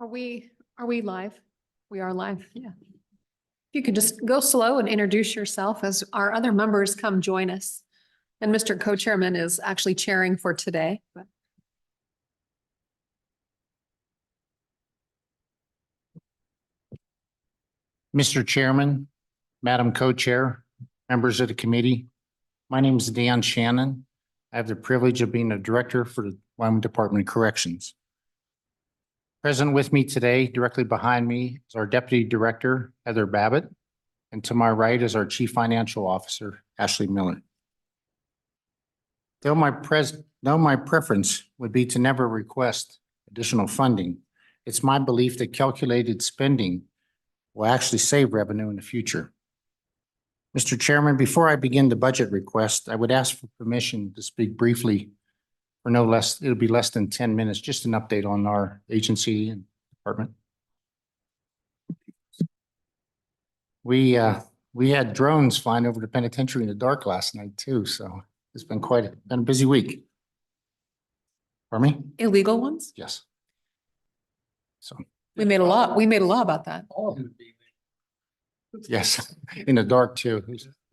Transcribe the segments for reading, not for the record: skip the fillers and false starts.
Are we live? We are live, yeah. If you could just go slow and introduce yourself as our other members come join us. And Mr. Co-Chairman is actually chairing for today, but Mr. Chairman, Madam Co-Chair, members of the committee, my name is Dan Shannon. I have the privilege of being a director for the Wyoming Department of Corrections. Present with me today, directly behind me, is our Deputy Director, Heather Babbitt, and to my right is our Chief Financial Officer, Ashley Miller. Though my preference would be to never request additional funding, it's my belief that calculated spending will actually save revenue in the future. Mr. Chairman, before I begin the budget request, I would ask for permission to speak briefly for it'll be less than 10 minutes, just an update on our agency and department. We had drones flying over the penitentiary in the dark last night too, so it's been been a busy week. Pardon me? illegal ones? Yes. So, We made a law about that. yes, in the dark too,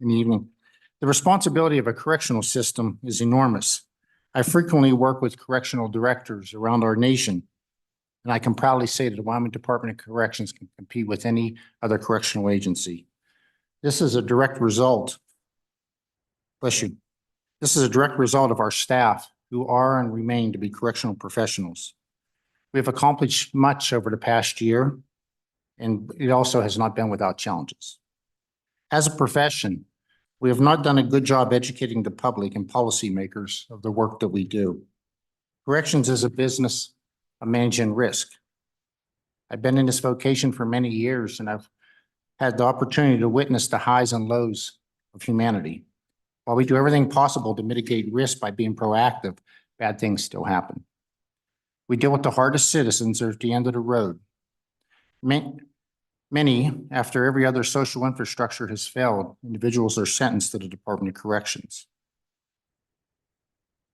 in the evening. The responsibility of a correctional system is enormous. I frequently work with correctional directors around our nation, and I can proudly say that the Wyoming Department of Corrections can compete with any other correctional agency. This is a direct result. Bless you. This is a direct result of our staff who are and remain to be correctional professionals. We have accomplished much over the past year, and it also has not been without challenges. As a profession, we have not done a good job educating the public and policymakers of the work that we do. Corrections is a business of managing risk. I've been in this vocation for many years, and I've had the opportunity to witness the highs and lows of humanity. While we do everything possible to mitigate risk by being proactive, bad things still happen. We deal with the hardest citizens at the end of the road. Many, after every other social infrastructure has failed, individuals are sentenced to the Department of Corrections.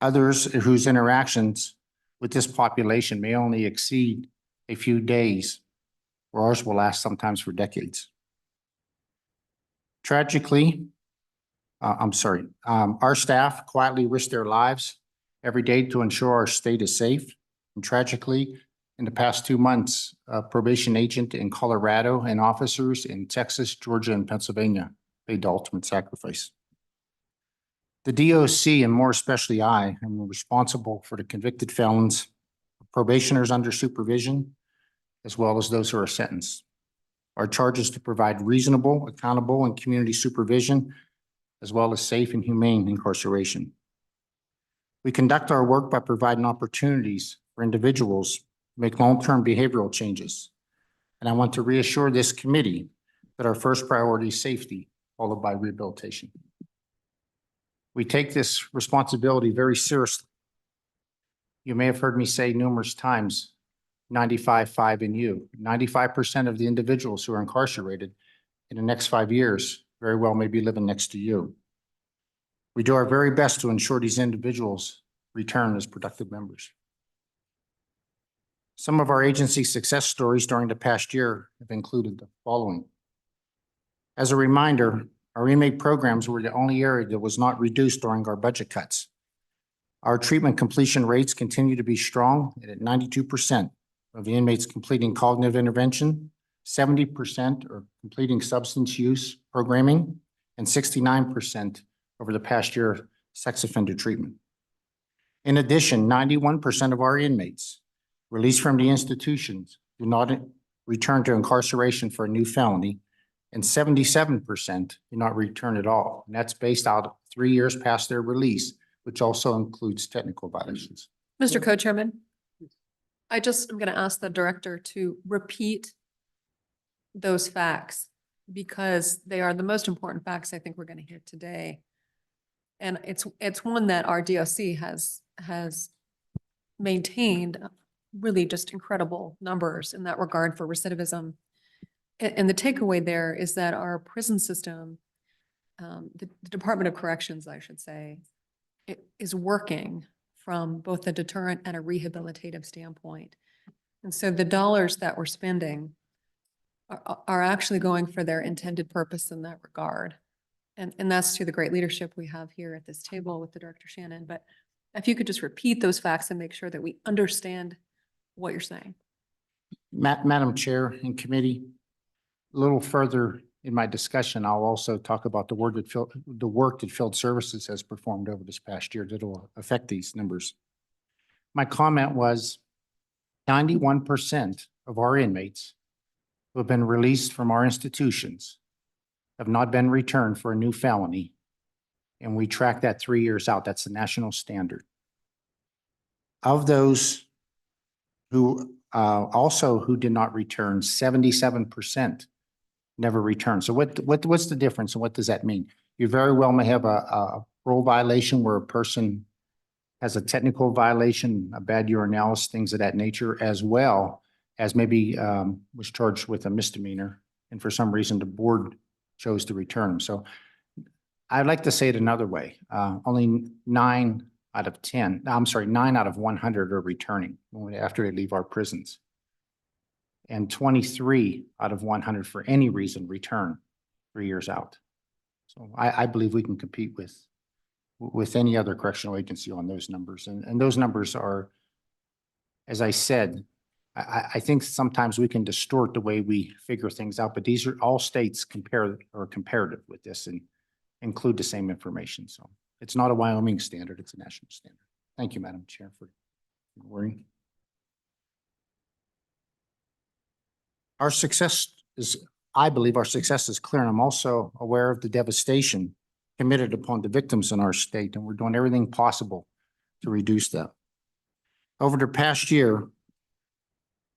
Others whose interactions with this population may only exceed a few days, or ours will last sometimes for decades. Tragically, our staff quietly risk their lives every day to ensure our state is safe. And tragically, in the past 2 months, a probation agent in Colorado and officers in Texas, Georgia, and Pennsylvania paid the ultimate sacrifice. The DOC, and more especially I, am responsible for the convicted felons, probationers under supervision, as well as those who are sentenced. Our charge is to provide reasonable, accountable, and community supervision, as well as safe and humane incarceration. We conduct our work by providing opportunities for individuals to make long-term behavioral changes. And I want to reassure this committee that our first priority is safety, followed by rehabilitation. We take this responsibility very seriously. You may have heard me say numerous times, 95-5 in you. 95% of the individuals who are incarcerated in the next 5 years very well may be living next to you. We do our very best to ensure these individuals return as productive members. Some of our agency success stories during the past year have included the following. As a reminder, our inmate programs were the only area that was not reduced during our budget cuts. Our treatment completion rates continue to be strong at 92% of the inmates completing cognitive intervention, 70% are completing substance use programming, and 69% over the past year sex offender treatment. In addition, 91% of our inmates released from the institutions do not return to incarceration for a new felony, and 77% do not return at all. And that's based out of 3 years past their release, which also includes technical violations. Mr. Co-Chairman, I'm going to ask the director to repeat those facts because they are the most important facts I think we're going to hear today. And it's one that our DOC has maintained really just incredible numbers in that regard for recidivism. And the takeaway there is that our prison system, the Department of Corrections, I should say, it is working from both a deterrent and a rehabilitative standpoint. And so the dollars that we're spending are actually going for their intended purpose in that regard. And that's to the great leadership we have here at this table with the Director Shannon. But if you could just repeat those facts and make sure that we understand what you're saying. Madam Chair and committee, a little further in my discussion, I'll also talk about the work that Field Services has performed over this past year that will affect these numbers. My comment was 91% of our inmates who have been released from our institutions have not been returned for a new felony. And we track that 3 years out. That's the national standard. Of those who who did not return, 77% never returned. So what's the difference and what does that mean? You very well may have a parole violation where a person has a technical violation, a bad urinalysis, things of that nature, as well as maybe was charged with a misdemeanor. And for some reason, the board chose to return them. So I'd like to say it another way. Only 9 out of 100 are returning after they leave our prisons. And 23 out of 100 for any reason return 3 years out. So I believe we can compete with any other correctional agency on those numbers. And those numbers are, as I said, I think sometimes we can distort the way we figure things out, but these are all states comparative with this and include the same information. So it's not a Wyoming standard, it's a national standard. Thank you, Madam Chair, for your worrying. Our success is, I believe our success is clear, and I'm also aware of the devastation committed upon the victims in our state, and we're doing everything possible to reduce that. Over the past year,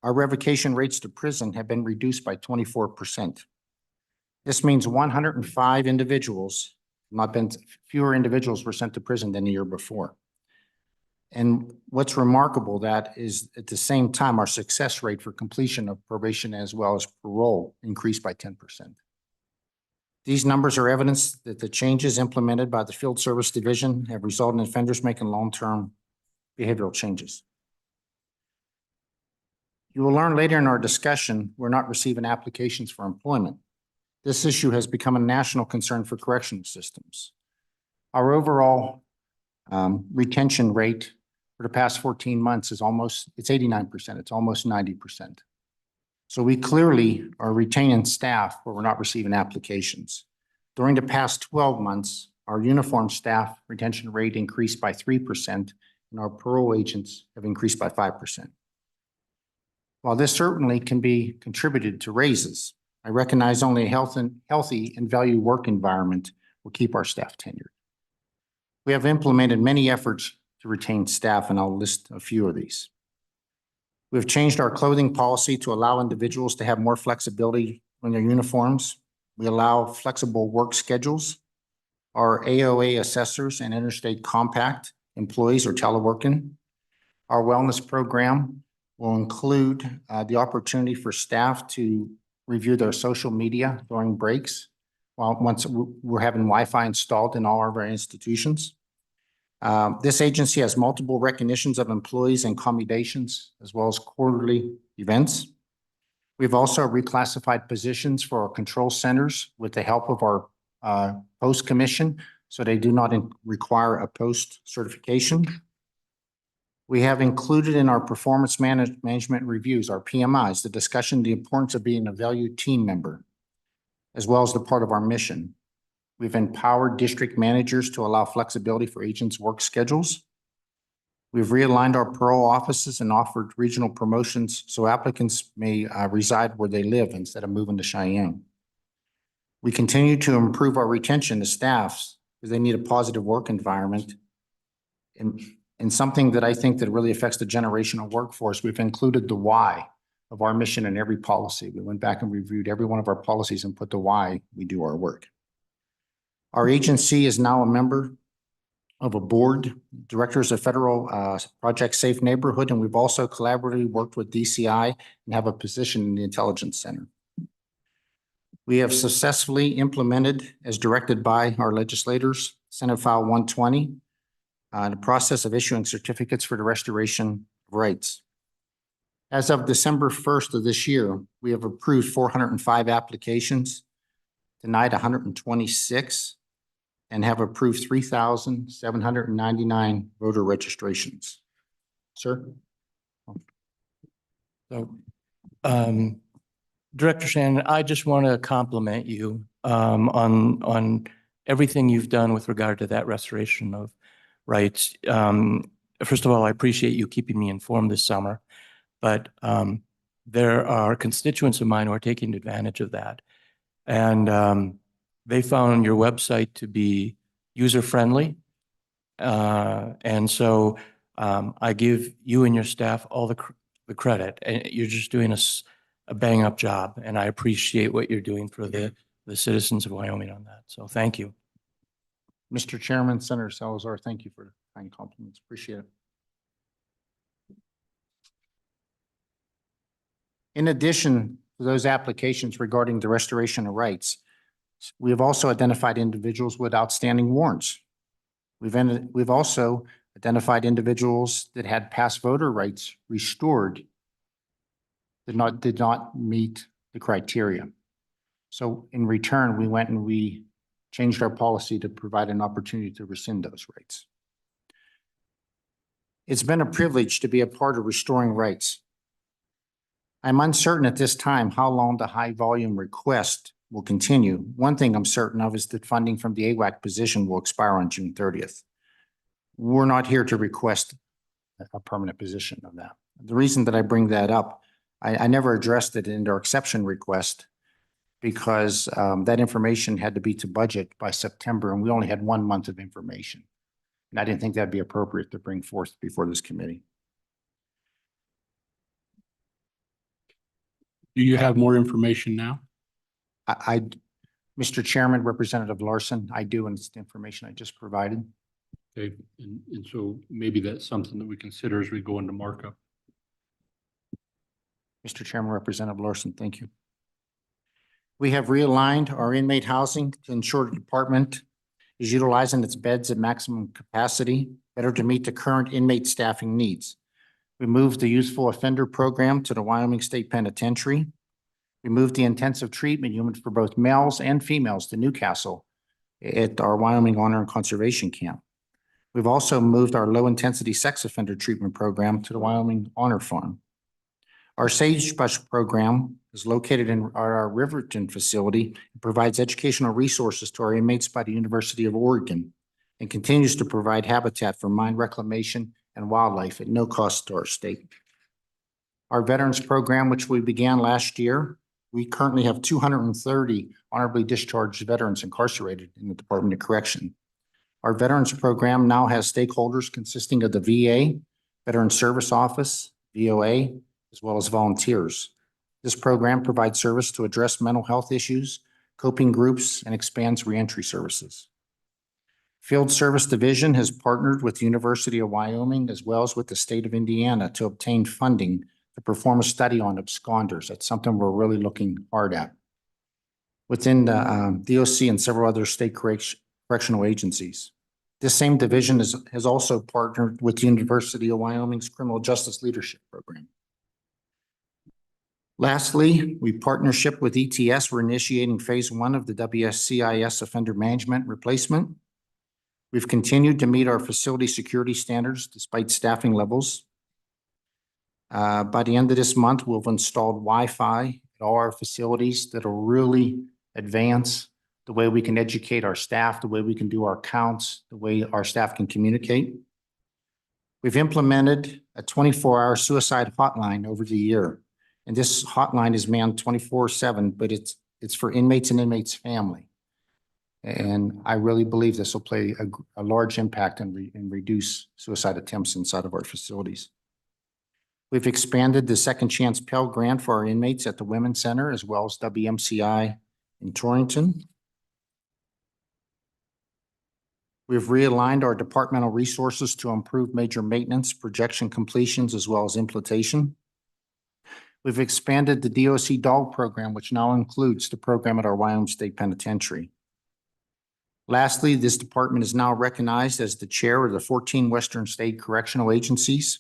our revocation rates to prison have been reduced by 24%. This means 105 individuals, fewer individuals were sent to prison than the year before. And what's remarkable that is at the same time, our success rate for completion of probation as well as parole increased by 10%. These numbers are evidence that the changes implemented by the Field Service Division have resulted in offenders making long-term behavioral changes. You will learn later in our discussion, we're not receiving applications for employment. This issue has become a national concern for correctional systems. Our overall retention rate for the past 14 months is it's 89%. It's almost 90%. So we clearly are retaining staff, but we're not receiving applications. During the past 12 months, our uniform staff retention rate increased by 3%, and our parole agents have increased by 5%. While this certainly can be contributed to raises, I recognize only a healthy and value work environment will keep our staff tenured. We have implemented many efforts to retain staff, and I'll list a few of these. We've changed our clothing policy to allow individuals to have more flexibility in their uniforms. We allow flexible work schedules. Our AOA assessors and interstate compact employees are teleworking. Our wellness program will include the opportunity for staff to review their social media during breaks once we're having Wi-Fi installed in all of our institutions. This agency has multiple recognitions of employees and commendations, as well as quarterly events. We've also reclassified positions for our control centers with the help of our post commission, so they do not require a post certification. We have included in our performance management reviews, our PMIs, the discussion, the importance of being a valued team member, as well as the part of our mission. We've empowered district managers to allow flexibility for agents' work schedules. We've realigned our parole offices and offered regional promotions so applicants may reside where they live instead of moving to Cheyenne. We continue to improve our retention of staffs because they need a positive work environment. And something that I think that really affects the generational workforce, we've included the why of our mission in every policy. We went back and reviewed every one of our policies and put the why we do our work. Our agency is now a member of a board, directors of federal Project Safe Neighborhood, and we've also collaboratively worked with DCI and have a position in the Intelligence Center. We have successfully implemented, as directed by our legislators, Senate File 120, the process of issuing certificates for the restoration of rights. As of December 1st of this year, we have approved 405 applications, denied 126, and have approved 3,799 voter registrations. Sir? So, Director Shannon, I just want to compliment you on everything you've done with regard to that restoration of rights. First of all, I appreciate you keeping me informed this summer, but there are constituents of mine who are taking advantage of that. And they found your website to be user-friendly. And so I give you and your staff all the credit. And you're just doing a bang-up job, and I appreciate what you're doing for the citizens of Wyoming on that. So thank you. Mr. Chairman, Senator Salazar, thank you for the kind compliments. Appreciate it. In addition to those applications regarding the restoration of rights, we have also identified individuals with outstanding warrants. We've also identified individuals that had past voter rights restored that did not meet the criteria. So in return, we went and we changed our policy to provide an opportunity to rescind those rights. It's been a privilege to be a part of restoring rights. I'm uncertain at this time how long the high volume request will continue. One thing I'm certain of is that funding from the AWAC position will expire on June 30th. We're not here to request a permanent position of that. The reason that I bring that up, I never addressed it in our exception request because that information had to be to budget by September, and we only had 1 month of information. And I didn't think that'd be appropriate to bring forth before this committee. Do you have more information now? Mr. Chairman, Representative Larson, I do, and it's the information I just provided. Okay, and so maybe that's something that we consider as we go into markup. Mr. Chairman, Representative Larson, thank you. We have realigned our inmate housing to ensure the department is utilizing its beds at maximum capacity, better to meet the current inmate staffing needs. We moved the youthful offender program to the Wyoming State Penitentiary. We moved the intensive treatment unit for both males and females to Newcastle at our Wyoming Honor and Conservation Camp. We've also moved our low-intensity sex offender treatment program to the Wyoming Honor Farm. Our Sagebrush program is located in our Riverton facility and provides educational resources to our inmates by the University of Oregon and continues to provide habitat for mine reclamation and wildlife at no cost to our state. Our veterans program, which we began last year, we currently have 230 honorably discharged veterans incarcerated in the Department of Correction. Our veterans program now has stakeholders consisting of the VA, Veteran Service Office, VOA, as well as volunteers. This program provides service to address mental health issues, coping groups, and expands reentry services. Field Service Division has partnered with the University of Wyoming as well as with the state of Indiana to obtain funding to perform a study on absconders. That's something we're really looking hard at. Within the DOC and several other state correctional agencies. This same division has also partnered with the University of Wyoming's Criminal Justice Leadership Program. Lastly, we partnership with ETS. We're initiating phase 1 of the WSCIS offender management replacement. We've continued to meet our facility security standards despite staffing levels. By the end of this month, we'll have installed Wi-Fi at all our facilities that will really advance the way we can educate our staff, the way we can do our counts, the way our staff can communicate. We've implemented a 24-hour suicide hotline over the year. And this hotline is manned 24/7, but it's for inmates and inmates' family. And I really believe this will play a large impact and reduce suicide attempts inside of our facilities. We've expanded the Second Chance Pell Grant for our inmates at the Women's Center as well as WMCI in Torrington. We've realigned our departmental resources to improve major maintenance, projection completions, as well as implementation. We've expanded the DOC DOG program, which now includes the program at our Wyoming State Penitentiary. Lastly, this department is now recognized as the chair of the 14 Western State Correctional Agencies.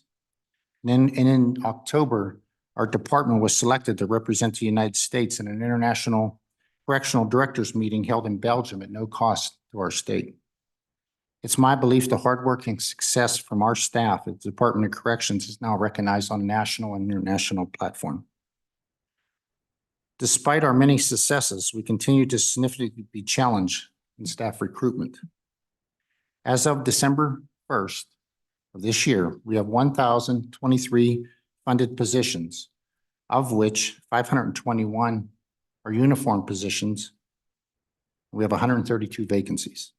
And in October, our department was selected to represent the United States in an international correctional directors meeting held in Belgium at no cost to our state. It's my belief the hard work and success from our staff at the Department of Corrections is now recognized on a national and international platform. Despite our many successes, we continue to significantly be challenged in staff recruitment. As of December 1st of this year, we have 1,023 funded positions, of which 521 are uniform positions. We have 132 vacancies.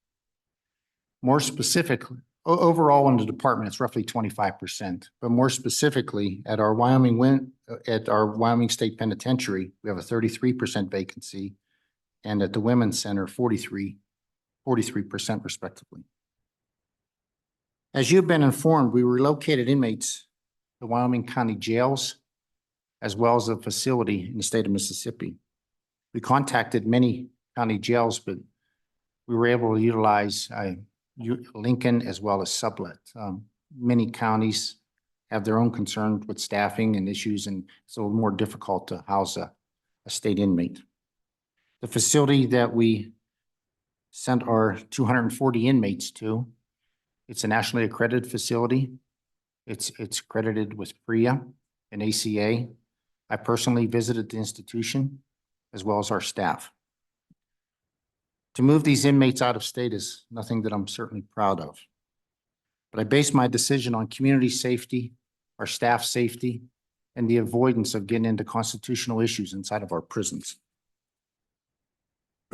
More specifically, overall in the department, it's roughly 25%, but more specifically at our Wyoming State Penitentiary, we have a 33% vacancy, and at the Women's Center, 43% respectively. As you've been informed, we relocated inmates to Wyoming County jails, as well as a facility in the state of Mississippi. We contacted many county jails, but we were able to utilize Lincoln as well as sublet. Many counties have their own concerns with staffing and issues, and it's a little more difficult to house a state inmate. The facility that we sent our 240 inmates to, it's a nationally accredited facility. It's accredited with PREA and ACA. I personally visited the institution as well as our staff. To move these inmates out of state is nothing that I'm certainly proud of. But I base my decision on community safety, our staff safety, and the avoidance of getting into constitutional issues inside of our prisons.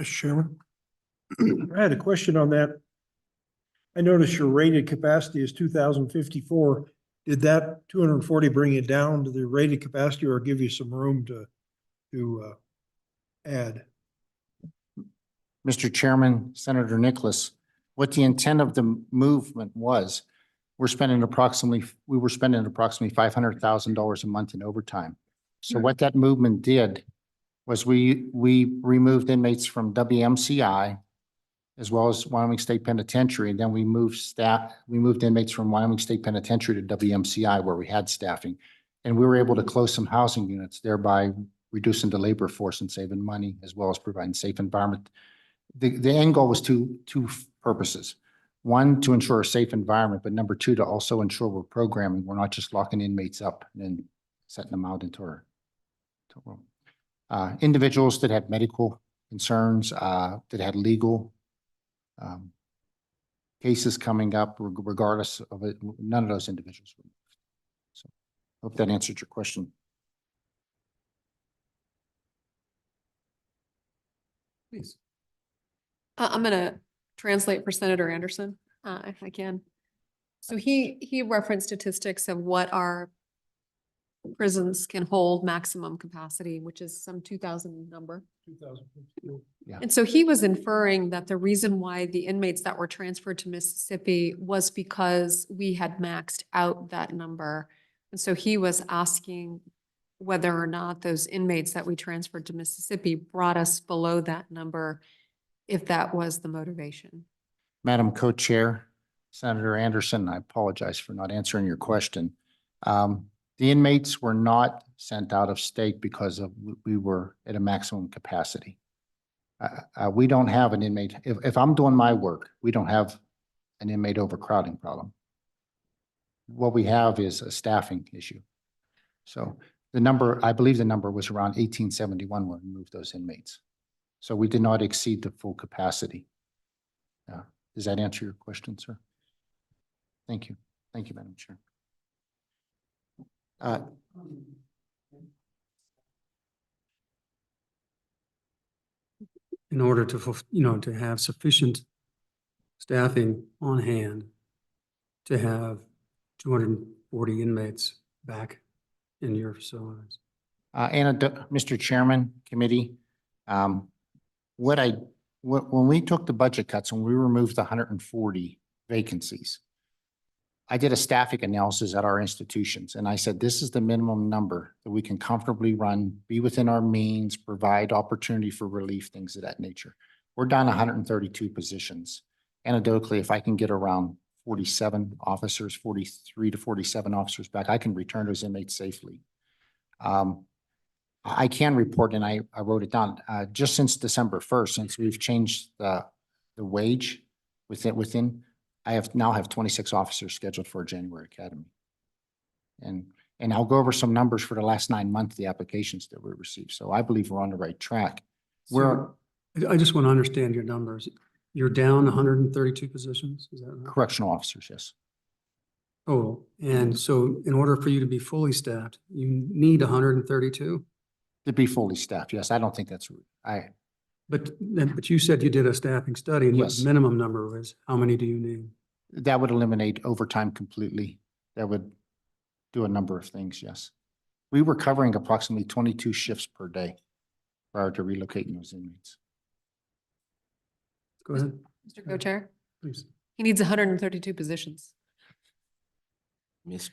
Mr. Chairman, I had a question on that. I noticed your rated capacity is 2,054. Did that 240 bring it down to the rated capacity or give you some room to add? Mr. Chairman, Senator Nicholas, what the intent of the movement was, we were spending approximately $500,000 a month in overtime. So what that movement did was we removed inmates from WMCI as well as Wyoming State Penitentiary. And then we moved inmates from Wyoming State Penitentiary to WMCI where we had staffing. And we were able to close some housing units, thereby reducing the labor force and saving money, as well as providing safe environment. The end goal was two purposes. One, to ensure a safe environment, but number two, to also ensure we're programming. We're not just locking inmates up and then setting them out into our room. Individuals that had medical concerns, that had legal cases coming up, regardless of it, none of those individuals were moved. So I hope that answered your question. Please. I'm going to translate for Senator Anderson, if I can. So he referenced statistics of what our prisons can hold maximum capacity, which is some 2,000 number. 2,052. Yeah. And so he was inferring that the reason why the inmates that were transferred to Mississippi was because we had maxed out that number. And so he was asking whether or not those inmates that we transferred to Mississippi brought us below that number, if that was the motivation. Madam Co-Chair, Senator Anderson, I apologize for not answering your question. The inmates were not sent out of state because we were at a maximum capacity. We don't have an inmate. If I'm doing my work, we don't have an inmate overcrowding problem. What we have is a staffing issue. So the number, I believe the number was around 1871 when we moved those inmates. So we did not exceed the full capacity. Does that answer your question, sir? Thank you. Thank you, Madam Chair. In order to, to have sufficient staffing on hand to have 240 inmates back in your facilities. Mr. Chairman, committee, when we took the budget cuts and we removed the 140 vacancies, I did a staffing analysis at our institutions, and I said, this is the minimum number that we can comfortably run, be within our means, provide opportunity for relief, things of that nature. We're down 132 positions. Anecdotally, if I can get around 47 officers, 43 to 47 officers back, I can return those inmates safely. I can report, and I wrote it down, just since December 1st, since we've changed the wage within, I now have 26 officers scheduled for a January academy. And I'll go over some numbers for the last 9 months, the applications that we received. So I believe we're on the right track. We're I just want to understand your numbers. You're down 132 positions, is that right? correctional officers, yes. Oh, and so in order for you to be fully staffed, you need 132? To be fully staffed, yes. I don't think that's, But you said you did a staffing study and what Yes. the minimum number was. How many do you need? that would eliminate overtime completely. That would do a number of things, yes. We were covering approximately 22 shifts per day prior to relocating those inmates. Go ahead, Mr. Co-Chair, please. he needs 132 positions. Miss,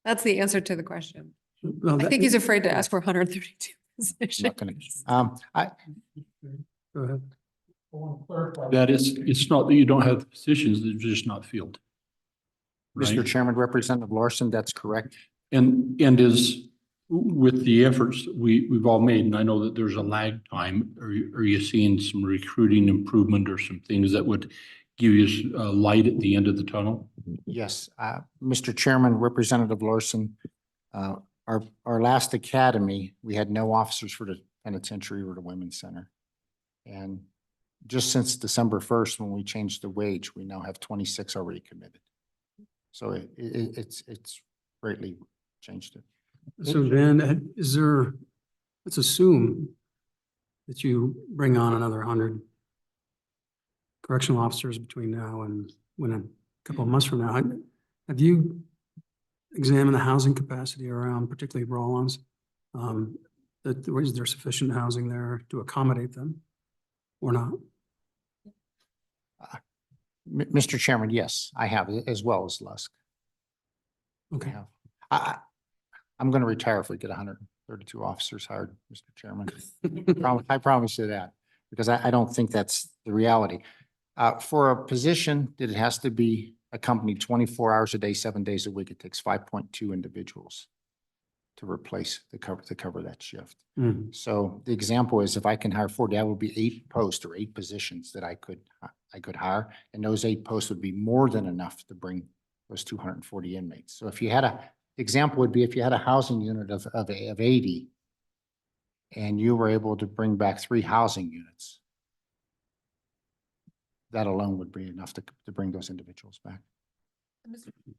That's the answer to the question. Well, I that- think he's afraid to ask for 132 I'm positions. not gonna, Go ahead. That is, it's not that you don't have the positions, they're just not filled. Mr. Right? Chairman, Representative Larson, that's correct. And is with the efforts we've all made, and I know that there's a lag time, are you seeing some recruiting improvement or some things that would give you light at the end of the tunnel? Yes, Mr. Chairman, Representative Larson, our last academy, we had no officers for the penitentiary or the women's center. And just since December 1st, when we changed the wage, we now have 26 already committed. So it's greatly changed it. So then let's assume that you bring on another 100 correctional officers between now and when a couple of months from now. Have you examined the housing capacity around, particularly Rollins? Is there sufficient housing there to accommodate them or not? Mr. Chairman, yes, I have, as well as Lusk. Okay. I'm going to retire if we get 132 officers hired, Mr. Chairman. I promise you that, because I don't think that's the reality. For a position that it has to be accompanied 24 hours a day, 7 days a week, it takes 5.2 individuals to replace to cover that shift. Mhm. So the example is if I can hire 40, that would be 8 posts or 8 positions that I could hire. And those 8 posts would be more than enough to bring those 240 inmates. So if you had example would be if you had a housing unit of 80 and you were able to bring back 3 housing units, that alone would be enough to bring those individuals back.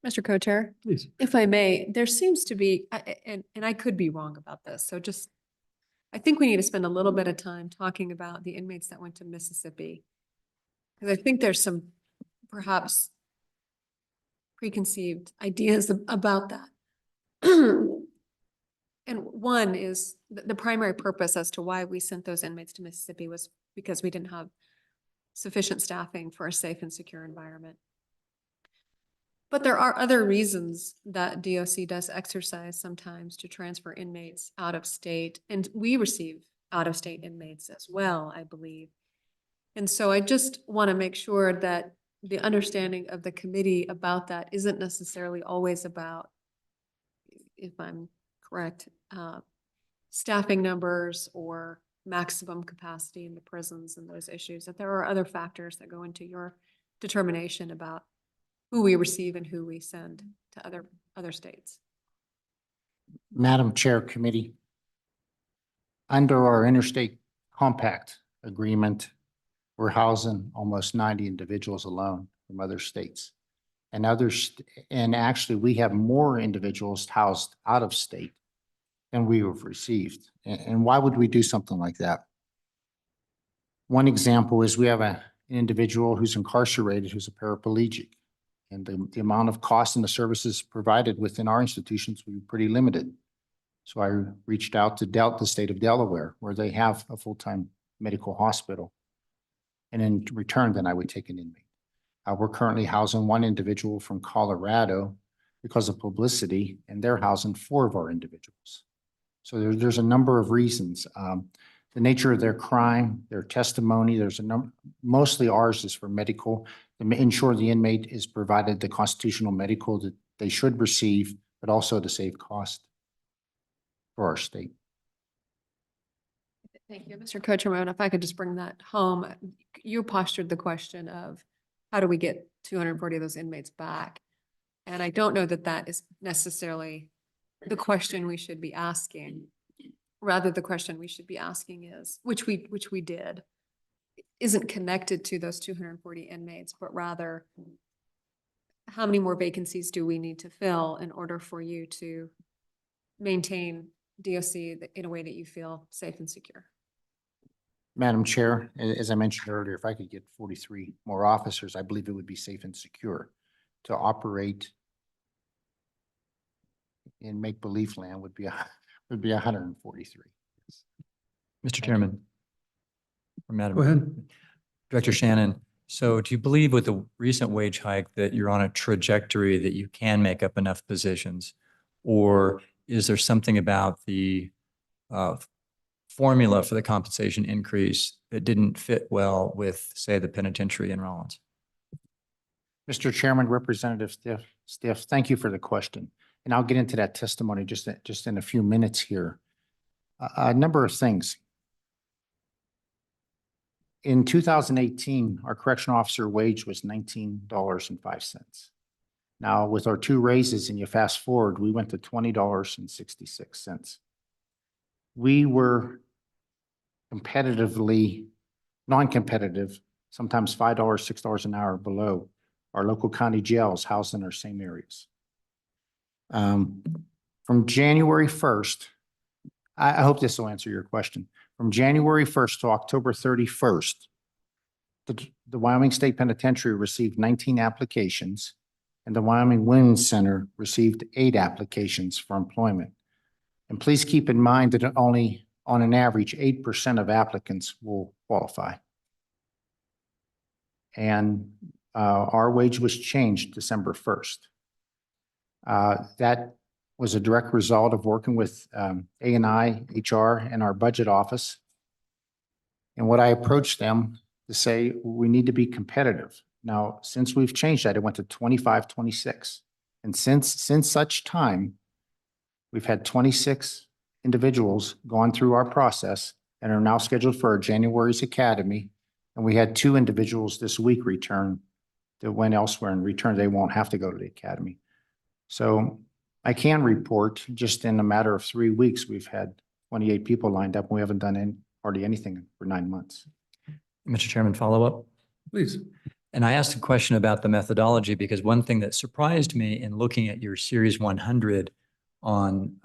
Mr. Co-Chair, Please. if I may, there seems to be, and I could be wrong about this, so just, I think we need to spend a little bit of time talking about the inmates that went to Mississippi. Because I think there's some perhaps preconceived ideas about that. And one is the primary purpose as to why we sent those inmates to Mississippi was because we didn't have sufficient staffing for a safe and secure environment. But there are other reasons that DOC does exercise sometimes to transfer inmates out of state, and we receive out-of-state inmates as well, I believe. And so I just want to make sure that the understanding of the committee about that isn't necessarily always about, if I'm correct, staffing numbers or maximum capacity in the prisons and those issues, that there are other factors that go into your determination about who we receive and who we send to other states. Madam Chair, Committee, under our interstate compact agreement, we're housing almost 90 individuals alone from other states. And actually we have more individuals housed out of state than we have received. And why would we do something like that? One example is we have an individual who's incarcerated who's a paraplegic. And the amount of cost and the services provided within our institutions would be pretty limited. So I reached out to the state of Delaware, where they have a full-time medical hospital. And in return, then I would take an inmate. We're currently housing 1 individual from Colorado because of publicity, and they're housing 4 of our individuals. So there's a number of reasons. The nature of their crime, their testimony, there's a number, mostly ours is for medical, to ensure the inmate is provided the constitutional medical that they should receive, but also to save cost for our state. Thank you, Mr. Coachman. If I could just bring that home, you postured the question of how do we get 240 of those inmates back? And I don't know that that is necessarily the question we should be asking. Rather, the question we should be asking is, which we did, isn't connected to those 240 inmates, but rather how many more vacancies do we need to fill in order for you to maintain DOC in a way that you feel safe and secure? Madam Chair, as I mentioned earlier, if I could get 43 more officers, I believe it would be safe and secure to operate in make-believe land would be 143. Mr. Chairman. Or Madam. Go ahead. Director Shannon, so do you believe with the recent wage hike that you're on a trajectory that you can make up enough positions? Or is there something about the formula for the compensation increase that didn't fit well with, say, the penitentiary in Rollins? Mr. Chairman, Representative Stiff, thank you for the question. And I'll get into that testimony just in a few minutes here. A number of things. In 2018, our correctional officer wage was $19.05. Now, with our 2 raises and you fast forward, we went to $20.66. We were competitively, non-competitive, sometimes $5, $6 an hour below our local county jails housed in our same areas. From January 1st, I hope this will answer your question. From January 1st to October 31st, the Wyoming State Penitentiary received 19 applications, and the Wyoming Women's Center received 8 applications for employment. And please keep in mind that only on an average, 8% of applicants will qualify. And our wage was changed December 1st. That was a direct result of working with A&I, HR, and our budget office. And what I approached them to say, we need to be competitive. Now, since we've changed that, it went to 25-26. And since such time, we've had 26 individuals gone through our process and are now scheduled for our January's academy. And we had 2 individuals this week return that went elsewhere and return. They won't have to go to the academy. So I can report just in a matter of 3 weeks, we've had 28 people lined up. And we haven't done hardly anything for 9 months. Mr. Chairman, follow up? Please. And I asked a question about the methodology because one thing that surprised me in looking at your Series 100 on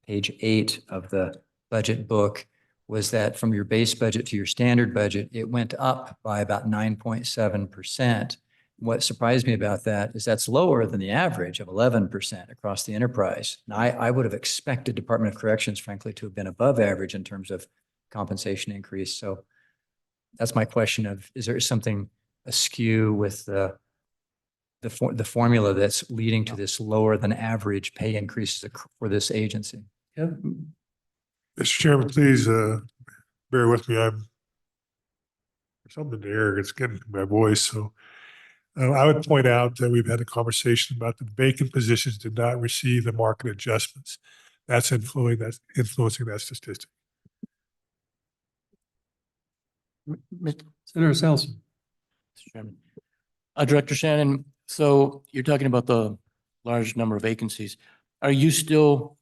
page 8 of the budget book was that from your base budget to your standard budget, it went up by about 9.7%. What surprised me about that is that's lower than the average of 11% across the enterprise. Now, I would have expected Department of Corrections, frankly, to have been above average in terms of compensation increase. So that's my question of, is there something askew with the formula that's leading to this lower than average pay increases for this agency? Yeah. Mr. Chairman, please bear with me. I'm something to arrogance getting to my voice. So I would point out that we've had a conversation about the vacant positions did not receive the market adjustments. That's influencing that statistic. Senator Salson. Mr. Chairman. Director Shannon, so you're talking about the large number of vacancies. Are you still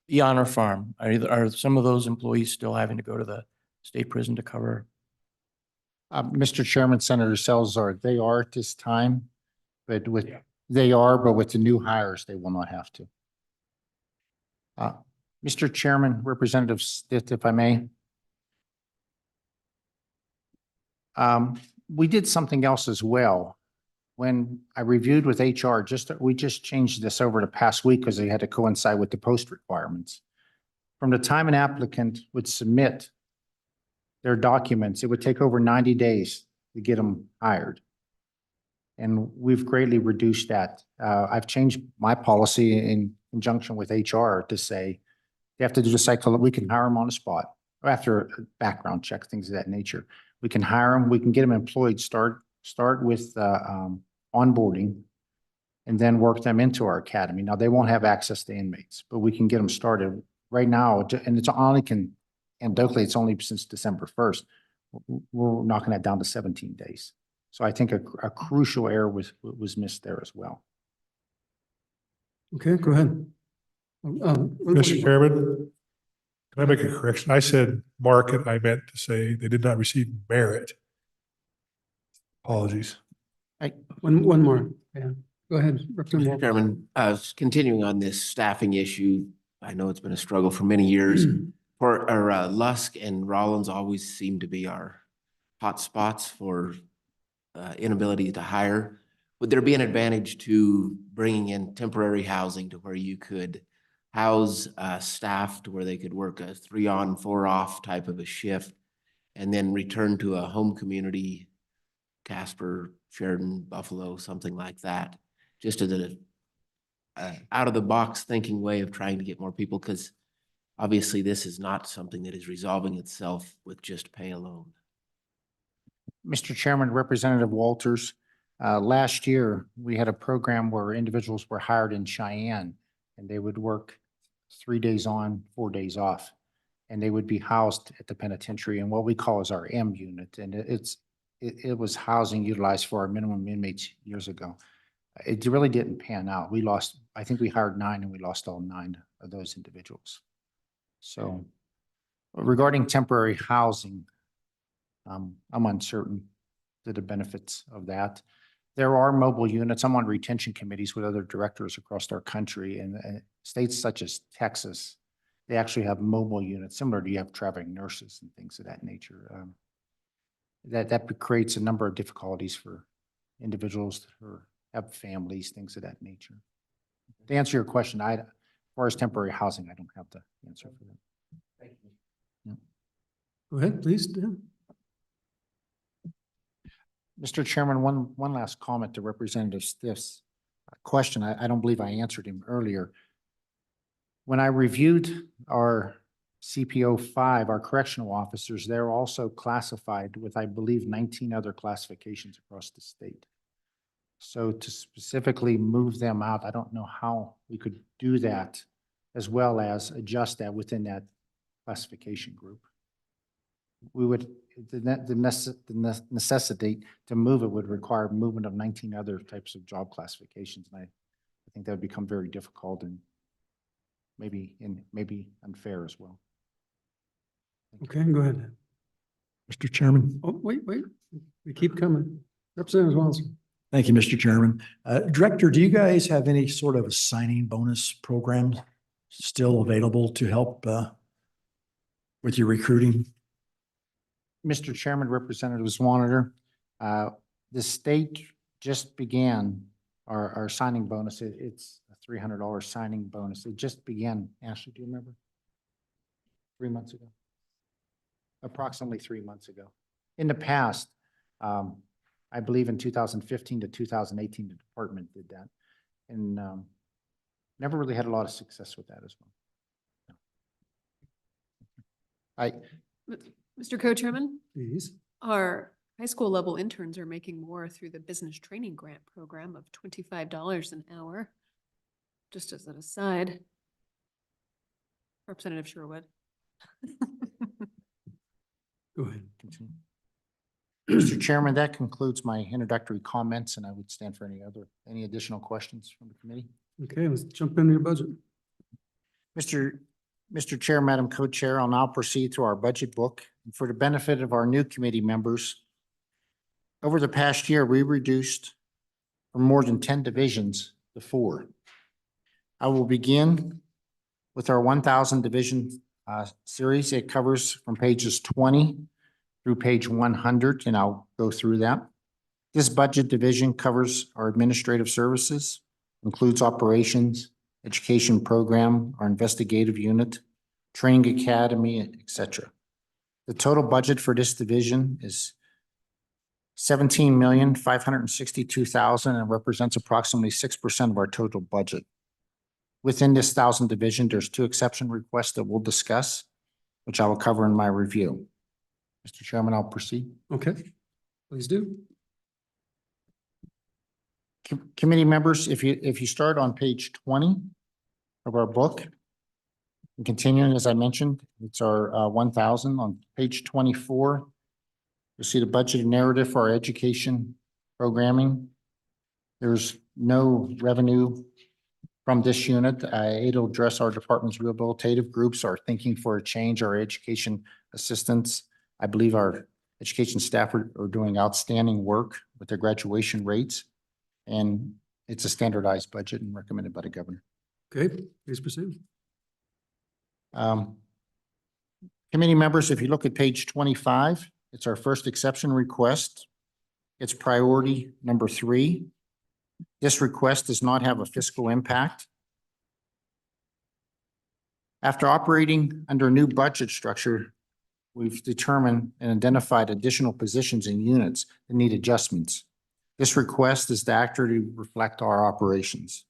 beyond our farm? Are some of those employees still having to go to the state prison to cover? Mr. Chairman, Senator Salazar, they are at this time, but with the new hires, they will not have to. Mr. Chairman, Representative Stitt, if I may. We did something else as well. When I reviewed with HR, we just changed this over the past week because they had to coincide with the post requirements. From the time an applicant would submit their documents, it would take over 90 days to get them hired. And we've greatly reduced that. I've changed my policy in conjunction with HR to say they have to do the cycle. We can hire them on the spot after a background check, things of that nature. We can hire them. We can get them employed. Start with onboarding, and then work them into our academy. Now they won't have access to inmates, but we can get them started right now, and it's only anecdotally, it's only since December 1st, we're knocking that down to 17 days. So I think a crucial error was missed there as well. Okay, go ahead. Mr. Chairman, can I make a correction? I said market, I meant to say they did not receive merit. Apologies. One more. Yeah, go ahead. Mr. Representative Wolf. Chairman, continuing on this staffing issue, I know it's been a struggle for many years. For our Lusk and Rollins always seem to be our hot spots for inability to hire. Would there be an advantage to bringing in temporary housing to where you could house staff to where they could work a 3-on, 4-off type of a shift and then return to a home community, Casper, Sheridan, Buffalo, something like that, just as a out of the box thinking way of trying to get more people, because obviously this is not something that is resolving itself with just pay alone. Mr. Chairman, Representative Walters, last year, we had a program where individuals were hired in Cheyenne and they would work 3 days on, 4 days off. And they would be housed at the penitentiary in what we call as our M unit. And it was housing utilized for our minimum inmates years ago. It really didn't pan out. I think we hired 9 and we lost all 9 of those individuals. So regarding temporary housing, I'm uncertain to the benefits of that. There are mobile units. I'm on retention committees with other directors across our country, and states such as Texas, they actually have mobile units similar to you have traveling nurses and things of that nature. That creates a number of difficulties for individuals who have families, things of that nature. To answer your question, as far as temporary housing, I don't have the answer for that. Thank you. Yeah. Go ahead, please. Dan. Mr. Chairman, one last comment to Representative Stiff's question. I don't believe I answered him earlier. When I reviewed our CPO 5, our correctional officers, they're also classified with, I believe, 19 other classifications across the state. So to specifically move them out, I don't know how we could do that, as well as adjust that within that classification group. We would, the necessity to move it would require movement of 19 other types of job classifications. And I think that would become very difficult and maybe unfair as well. Okay, go ahead. Mr. Chairman. Oh, wait. We keep coming. Representative Wilson. Thank you, Mr. Chairman. Director, do you guys have any sort of a signing bonus program still available to help with your recruiting? Mr. Chairman, Representative Swanner, the state just began our signing bonus. It's a $300 signing bonus. It just began. Ashley, do you remember? 3 months ago. Approximately 3 months ago. In the past, I believe in 2015 to 2018, the department did that, and never really had a lot of success with that as well. Mr. Co-Chairman, Please. our high school level interns are making more through the business training grant program of $25 an hour. Just as an aside. Representative Sherwood. Go ahead. Mr. Chairman, that concludes my introductory comments, and I would stand for any additional questions from the committee. Okay, let's jump into your budget. Mr. Chair, Madam Co-Chair, I'll now proceed to our budget book. For the benefit of our new committee members, over the past year, we reduced from more than 10 divisions to 4. I will begin with our 1,000 division series. It covers from pages 20 through page 100, and I'll go through that. This budget division covers our administrative services, includes operations, education program, our investigative unit, training academy, etc. The total budget for this division is $17,562,000 and represents approximately 6% of our total budget. Within this 1,000 division, there's 2 exception requests that we'll discuss, which I will cover in my review. Mr. Chairman, I'll proceed. Okay, please do. Committee members, if you start on page 20 of our book, And continuing, as I mentioned, it's our 1,000 on page 24. You'll see the budget narrative for our education programming. There's no revenue from this unit. It'll address our department's rehabilitative groups, our thinking for a change, our education assistants. I believe our education staff are doing outstanding work with their graduation rates. And it's a standardized budget and recommended by the governor. Okay, please proceed. Committee members, if you look at page 25, it's our first exception request. It's priority number 3. This request does not have a fiscal impact. After operating under a new budget structure, we've determined and identified additional positions and units that need adjustments. This request is to accurately reflect our operations.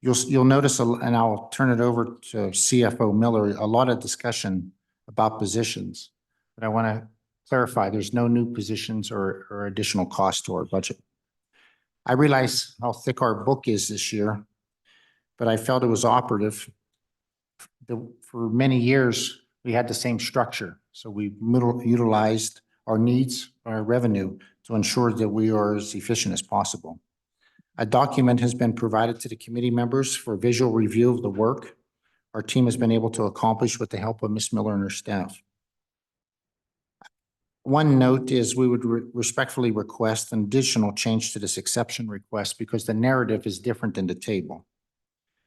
You'll notice, and I'll turn it over to CFO Miller, a lot of discussion about positions. But I want to clarify, there's no new positions or additional cost to our budget. I realize how thick our book is this year, but I felt it was operative. For many years, we had the same structure. So we utilized our needs, our revenue to ensure that we are as efficient as possible. A document has been provided to the committee members for visual review of the work our team has been able to accomplish with the help of Ms. Miller and her staff. One note is we would respectfully request an additional change to this exception request because the narrative is different in the table.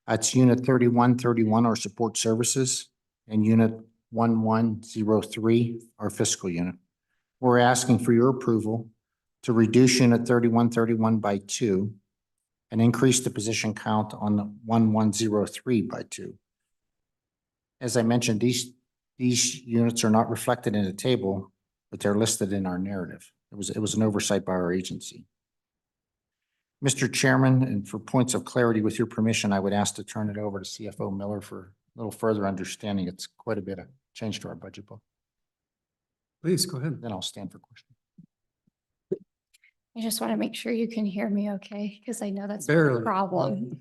It's Unit 3131, our support services, and Unit 1103, our fiscal unit. We're asking for your approval to reduce Unit 3131 by 2 and increase the position count on the 1103 by 2. As I mentioned, these units are not reflected in the table, but they're listed in our narrative. It was an oversight by our agency. Mr. Chairman, and for points of clarity, with your permission, I would ask to turn it over to CFO Miller for a little further understanding. It's quite a bit of change to our budget book. Please go ahead. Then I'll stand for questions. I just want to make sure you can hear me okay, because I know that's a Barely. problem.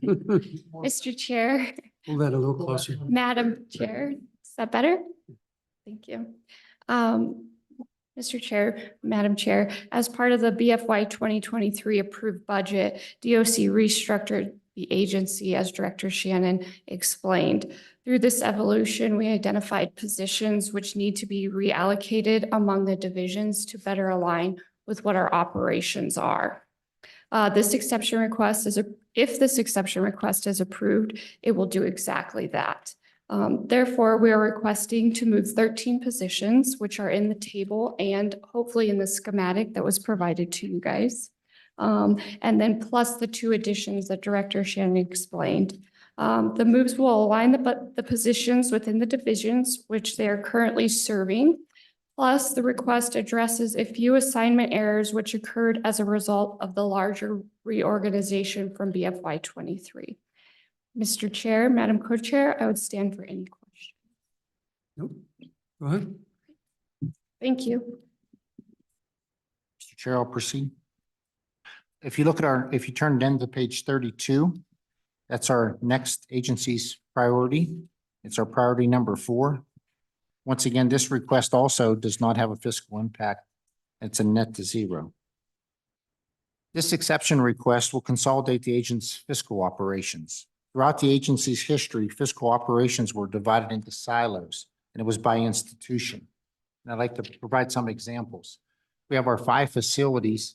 Mr. Chair, Pull that a little closer. Madam Chair, is that better? Thank you. Mr. Chair, Madam Chair, as part of the BFY 2023 approved budget, DOC restructured the agency as Director Shannon explained. Through this evolution, we identified positions which need to be reallocated among the divisions to better align with what our operations are. This exception request if this exception request is approved, it will do exactly that. Therefore, we are requesting to move 13 positions, which are in the table and hopefully in the schematic that was provided to you guys. And then plus the 2 additions that Director Shannon explained. The moves will align the positions within the divisions, which they are currently serving. Plus, the request addresses a few assignment errors which occurred as a result of the larger reorganization from BFY 23. Mr. Chair, Madam Co-Chair, I would stand for any questions. Nope. Go ahead. Thank you. Mr. Chair, I'll proceed. If you look at if you turn then to page 32, that's our next agency's priority. It's our priority number 4. Once again, this request also does not have a fiscal impact. It's a net to 0. This exception request will consolidate the agent's fiscal operations. Throughout the agency's history, fiscal operations were divided into silos, and it was by institution. And I'd like to provide some examples. We have our 5 facilities,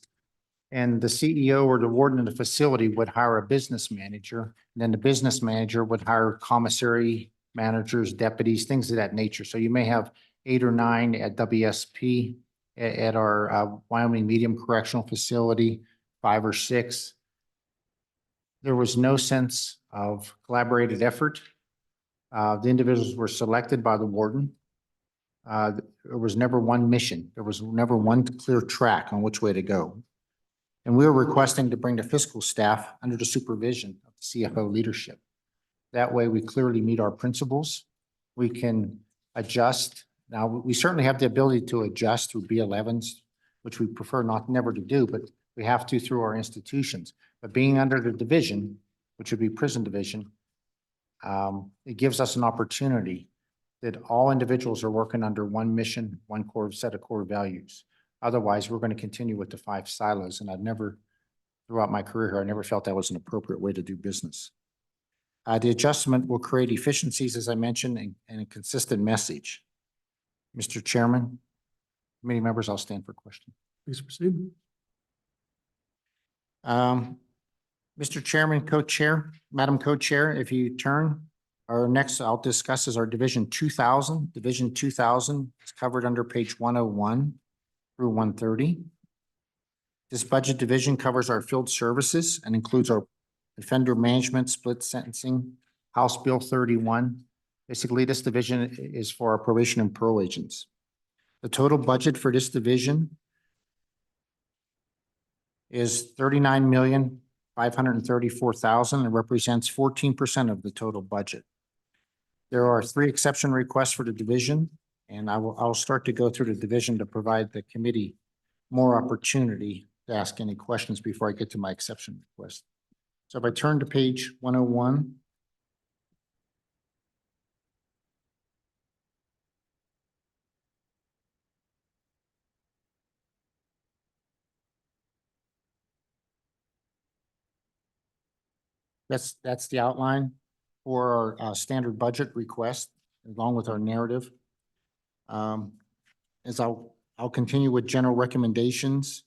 and the CEO or the warden of the facility would hire a business manager, and then the business manager would hire commissary managers, deputies, things of that nature. So you may have 8 or 9 at WSP, at our Wyoming Medium Correctional Facility, 5 or 6. There was no sense of collaborated effort. The individuals were selected by the warden. There was never one mission. There was never one clear track on which way to go. And we were requesting to bring the fiscal staff under the supervision of the CFO leadership. That way we clearly meet our principles. We can adjust. Now, we certainly have the ability to adjust through B11s, which we prefer never to do, but we have to through our institutions. But being under the division, which would be prison division, it gives us an opportunity that all individuals are working under one mission, one core set of core values. Otherwise, we're going to continue with the 5 silos, and I've never, throughout my career here, I never felt that was an appropriate way to do business. The adjustment will create efficiencies, as I mentioned, and a consistent message. Mr. Chairman, committee members, I'll stand for questions. Please proceed. Mr. Chairman, Co-Chair, Madam Co-Chair, if you turn, our next I'll discuss is our Division 2000. Division 2000 is covered under page 101 through 130. This budget division covers our field services and includes our offender management, split sentencing, House Bill 31. Basically, this division is for our probation and parole agents. The total budget for this division is $39,534,000 and represents 14% of the total budget. There are 3 exception requests for the division, and I'll start to go through the division to provide the committee more opportunity to ask any questions before I get to my exception request. So if I turn to page 101. That's the outline for our standard budget request, along with our narrative. As I'll continue with general recommendations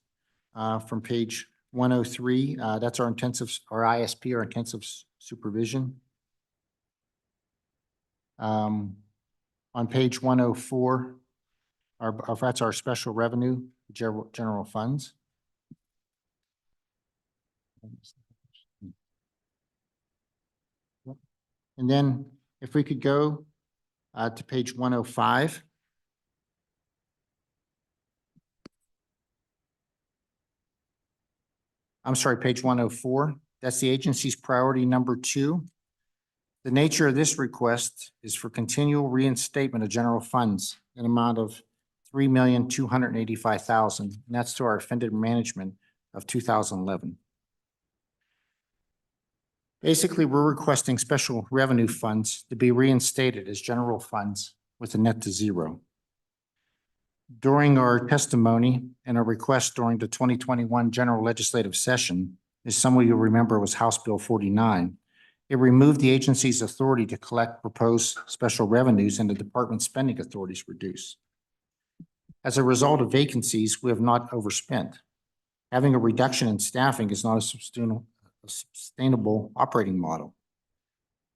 from page 103. That's our ISP, our intensive supervision. On page 104, that's our special revenue, general funds. And then if we could go to page 105. I'm sorry, page 104. That's the agency's priority number 2. The nature of this request is for continual reinstatement of general funds in an amount of $3,285,000, and that's to our offender management of 2011. Basically, we're requesting special revenue funds to be reinstated as general funds with a net to zero. During our testimony and our request during the 2021 general legislative session, as some of you remember, was House Bill 49. It removed the agency's authority to collect proposed special revenues, and the department's spending authorities reduced. As a result of vacancies, we have not overspent. Having a reduction in staffing is not a sustainable operating model.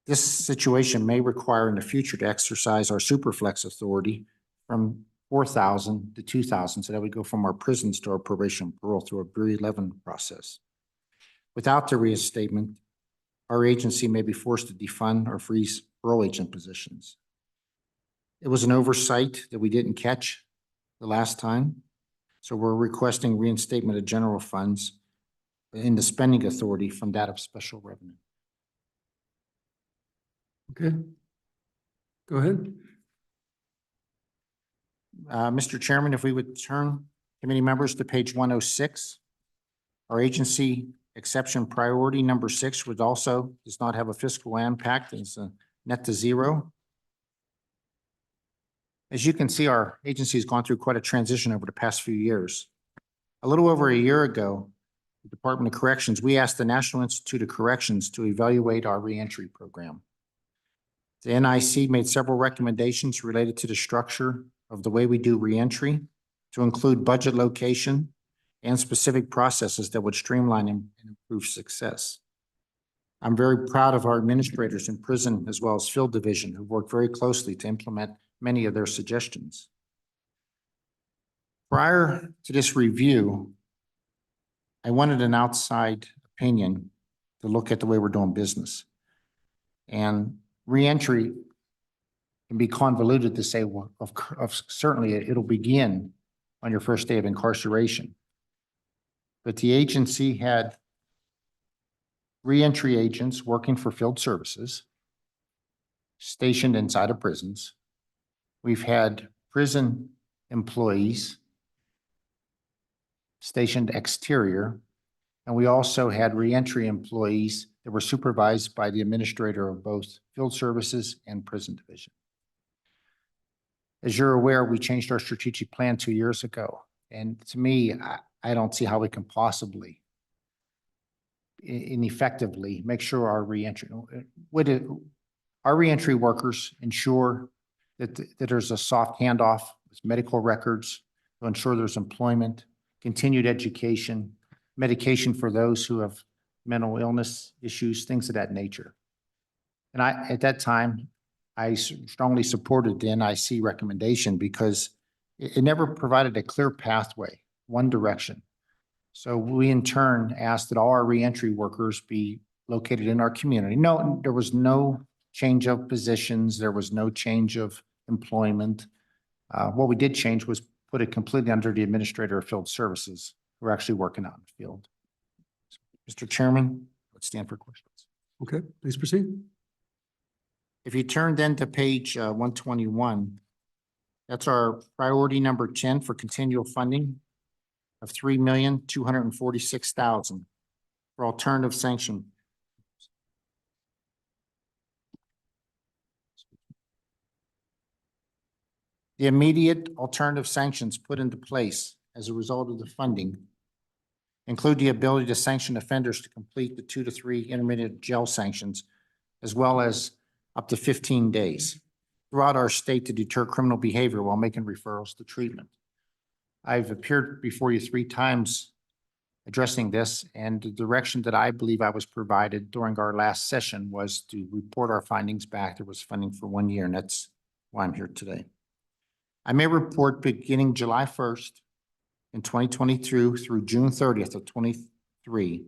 This situation may require in the future to exercise our superflex authority from 4,000 to 2,000, so that we go from our prisons to our probation and parole through a BRE-11 process. Without the reinstatement, our agency may be forced to defund or freeze parole agent positions. It was an oversight that we didn't catch the last time, so we're requesting reinstatement of general funds in the spending authority from that of special revenue. Okay. Go ahead. Mr. Chairman, if we would turn committee members to page 106, our agency exception priority number 6 would also does not have a fiscal impact. It's a net to zero. As you can see, our agency has gone through quite a transition over the past few years. A little over a year ago, the Department of Corrections, we asked the National Institute of Corrections to evaluate our reentry program. The NIC made several recommendations related to the structure of the way we do reentry, to include budget location and specific processes that would streamline and improve success. I'm very proud of our administrators in prison as well as field division who worked very closely to implement many of their suggestions. Prior to this review, I wanted an outside opinion to look at the way we're doing business. And reentry can be convoluted to say, well, certainly it'll begin on your first day of incarceration. But the agency had reentry agents working for field services stationed inside of prisons. We've had prison employees stationed exterior, and we also had reentry employees that were supervised by the administrator of both field services and prison division. As you're aware, we changed our strategic plan 2 years ago. And to me, I don't see how we can possibly effectively make sure our reentry, our reentry workers ensure that there's a soft handoff with medical records to ensure there's employment, continued education, medication for those who have mental illness issues, things of that nature. And at that time, I strongly supported the NIC recommendation because it never provided a clear pathway, one direction. So we in turn asked that all our reentry workers be located in our community. No, there was no change of positions. There was no change of employment. What we did change was put it completely under the administrator of field services who are actually working out in the field. Mr. Chairman, let's stand for questions. Okay, please proceed. If you turn then to page 121, that's our priority number 10 for continual funding of $3,246,000 for alternative sanction. The immediate alternative sanctions put into place as a result of the funding include the ability to sanction offenders to complete the 2 to 3 intermittent jail sanctions, as well as up to 15 days throughout our state to deter criminal behavior while making referrals to treatment. I've appeared before you 3 times addressing this, and the direction that I believe I was provided during our last session was to report our findings back. There was funding for 1 year, and that's why I'm here today. I may report beginning July 1st in 2022 through June 30th of 23.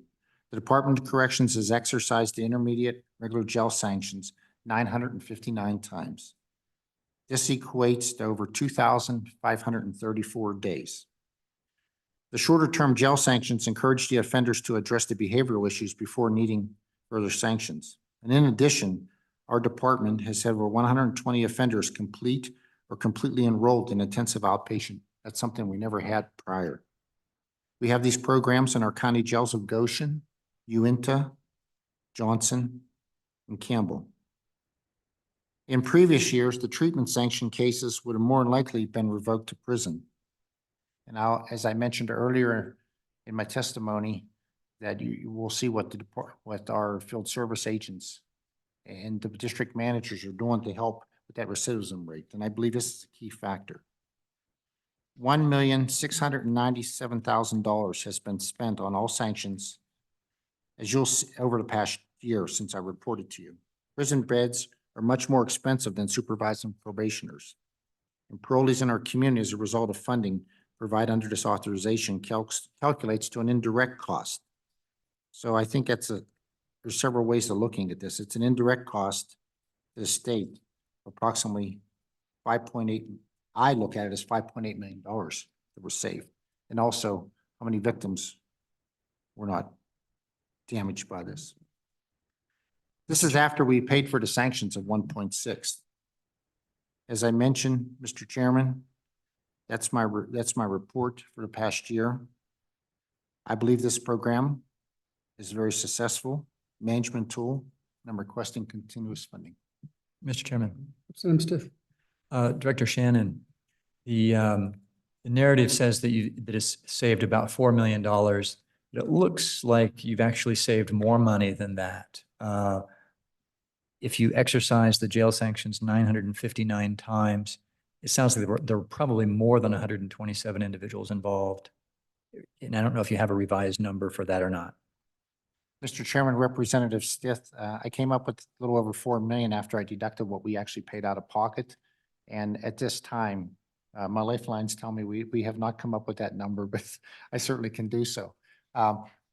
The Department of Corrections has exercised the intermediate regular jail sanctions 959 times. This equates to over 2,534 days. The shorter-term jail sanctions encourage the offenders to address the behavioral issues before needing further sanctions. And in addition, our department has had over 120 offenders complete or completely enrolled in intensive outpatient. That's something we never had prior. We have these programs in our county jails of Goshen, Uinta, Johnson, and Campbell. In previous years, the treatment sanction cases would have more than likely been revoked to prison. And as I mentioned earlier in my testimony, that you will see what our field service agents and the district managers are doing to help with that recidivism rate. And I believe this is a key factor. $1,697,000 has been spent on all sanctions, as you'll see over the past year since I reported to you. Prison beds are much more expensive than supervising probationers. And parolees in our community, as a result of funding provided under this authorization, calculates to an indirect cost. So I think there's several ways of looking at this. It's an indirect cost to the state, approximately 5.8. I look at it as $5.8 million that were saved. And also how many victims were not damaged by this. This is after we paid for the sanctions of 1.6. As I mentioned, Mr. Chairman, that's my report for the past year. I believe this program is a very successful management tool, and I'm requesting continuous funding. Mr. Chairman. Representative Stiff. Director Shannon, the narrative says that it's saved about $4 million, but it looks like you've actually saved more money than that. If you exercise the jail sanctions 959 times, it sounds like there were probably more than 127 individuals involved. And I don't know if you have a revised number for that or not. Mr. Chairman, Representative Stith, I came up with a little over 4 million after I deducted what we actually paid out of pocket. And at this time, my lifelines tell me we have not come up with that number, but I certainly can do so.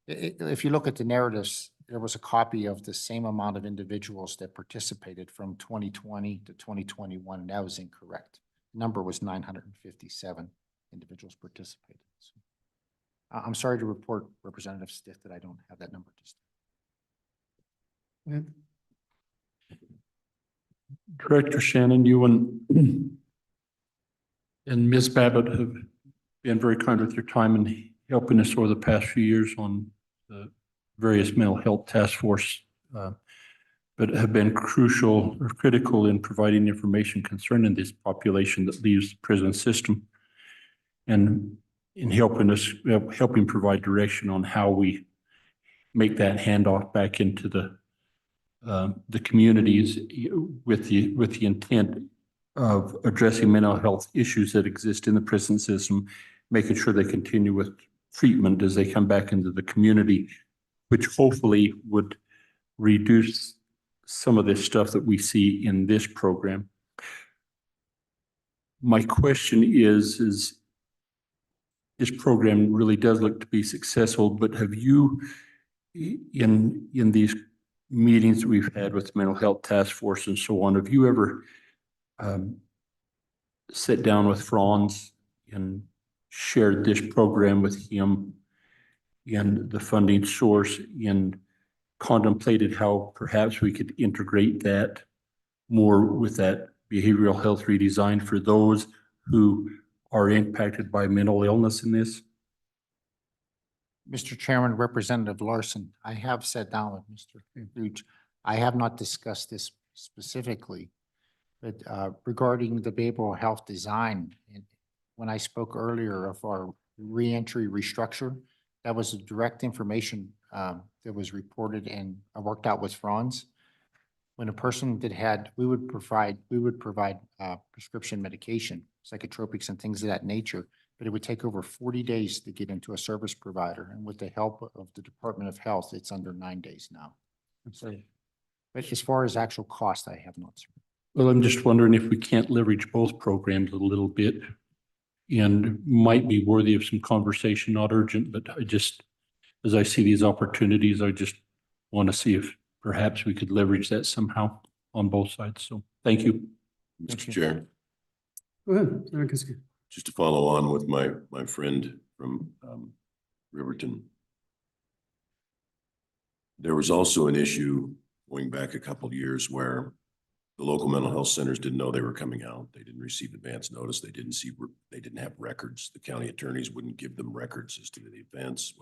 If you look at the narratives, there was a copy of the same amount of individuals that participated from 2020 to 2021, and that was incorrect. The number was 957 individuals participated. So, I'm sorry to report, Representative Stith, that I don't have that number. Director Shannon, you and Ms. Babbitt have been very kind with your time and helping us over the past few years on the various mental health task force but have been crucial or critical in providing information concerning this population that leaves the prison system and in helping provide direction on how we make that handoff back into the communities with the intent of addressing mental health issues that exist in the prison system, making sure they continue with treatment as they come back into the community, which hopefully would reduce some of this stuff that we see in this program. My question is this program really does look to be successful, but have you, in these meetings that we've had with the mental health task force and so on, have you ever sat down with Franz and shared this program with him and the funding source and contemplated how perhaps we could integrate that more with that behavioral health redesign for those who are impacted by mental illness in this? Mr. Chairman, Representative Larson, I have sat down with Mr. Gooch. I have not discussed this specifically, but regarding the behavioral health design, and when I spoke earlier of our reentry restructure, that was a direct information that was reported and worked out with Franz. When a person we would provide prescription medication, psychotropics and things of that nature, but it would take over 40 days to get into a service provider. And with the help of the Department of Health, it's under 9 days now. So, but as far as actual cost, I have not. Well, I'm just wondering if we can't leverage both programs a little bit and might be worthy of some conversation, not urgent, but as I see these opportunities, I just want to see if perhaps we could leverage that somehow on both sides. So thank you. Thank you. Mr. Chair, Go ahead, Senator Kiske. just to follow on with my friend from Riverton. There was also an issue going back a couple of years where the local mental health centers didn't know they were coming out. They didn't receive advance notice. They didn't have records. The county attorneys wouldn't give them records as to the events,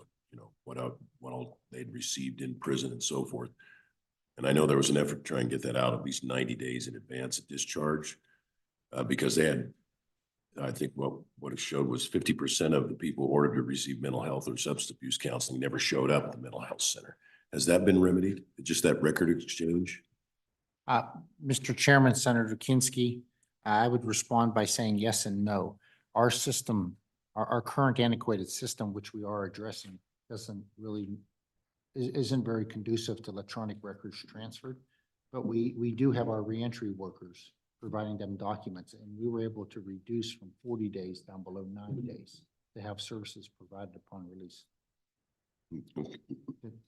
what all they'd received in prison and so forth. And I know there was an effort to try and get that out at least 90 days in advance of discharge, because they had, I think what it showed was 50% of the people ordered to receive mental health or substance abuse counseling never showed up at the mental health center. Has that been remedied? Just that record exchange? Mr. Chairman, Senator Kinski, I would respond by saying yes and no. Our system, our current antiquated system, which we are addressing, isn't very conducive to electronic records transferred. But we do have our reentry workers providing them documents, and we were able to reduce from 40 days down below 9 days to have services provided upon release.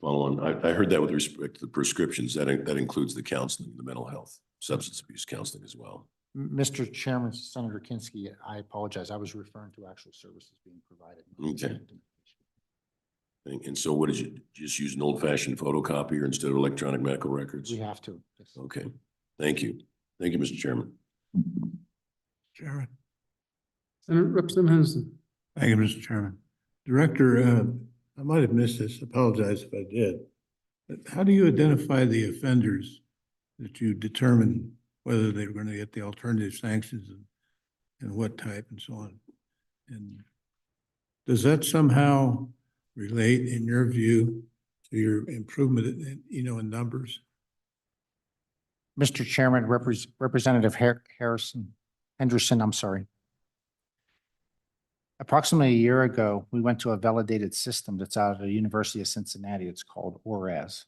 Follow on. I heard that with respect to the prescriptions, that includes the counseling, the mental health, substance abuse counseling as well. Mr. Chairman, Senator Kinski, I apologize. I was referring to actual services being provided. Okay. And so what did you just use an old fashioned photocopier instead of electronic medical records? We have to. Yes. Okay. Thank you. Thank you, Mr. Chairman. Chairman. Senator Representative Henderson. Thank you, Mr. Chairman. Director, I might have missed this. Apologize if I did. But how do you identify the offenders that you determine whether they were going to get the alternative sanctions and what type and so on? And does that somehow relate, in your view, to your improvement in numbers? Mr. Chairman, Representative Henderson, I'm sorry. Approximately a year ago, we went to a validated system that's out of the University of Cincinnati. It's called ORAS.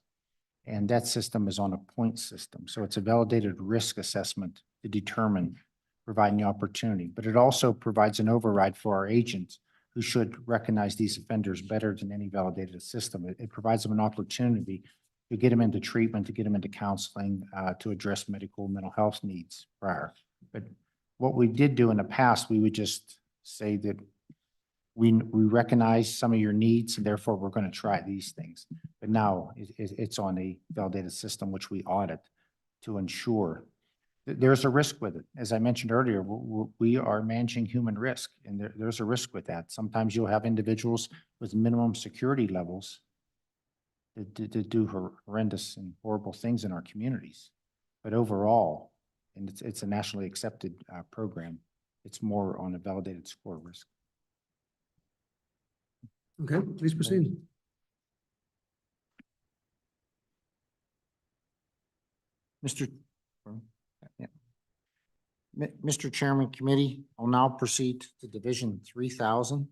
And that system is on a point system. So it's a validated risk assessment to determine providing the opportunity. But it also provides an override for our agents who should recognize these offenders better than any validated system. It provides them an opportunity to get them into treatment, to get them into counseling, to address medical, mental health needs prior. But what we did do in the past, we would just say that we recognize some of your needs, and therefore we're going to try these things. But now it's on a validated system, which we audit to ensure that there's a risk with it. As I mentioned earlier, we are managing human risk, and there's a risk with that. Sometimes you'll have individuals with minimum security levels to do horrendous and horrible things in our communities. But overall, and it's a nationally accepted program, it's more on a validated score risk. Okay, please proceed. Mr. yeah. Mr. Chairman, committee, I'll now proceed to Division 3000.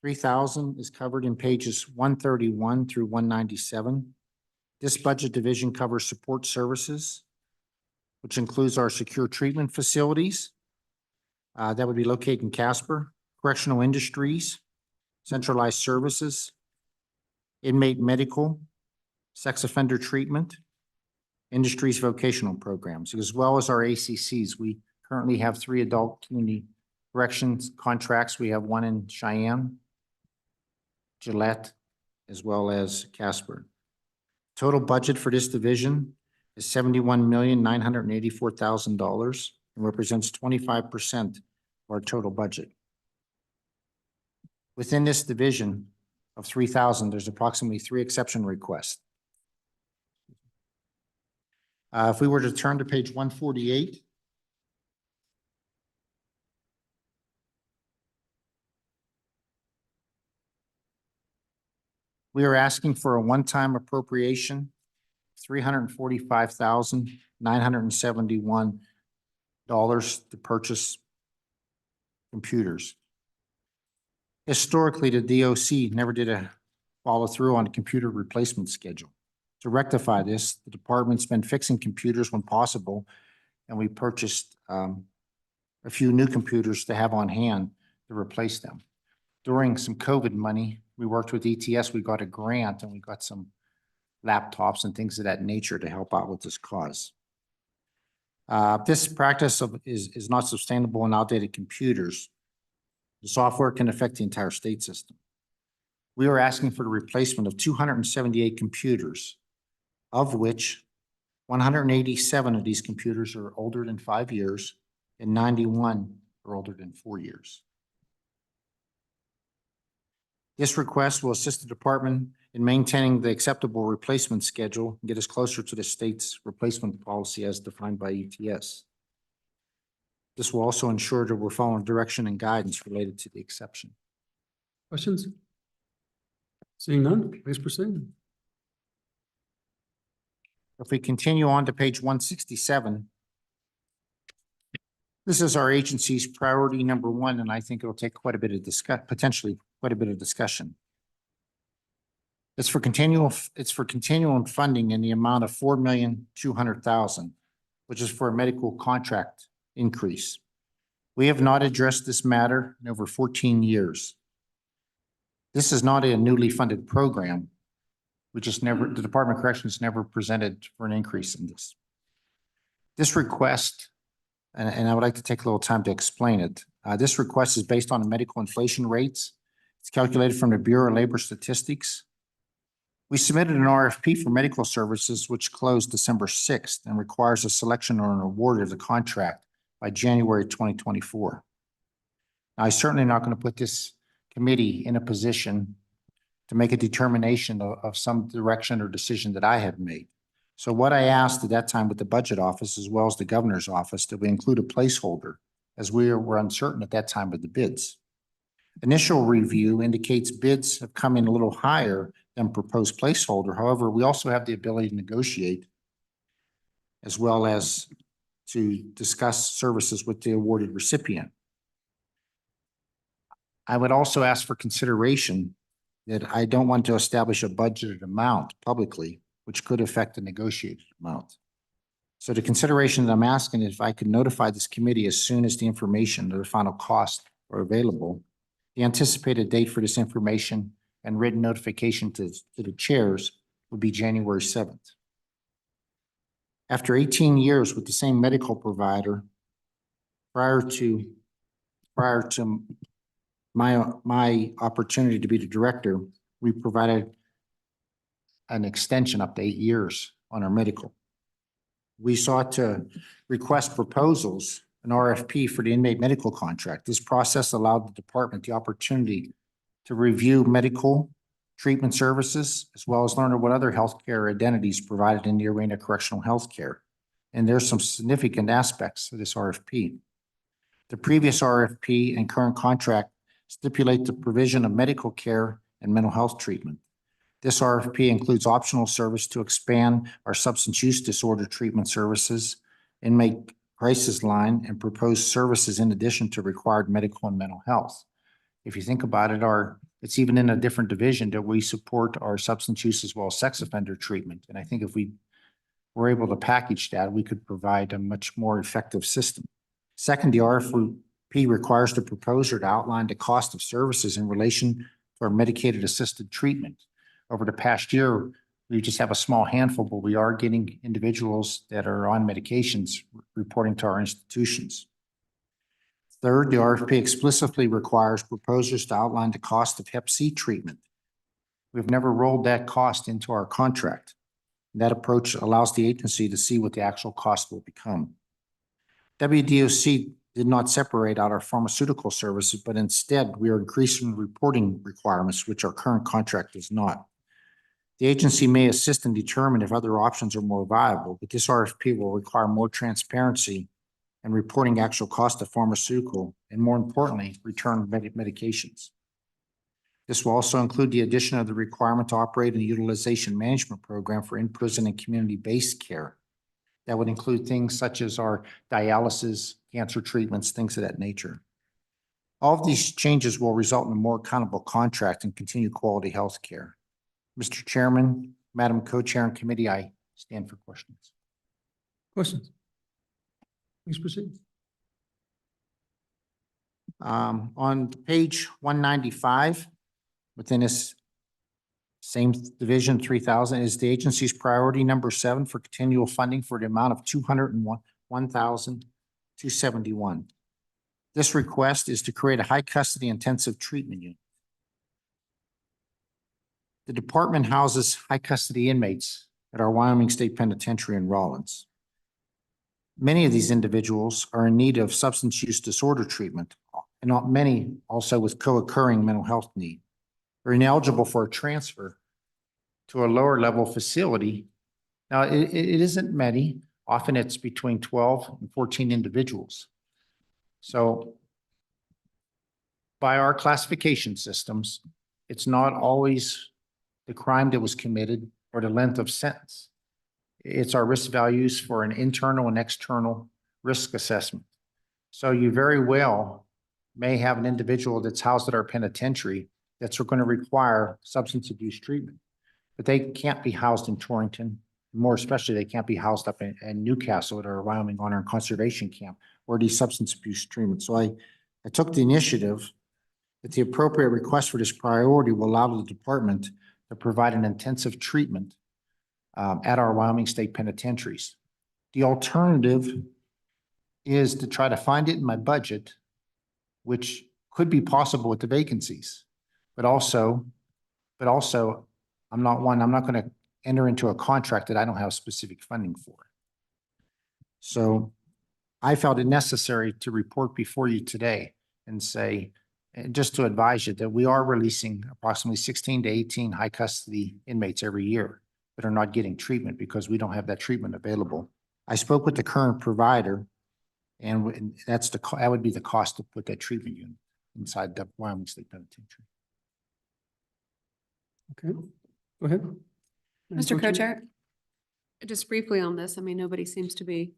3000 is covered in pages 131 through 197. This budget division covers support services, which includes our secure treatment facilities. That would be located in Casper, correctional industries, centralized services, inmate medical, sex offender treatment, industries vocational programs, as well as our ACCs. We currently have 3 adult community corrections contracts. We have 1 in Cheyenne, Gillette, as well as Casper. Total budget for this division is $71,984,000 and represents 25% of our total budget. Within this division of 3,000, there's approximately 3 exception requests. If we were to turn to page 148, we are asking for a one-time appropriation, $345,971 to purchase computers. Historically, the DOC never did a follow through on a computer replacement schedule. To rectify this, the department's been fixing computers when possible, and we purchased a few new computers to have on hand to replace them. During some COVID money, we worked with ETS, we got a grant, and we got some laptops and things of that nature to help out with this cause. This practice is not sustainable in outdated computers. The software can affect the entire state system. We are asking for the replacement of 278 computers, of which 187 of these computers are older than 5 years and 91 are older than 4 years. This request will assist the department in maintaining the acceptable replacement schedule and get us closer to the state's replacement policy as defined by ETS. This will also ensure that we're following direction and guidance related to the exception. Questions? Seeing none, please proceed. If we continue on to page 167, this is our agency's priority number 1, and I think it'll take quite a bit of potentially quite a bit of discussion. It's for continual funding in the amount of $4,200,000, which is for a medical contract increase. We have not addressed this matter in over 14 years. This is not a newly funded program. The Department of Corrections never presented for an increase in this. This request, and I would like to take a little time to explain it. This request is based on the medical inflation rates. It's calculated from the Bureau of Labor Statistics. We submitted an RFP for medical services, which closed December 6th and requires a selection or an award of the contract by January 2024. Now, I'm certainly not going to put this committee in a position to make a determination of some direction or decision that I have made. So what I asked at that time with the budget office, as well as the governor's office, that we include a placeholder, as we were uncertain at that time of the bids. Initial review indicates bids have come in a little higher than proposed placeholder. However, we also have the ability to negotiate as well as to discuss services with the awarded recipient. I would also ask for consideration that I don't want to establish a budgeted amount publicly, which could affect the negotiated amount. So the consideration that I'm asking is if I could notify this committee as soon as the information or the final costs are available. The anticipated date for this information and written notification to the chairs would be January 7th. After 18 years with the same medical provider, prior to my opportunity to be the director, we provided an extension up to 8 years on our medical. We sought to request proposals, an RFP for the inmate medical contract. This process allowed the department the opportunity to review medical treatment services, as well as learn what other healthcare identities provided in the arena of correctional healthcare. And there's some significant aspects to this RFP. The previous RFP and current contract stipulate the provision of medical care and mental health treatment. This RFP includes optional service to expand our substance use disorder treatment services, inmate crisis line, and proposed services in addition to required medical and mental health. If you think about it, it's even in a different division that we support our substance use as well as sex offender treatment. And I think if we were able to package that, we could provide a much more effective system. Second, the RFP requires the proposer to outline the cost of services in relation to our medicated assisted treatment. Over the past year, we just have a small handful, but we are getting individuals that are on medications reporting to our institutions. Third, the RFP explicitly requires proposers to outline the cost of Hep C treatment. We've never rolled that cost into our contract. That approach allows the agency to see what the actual cost will become. WDOC did not separate out our pharmaceutical services, but instead we are increasing reporting requirements, which our current contract does not. The agency may assist and determine if other options are more viable, but this RFP will require more transparency and reporting actual cost of pharmaceutical, and more importantly, return medications. This will also include the addition of the requirement to operate a utilization management program for in-prison and community-based care. That would include things such as our dialysis, cancer treatments, things of that nature. All of these changes will result in a more accountable contract and continued quality health care. Mr. Chairman, Madam Co-Chair and Committee, I stand for questions. Questions? Please proceed. On page 195, within this same division 3,000 is the agency's priority number 7 for continual funding for the amount of $201,271. This request is to create a high custody intensive treatment unit. The department houses high custody inmates at our Wyoming State Penitentiary in Rawlins. Many of these individuals are in need of substance use disorder treatment, and many also with co-occurring mental health need. They're ineligible for a transfer to a lower level facility. Now, it isn't many. Often it's between 12 and 14 individuals. So by our classification systems, it's not always the crime that was committed or the length of sentence. It's our risk values for an internal and external risk assessment. So you very well may have an individual that's housed at our penitentiary that's going to require substance abuse treatment, but they can't be housed in Torrington. More especially, they can't be housed up in Newcastle at our Wyoming Honor and Conservation Camp where these substance abuse treatment. So I took the initiative that the appropriate request for this priority will allow the department to provide an intensive treatment at our Wyoming State Penitentiaries. The alternative is to try to find it in my budget, which could be possible with the vacancies, but also I'm not going to enter into a contract that I don't have specific funding for. So I felt it necessary to report before you today and say, and just to advise you that we are releasing approximately 16 to 18 high custody inmates every year that are not getting treatment because we don't have that treatment available. I spoke with the current provider, and that would be the cost to put that treatment unit inside the Wyoming State Penitentiary. Okay, go ahead. Mr. Co-Chair, just briefly on this, I mean, nobody seems to be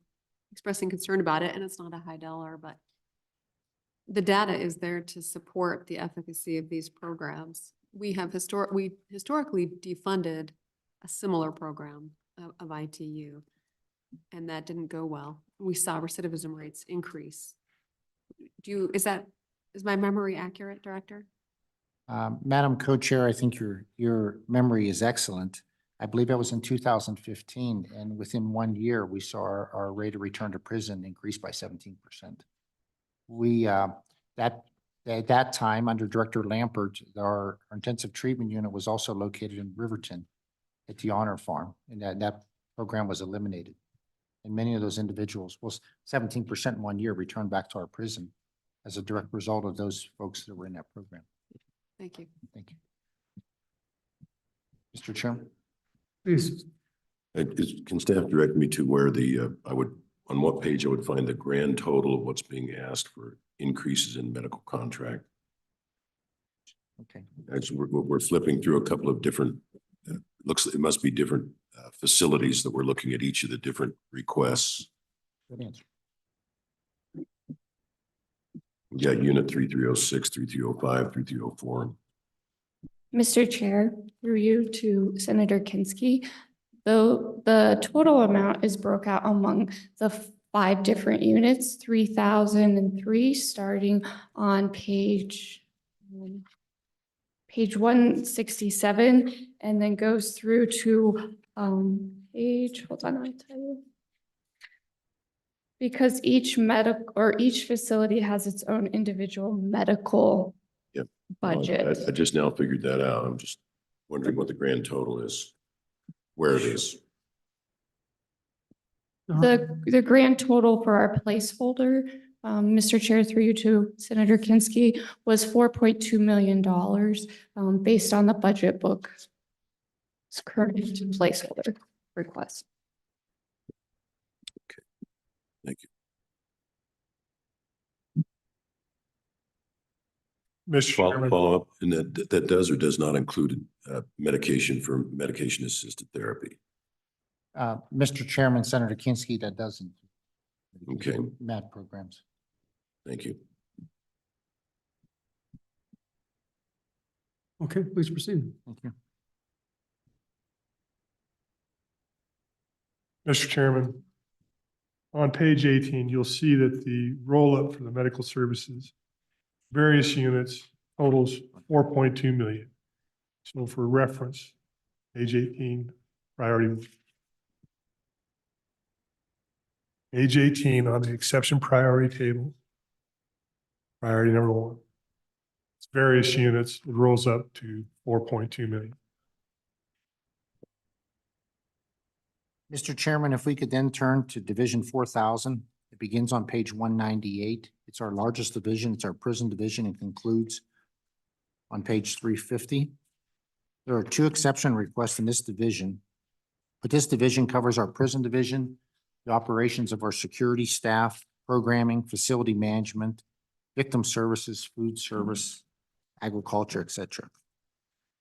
expressing concern about it, and it's not a high dollar, but the data is there to support the efficacy of these programs. We have historically defunded a similar program of ITU, and that didn't go well. We saw recidivism rates increase. Is my memory accurate, Director? Madam Co-Chair, I think your memory is excellent. I believe that was in 2015, and within 1 year, we saw our rate of return to prison increase by 17%. We at that time, under Director Lampert, our intensive treatment unit was also located in Riverton at the Honor Farm, and that program was eliminated. And many of those individuals, 17% in 1 year, returned back to our prison as a direct result of those folks that were in that program. Thank you. Thank you. Mr. Chairman. Please. Can staff direct me to where on what page I would find the grand total of what's being asked for increases in medical contract? Okay. As we're flipping through a couple of different, it must be different facilities that we're looking at each of the different requests. Good answer. We got unit 3306, 3305, 3304. Mr. Chair, through you to Senator Kinsky, though the total amount is broke out among the 5 different units, 3,003, starting on page 167, and then goes through to hold on, I'll tell you. Because each facility has its own individual medical Yep. budget. I just now figured that out. I'm just wondering what the grand total is, where it is. The grand total for our placeholder, Mr. Chair, through you to Senator Kinsky, was $4.2 million based on the budget book. It's current placeholder request. Thank you. Mr. Chairman. Follow up, and that does or does not include medication for medication assisted therapy. Mr. Chairman, Senator Kinsky, that doesn't. Okay. MAT programs. Thank you. Okay, please proceed. Thank you. Mr. Chairman, on page 18, you'll see that the roll-up for the medical services, various units totals 4.2 million. So for reference, page 18, priority. Page 18 on the exception priority table, priority number 1. It's various units, it rolls up to 4.2 million. Mr. Chairman, if we could then turn to Division 4000, it begins on page 198. It's our largest division. It's our prison division and concludes on page 350. There are 2 exception requests in this division, but this division covers our prison division, the operations of our security staff, programming, facility management, victim services, food service, agriculture, etc.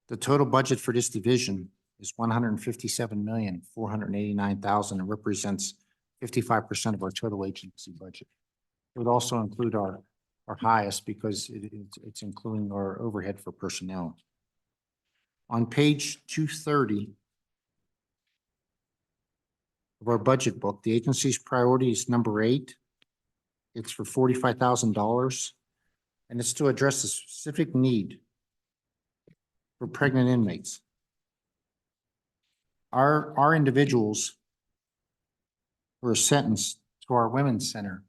The total budget for this division is $157,489,000 and represents 55% of our total agency budget. It would also include our highest because it's including our overhead for personnel. On page 230 of our budget book, the agency's priority is number 8. It's for $45,000, and it's to address a specific need for pregnant inmates. Our individuals who are sentenced to our women's center,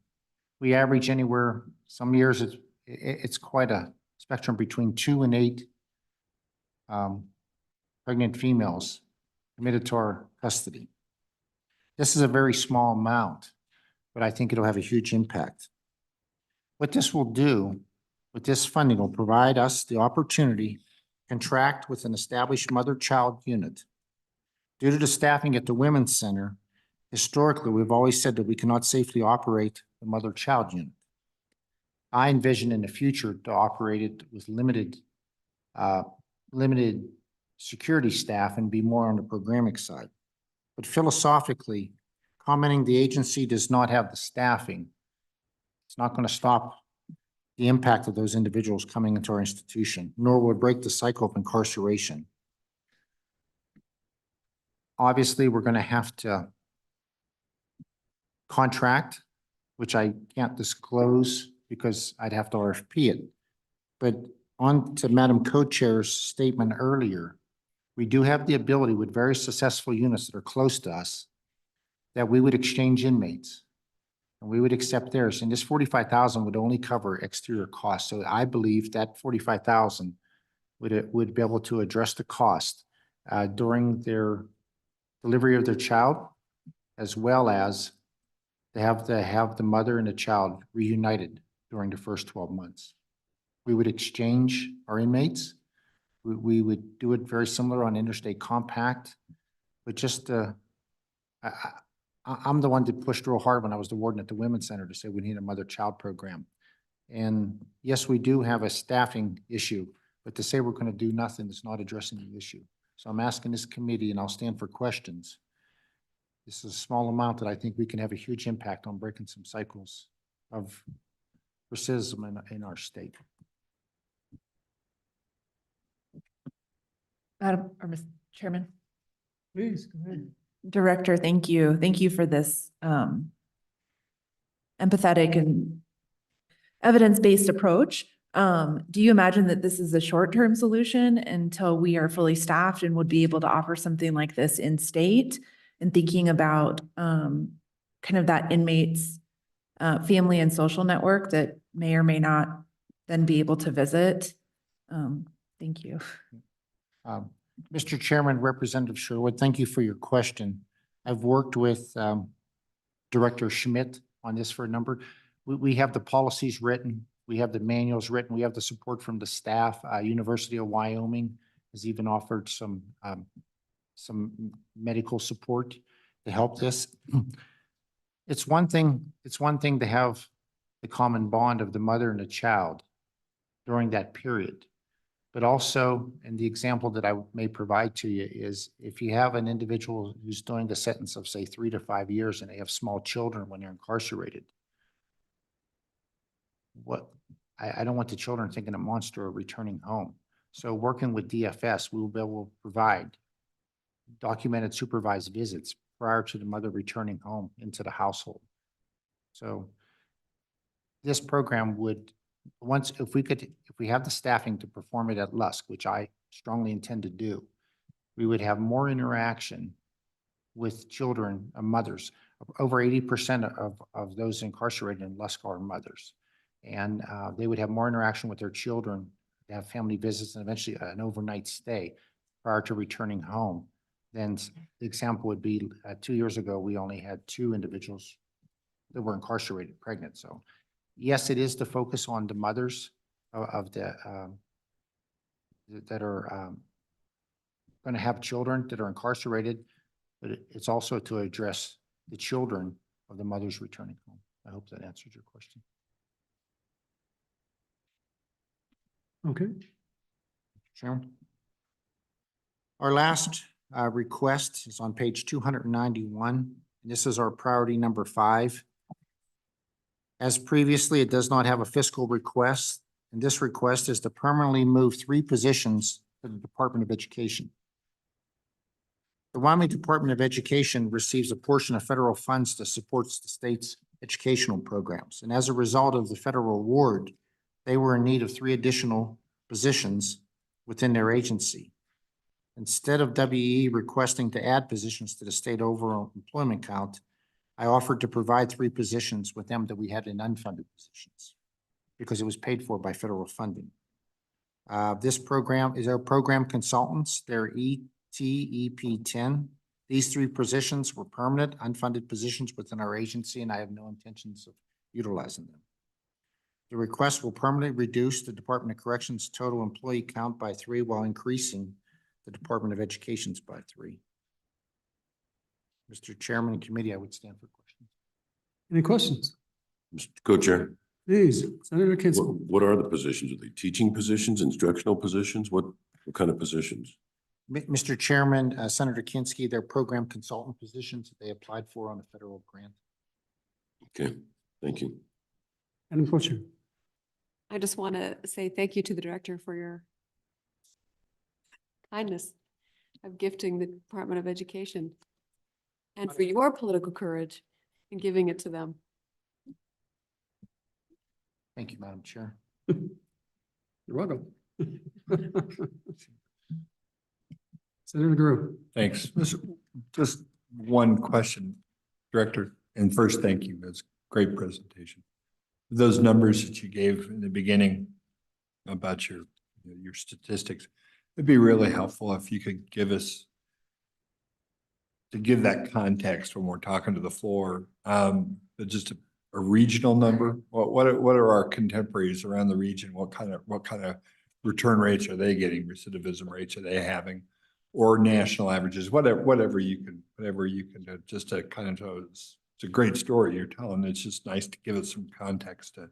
we average anywhere, some years it's quite a spectrum between 2 and 8 pregnant females committed to our custody. This is a very small amount, but I think it'll have a huge impact. What this will do with this funding will provide us the opportunity to contract with an established mother-child unit. Due to the staffing at the Women's Center, historically, we've always said that we cannot safely operate the mother-child unit. I envision in the future to operate it with limited security staff and be more on the programming side. But philosophically, commenting the agency does not have the staffing, it's not going to stop the impact of those individuals coming into our institution, nor will it break the cycle of incarceration. Obviously, we're going to have to contract, which I can't disclose because I'd have to RFP it. But on to Madam Co-Chair's statement earlier, we do have the ability with very successful units that are close to us that we would exchange inmates and we would accept theirs. And this 45,000 would only cover exterior costs. So I believe that 45,000 would be able to address the cost during their delivery of their child, as well as to have the mother and the child reunited during the first 12 months. We would exchange our inmates We would do it very similar on interstate compact, but just, I'm the one that pushed real hard when I was the warden at the Women's Center to say we need a mother-child program. And yes, we do have a staffing issue, but to say we're going to do nothing is not addressing the issue. So I'm asking this committee, and I'll stand for questions. This is a small amount that I think we can have a huge impact on breaking some cycles of racism in our state. Madam or Mr. Chairman. Please, go ahead. Director, thank you. Thank you for this empathetic and evidence-based approach. Do you imagine that this is a short-term solution until we are fully staffed and would be able to offer something like this in state? And thinking about kind of that inmate's family and social network that may or may not then be able to visit. Thank you. Mr. Chairman, Representative Sherwood, thank you for your question. I've worked with Director Schmidt on this for a number. We have the policies written. We have the manuals written. We have the support from the staff. University of Wyoming has even offered some medical support to help this. It's one thing to have the common bond of the mother and the child during that period. But also, and the example that I may provide to you is if you have an individual who's doing the sentence of say 3 to 5 years and they have small children when they're incarcerated, I don't want the children thinking a monster or returning home. So working with DFS, we will be able to provide documented supervised visits prior to the mother returning home into the household. So this program would, if we have the staffing to perform it at Lusk, which I strongly intend to do, we would have more interaction with children and mothers. Over 80% of those incarcerated in Lusk are mothers. And they would have more interaction with their children, have family visits, and eventually an overnight stay prior to returning home. Then the example would be 2 years ago, we only had 2 individuals that were incarcerated pregnant. So yes, it is to focus on the mothers of the that are going to have children that are incarcerated, but it's also to address the children of the mothers returning home. I hope that answers your question. Okay. Sharon? Our last request is on page 291. And this is our priority number 5. As previously, it does not have a fiscal request, and this request is to permanently move 3 positions to the Department of Education. The Wyoming Department of Education receives a portion of federal funds that supports the state's educational programs. And as a result of the federal award, they were in need of 3 additional positions within their agency. Instead of WE requesting to add positions to the state overall employment count, I offered to provide 3 positions with them that we had in unfunded positions because it was paid for by federal funding. This program is our program consultants. They're ETEP 10. These 3 positions were permanent, unfunded positions within our agency, and I have no intentions of utilizing them. The request will permanently reduce the Department of Corrections' total employee count by 3 while increasing the Department of Education's by 3. Mr. Chairman and committee, I would stand for questions. Any questions? Mr. Co-Chair, Please, Senator Kinsey. what are the positions? Are they teaching positions, instructional positions? What kind of positions? Mr. Chairman, Senator Kinski, they're program consultant positions that they applied for on a federal grant. Okay, thank you. Madam Co-Chair. I just want to say thank you to the director for your kindness of gifting the Department of Education and for your political courage in giving it to them. Thank you, Madam Chair. You're welcome. Senator Drew. Thanks. Just one question, Director, and first, thank you. That's a great presentation. Those numbers that you gave in the beginning about your statistics, it'd be really helpful if you could give us, to give that context when we're talking to the floor, but just a regional number. What are our contemporaries around the region? What kind of return rates are they getting, recidivism rates are they having? Or national averages, whatever you can do, just to kind of, it's a great story you're telling. It's just nice to give us some context to,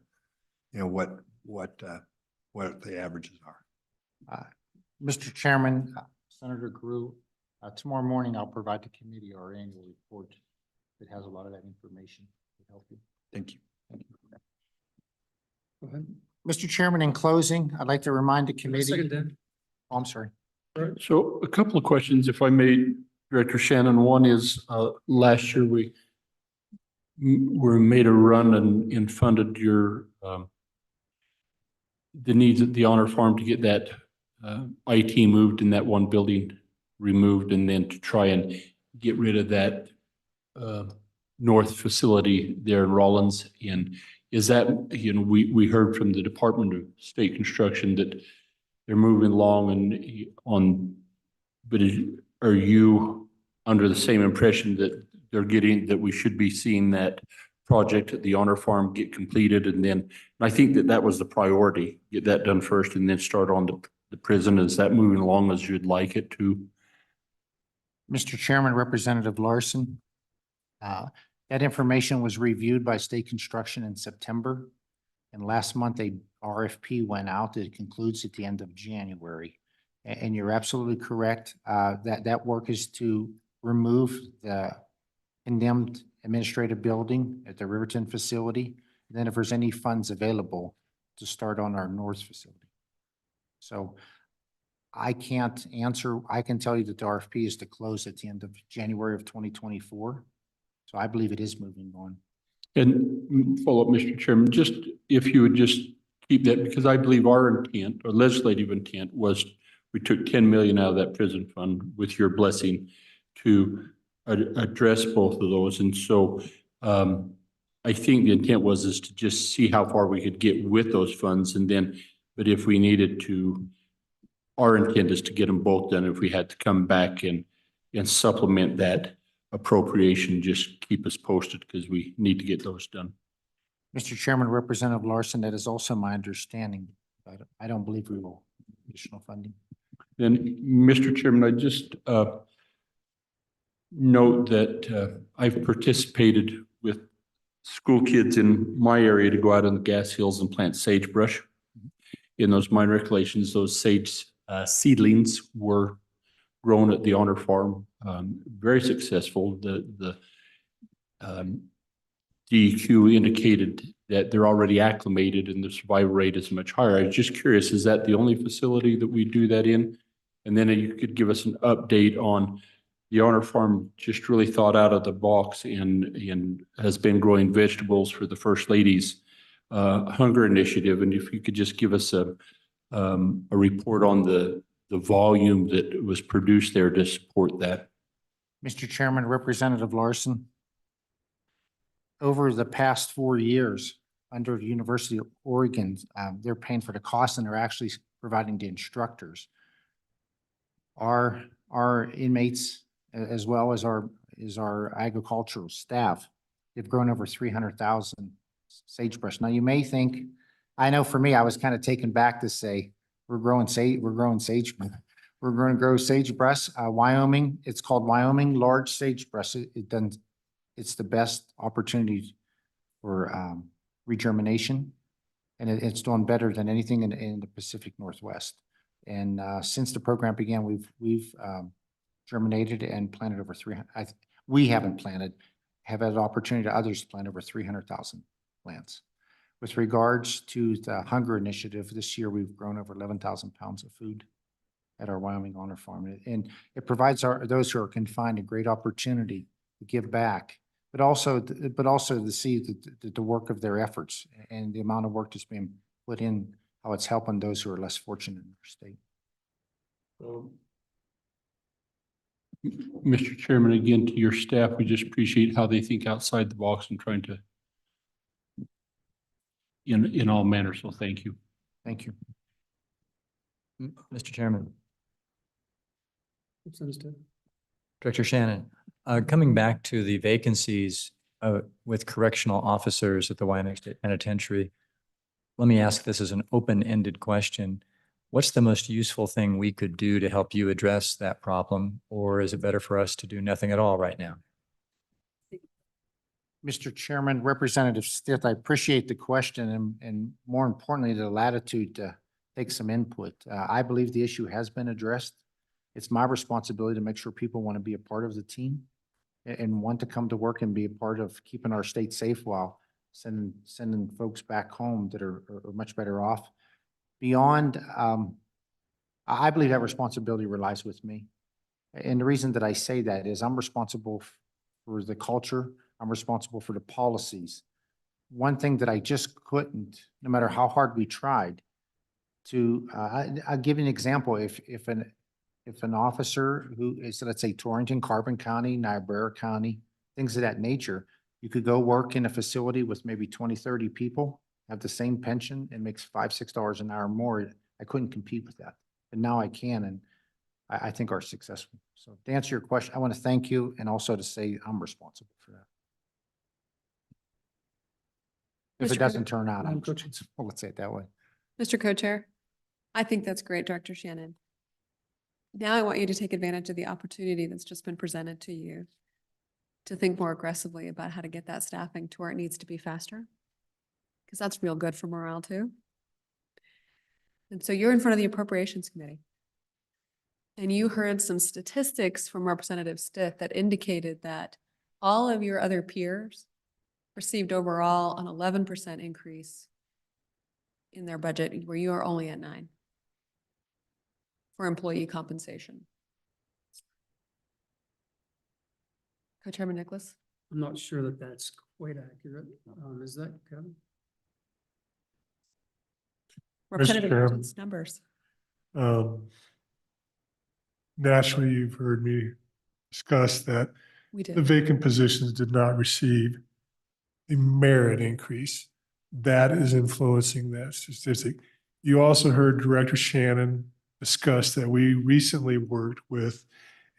you know, what the averages are. Mr. Chairman, Senator Grew, tomorrow morning I'll provide the committee our annual report that has a lot of that information to help you. Thank you. Thank you. Go ahead. Mr. Chairman, in closing, I'd like to remind the committee. Oh, I'm sorry. Right. So a couple of questions, if I may, Director Shannon. One is, last year we made a run and funded your, the needs at the Honor Farm to get that IT moved and that one building removed, and then to try and get rid of that north facility there in Rollins. And is that, you know, we heard from the Department of State Construction that they're moving along and but are you under the same impression that that we should be seeing that project at the Honor Farm get completed? And I think that was the priority, get that done first and then start on the prison. Is that moving along as you'd like it to? Mr. Chairman, Representative Larson, that information was reviewed by State Construction in September. And last month, a RFP went out that concludes at the end of January. And you're absolutely correct. That work is to remove the condemned administrative building at the Riverton facility. And then if there's any funds available, to start on our north facility. So I can't answer. I can tell you that the RFP is to close at the end of January of 2024. So I believe it is moving on. And follow up, Mr. Chairman, just if you would just keep that, because I believe our intent, or legislative intent, was we took 10 million out of that prison fund with your blessing to address both of those. And so I think the intent is to just see how far we could get with those funds. And then, but if we needed to, our intent is to get them both done. If we had to come back and supplement that appropriation, just keep us posted because we need to get those done. Mr. Chairman, Representative Larson, that is also my understanding, but I don't believe we will additional funding. Then, Mr. Chairman, I just note that I've participated with school kids in my area to go out on the gas hills and plant sagebrush. In those mine recollections, those sage seedlings were grown at the Honor Farm, very successful. The DEQ indicated that they're already acclimated and the survival rate is much higher. I was just curious, is that the only facility that we do that in? And then you could give us an update on the Honor Farm, just really thought out of the box and has been growing vegetables for the First Lady's hunger initiative. And if you could just give us a report on the volume that was produced there to support that. Mr. Chairman, Representative Larson, over the past 4 years under the University of Oregon, they're paying for the cost and they're actually providing the instructors. Our inmates, as well as our agricultural staff, they've grown over 300,000 sagebrush. Now you may think, I know for me, I was kind of taken back to say, we're growing sagebrush. We're going to grow sagebrush. Wyoming, it's called Wyoming large sagebrush. It's the best opportunity for regermination, and it's doing better than anything in the Pacific Northwest. And since the program began, we've germinated and planted over 300. We haven't planted, have had an opportunity to others to plant over 300,000 plants. With regards to the hunger initiative, this year we've grown over 11,000 pounds of food at our Wyoming Honor Farm. And it provides those who are confined a great opportunity to give back, but also to see the work of their efforts and the amount of work that's being put in, how it's helping those who are less fortunate in their state. Mr. Chairman, again, to your staff, we just appreciate how they think outside the box and trying to in all manners. So thank you. Thank you. Mr. Chairman. Director Shannon, coming back to the vacancies with correctional officers at the Wyoming State Penitentiary, let me ask this as an open-ended question. what's the most useful thing we could do to help you address that problem? Or is it better for us to do nothing at all right now? Mr. Chairman, Representative Stith, I appreciate the question and more importantly, the latitude to take some input. I believe the issue has been addressed. It's my responsibility to make sure people want to be a part of the team and want to come to work and be a part of keeping our state safe while sending folks back home that are much better off. Beyond, I believe that responsibility relies with me. And the reason that I say that is I'm responsible for the culture. I'm responsible for the policies. One thing that I just couldn't, no matter how hard we tried to, I'll give you an example. If an officer who is, let's say, Torrington, Carbon County, Niobrara County, things of that nature, you could go work in a facility with maybe 20, 30 people, have the same pension and makes $5, $6 an hour more. I couldn't compete with that. And now I can, and I think are successful. So to answer your question, I want to thank you and also to say I'm responsible for that. If Mr. it doesn't turn out, Madam Co-Chair. let's say it that way. Mr. Co-Chair, I think that's great, Director Shannon. Now I want you to take advantage of the opportunity that's just been presented to you to think more aggressively about how to get that staffing to where it needs to be faster. Because that's real good for morale too. And so you're in front of the Appropriations Committee. And you heard some statistics from Representative Stith that indicated that all of your other peers received overall an 11% increase in their budget, where you are only at 9% for employee compensation. Co-Chairman Nicholas? I'm not sure that that's quite accurate. Is that Kevin? Representative Chair. Nugent's numbers. Nationally, you've heard me discuss that We the did. vacant positions did not receive the merit increase. That is influencing that statistic. You also heard Director Shannon discuss that we recently worked with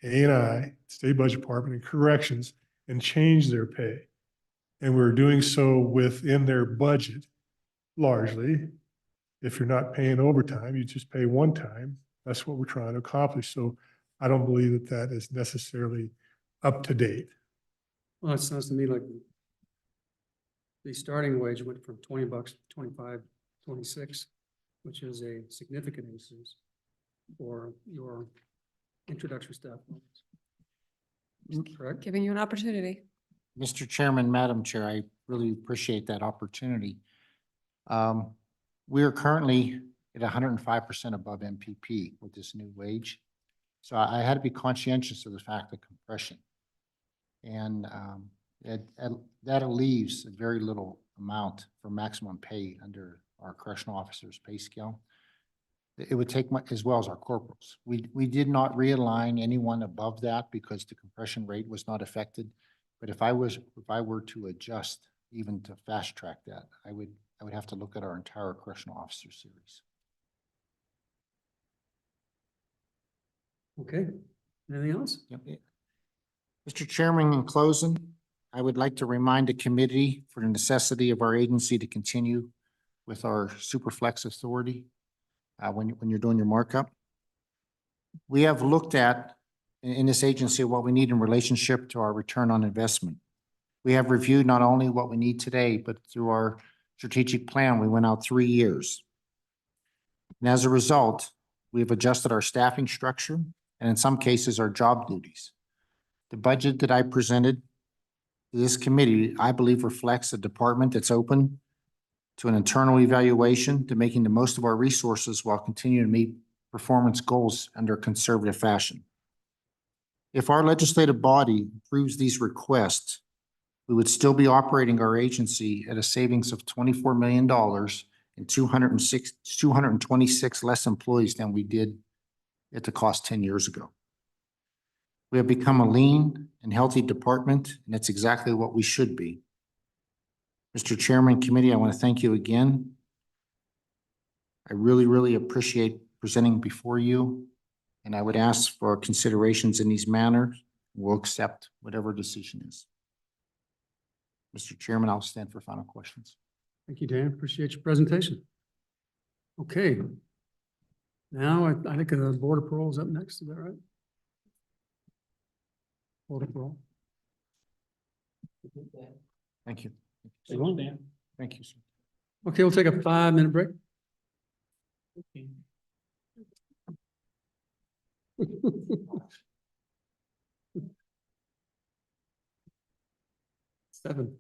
A&I, State Budget Department, and Corrections, and changed their pay. And we're doing so within their budget, largely. If you're not paying overtime, you just pay one time. That's what we're trying to accomplish. So I don't believe that that is necessarily up to date. Well, it sounds to me like the starting wage went from $20 to 25, 26, which is a significant increase for your introductory staff. Correct? Giving you an opportunity. Mr. Chairman, Madam Chair, I really appreciate that opportunity. We are currently at 105% above MPP with this new wage. So I had to be conscientious of the fact of compression. And that leaves a very little amount for maximum pay under our correctional officers' pay scale. It would take as well as our corporals. We did not realign anyone above that because the compression rate was not affected. But if I were to adjust even to fast track that, I would have to look at our entire correctional officer series. Okay. Anything else? Yep. Mr. Chairman, in closing, I would like to remind the committee for the necessity of our agency to continue with our superflex authority when you're doing your markup. We have looked at in this agency what we need in relationship to our return on investment. We have reviewed not only what we need today, but through our strategic plan, we went out 3 years. And as a result, we've adjusted our staffing structure and in some cases our job duties. The budget that I presented to this committee, I believe, reflects a department that's open to an internal evaluation, to making the most of our resources while continuing to meet performance goals under a conservative fashion. If our legislative body approves these requests, we would still be operating our agency at a savings of $24 million and 226 less employees than we did at the cost 10 years ago. We have become a lean and healthy department, and that's exactly what we should be. Mr. Chairman, committee, I want to thank you again. I really, really appreciate presenting before you, and I would ask for considerations in these manners. We'll accept whatever decision is. Mr. Chairman, I'll stand for final questions. Thank you, Dan. Appreciate your presentation. Okay. Now, I think the Board of Parole is up next, is that right? Board of Parole. Thank you. Stay on, Dan. Thank you, sir. Okay, we'll take a 5-minute break. Seven.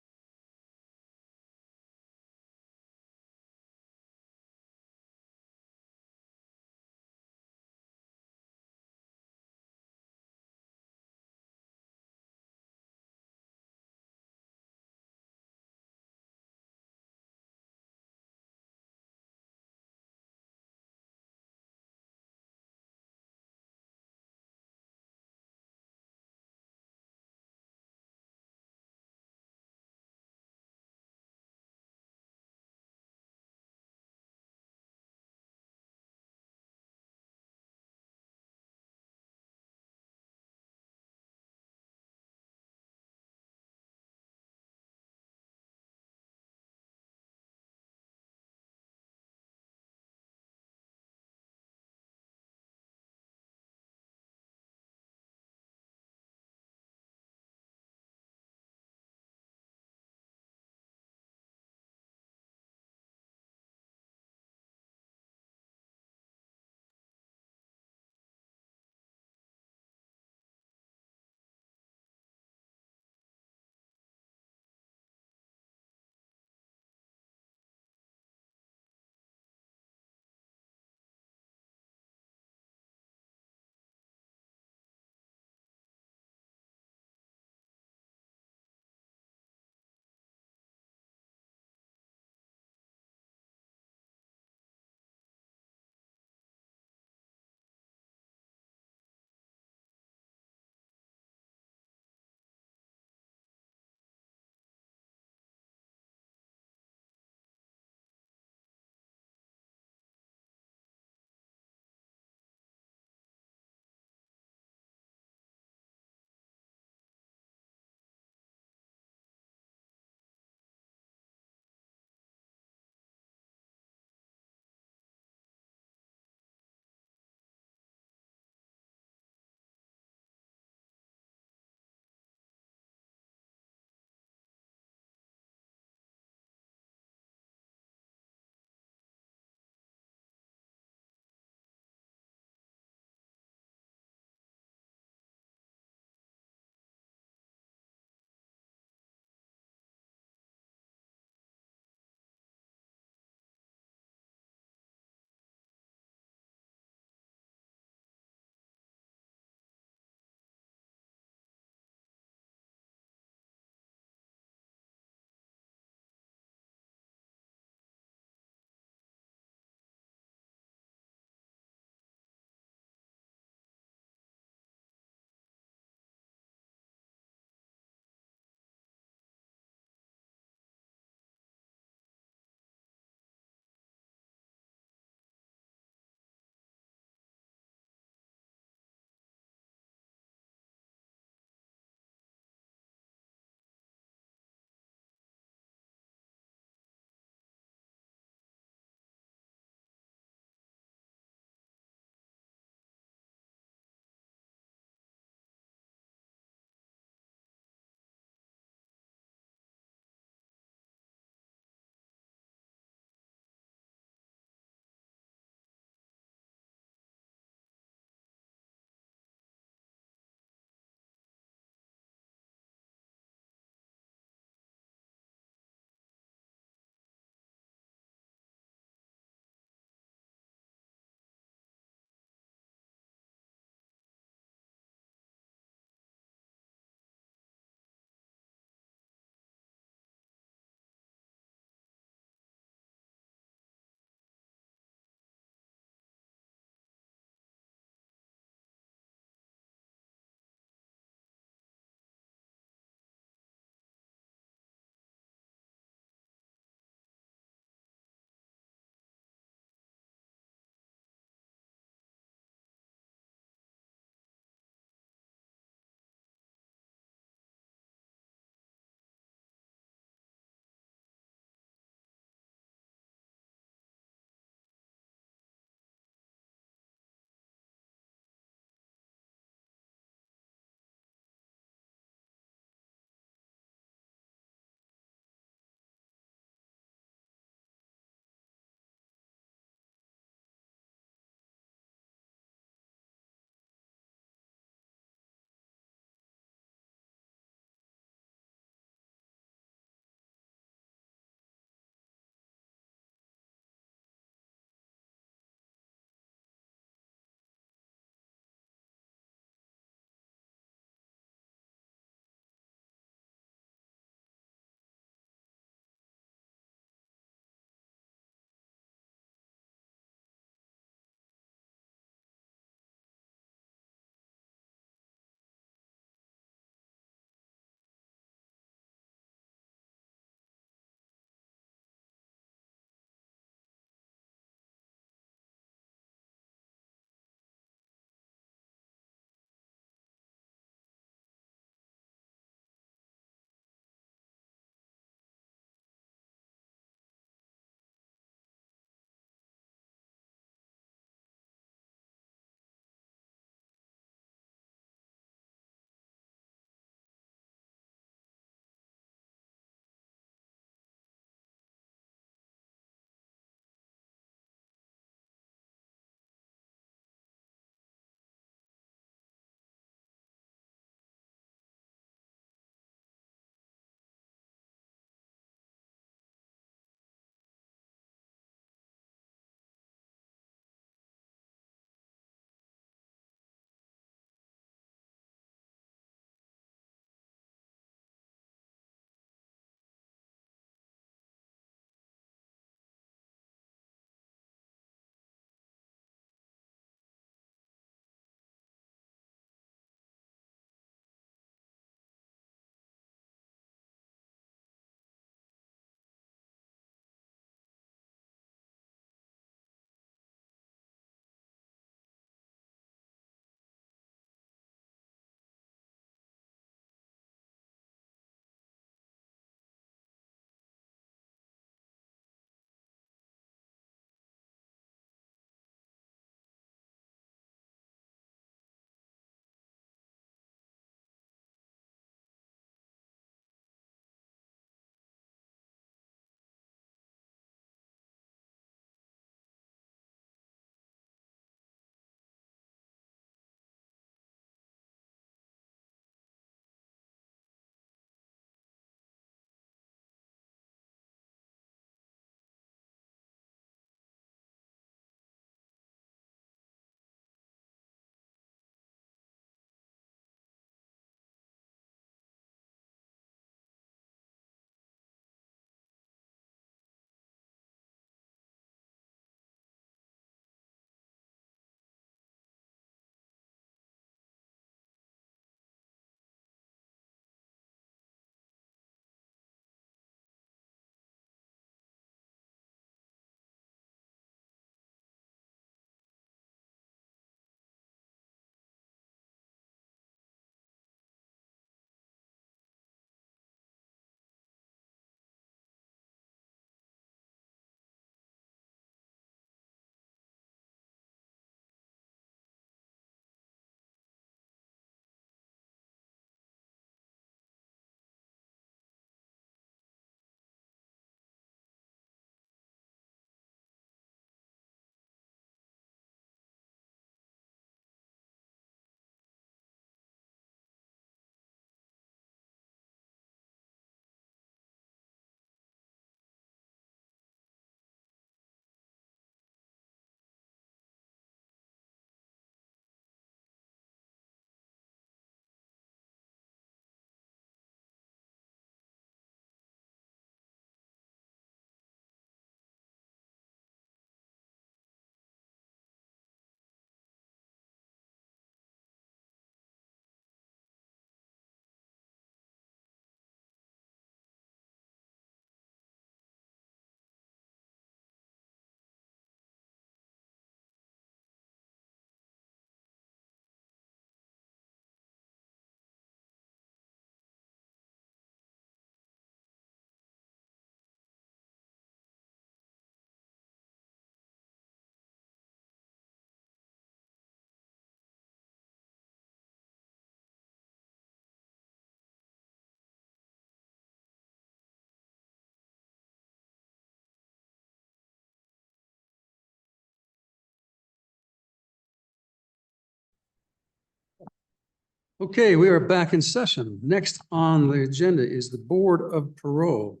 Okay, we are back in session. Next on the agenda is the Board of Parole.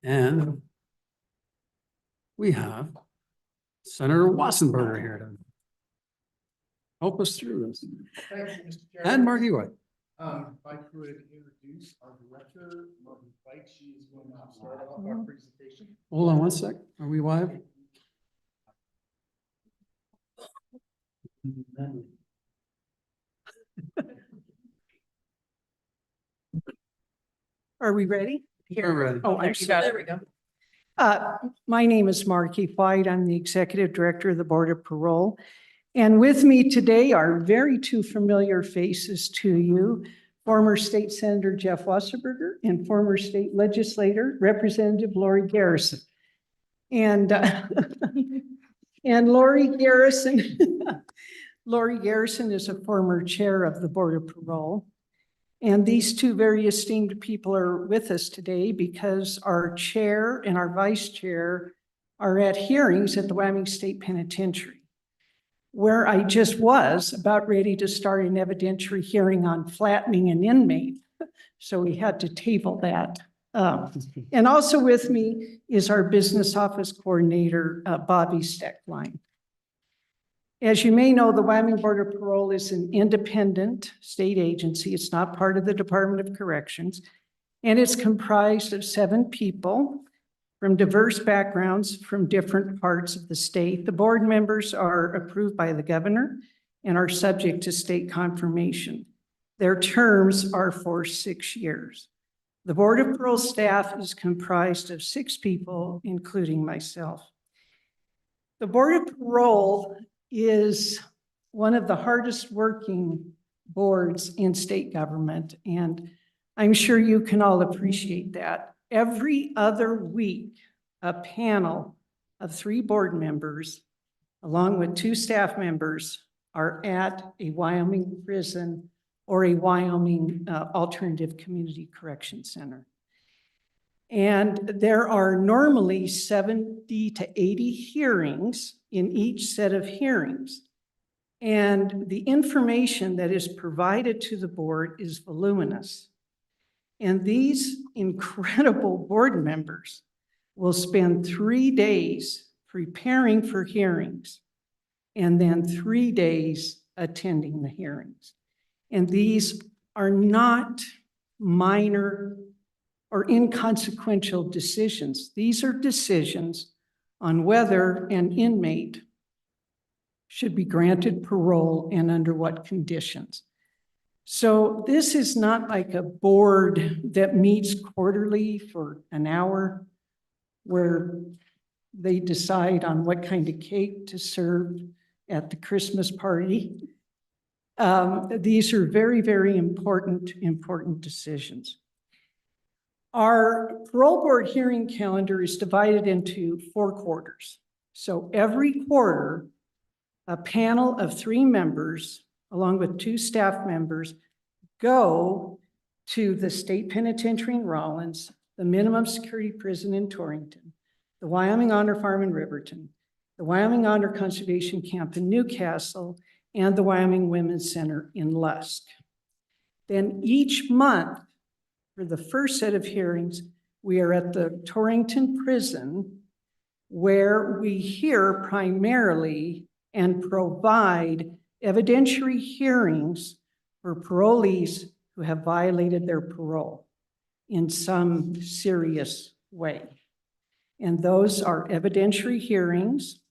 And we have Senator Wassenberger here to help us through this. And Marky White. If I could introduce our director, Martin White, she is going to start off our presentation. Hold on one sec. Are we live? Are we ready? We're ready. Oh, I'm sorry. There we go. My name is Marky White. I'm the Executive Director of the Board of Parole. And with me today are very two familiar faces to you, former State Senator Jeff Wasserberger and former State Legislator Representative Lori Garrison. And Lori Garrison, Lori Garrison is a former chair of the Board of Parole. And these two very esteemed people are with us today because our chair and our vice chair are at hearings at the Wyoming State Penitentiary, where I just was about ready to start an evidentiary hearing on flattening an inmate. So we had to table that. And also with me is our business office coordinator, Bobby Steckline. As you may know, the Wyoming Board of Parole is an independent state agency. It's not part of the Department of Corrections, and it's comprised of 7 people from diverse backgrounds from different parts of the state. The board members are approved by the governor and are subject to state confirmation. Their terms are for 6 years. The Board of Parole staff is comprised of 6 people, including myself. The Board of Parole is one of the hardest working boards in state government, and I'm sure you can all appreciate that. Every other week, a panel of 3 board members, along with 2 staff members, are at a Wyoming prison or a Wyoming alternative community correction center. And there are normally 70 to 80 hearings in each set of hearings. And the information that is provided to the board is voluminous. And these incredible board members will spend 3 days preparing for hearings and then 3 days attending the hearings. And these are not minor or inconsequential decisions. These are decisions on whether an inmate should be granted parole and under what conditions. So this is not like a board that meets quarterly for an hour where they decide on what kind of cake to serve at the Christmas party. These are very, very important decisions. Our parole board hearing calendar is divided into 4 quarters. So every quarter, a panel of 3 members, along with 2 staff members, go to the state penitentiary in Rawlins, the minimum security prison in Torrington, the Wyoming Honor Farm in Riverton, the Wyoming Honor Conservation Camp in Newcastle, and the Wyoming Women's Center in Lusk. Then each month, for the first set of hearings, we are at the Torrington prison, where we hear primarily and provide evidentiary hearings for parolees who have violated their parole in some serious way. And those are evidentiary hearings.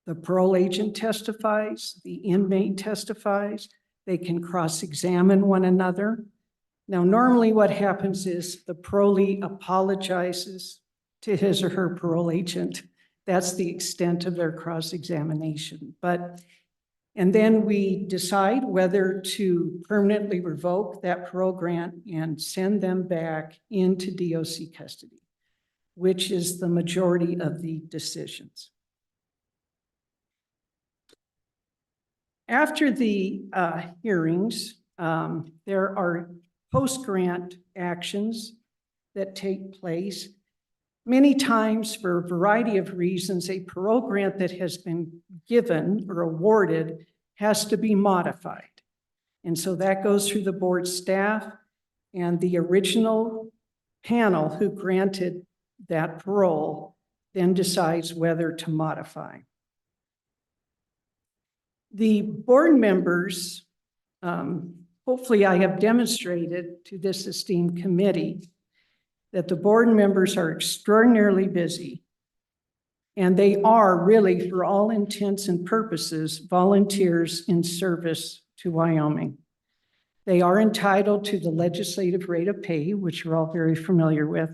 The parole agent testifies, the inmate testifies, they can cross-examine one another. Now, normally what happens is the parolee apologizes to his or her parole agent. That's the extent of their cross-examination. And then we decide whether to permanently revoke that parole grant and send them back into DOC custody, which is the majority of the decisions. After the hearings, there are post-grant actions that take place. Many times, for a variety of reasons, a parole grant that has been given or awarded has to be modified. And so that goes through the board staff, and the original panel who granted that parole then decides whether to modify. The board members, hopefully I have demonstrated to this esteemed committee that the board members are extraordinarily busy, and they are really, for all intents and purposes, volunteers in service to Wyoming. They are entitled to the legislative rate of pay, which you're all very familiar with,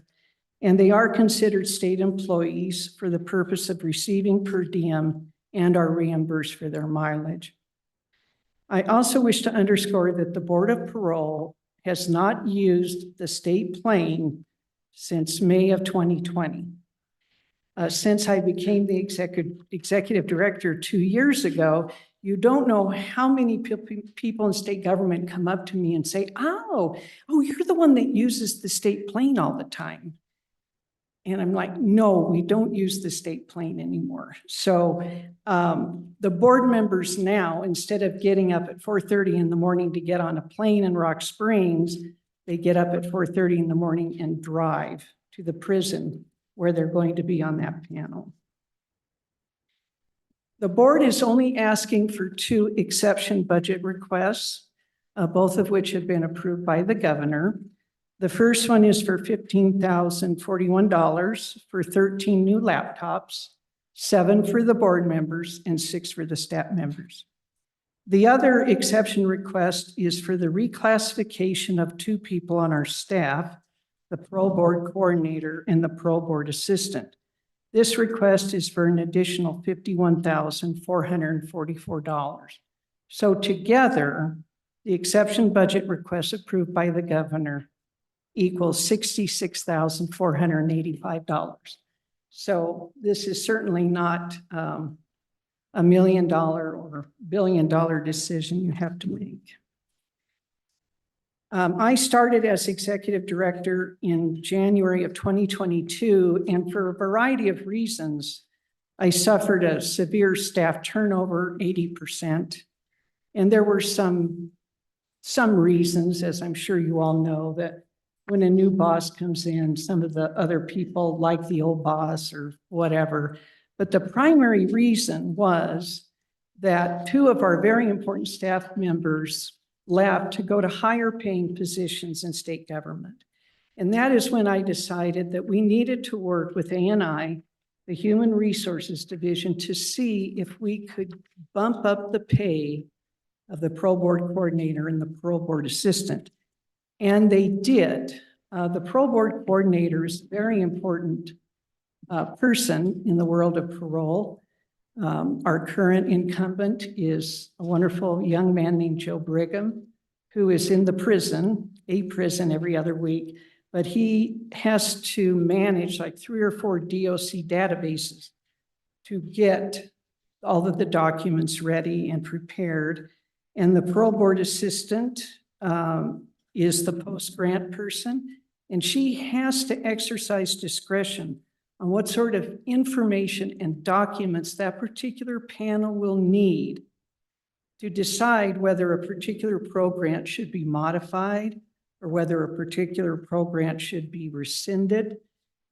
and they are considered state employees for the purpose of receiving per diem and are reimbursed for their mileage. I also wish to underscore that the Board of Parole has not used the state plane since May of 2020. Since I became the executive director 2 years ago, you don't know how many people in state government come up to me and say, oh, you're the one that uses the state plane all the time. And I'm like, no, we don't use the state plane anymore. So the board members now, instead of getting up at 4:30 in the morning to get on a plane in Rock Springs, they get up at 4:30 in the morning and drive to the prison where they're going to be on that panel. The board is only asking for 2 exception budget requests, both of which have been approved by the governor. The first one is for $15,041 for 13 new laptops, 7 for the board members and 6 for the staff members. The other exception request is for the reclassification of 2 people on our staff, the parole board coordinator and the parole board assistant. This request is for an additional $51,444. So together, the exception budget request approved by the governor equals $66,485. So this is certainly not $1 million or $1 billion decision you have to make. I started as executive director in January of 2022, and for a variety of reasons, I suffered a severe staff turnover, 80%. And there were some reasons, as I'm sure you all know, that when a new boss comes in, some of the other people like the old boss or whatever. But the primary reason was that 2 of our very important staff members left to go to higher paying positions in state government. And that is when I decided that we needed to work with ANI, the Human Resources Division, to see if we could bump up the pay of the parole board coordinator and the parole board assistant. And they did. The parole board coordinator is a very important person in the world of parole. Our current incumbent is a wonderful young man named Joe Brigham, who is in the prison, a prison every other week, but he has to manage like 3 or 4 DOC databases to get all of the documents ready and prepared. And the parole board assistant is the post-grant person, and she has to exercise discretion on what sort of information and documents that particular panel will need to decide whether a particular program should be modified or whether a particular program should be rescinded.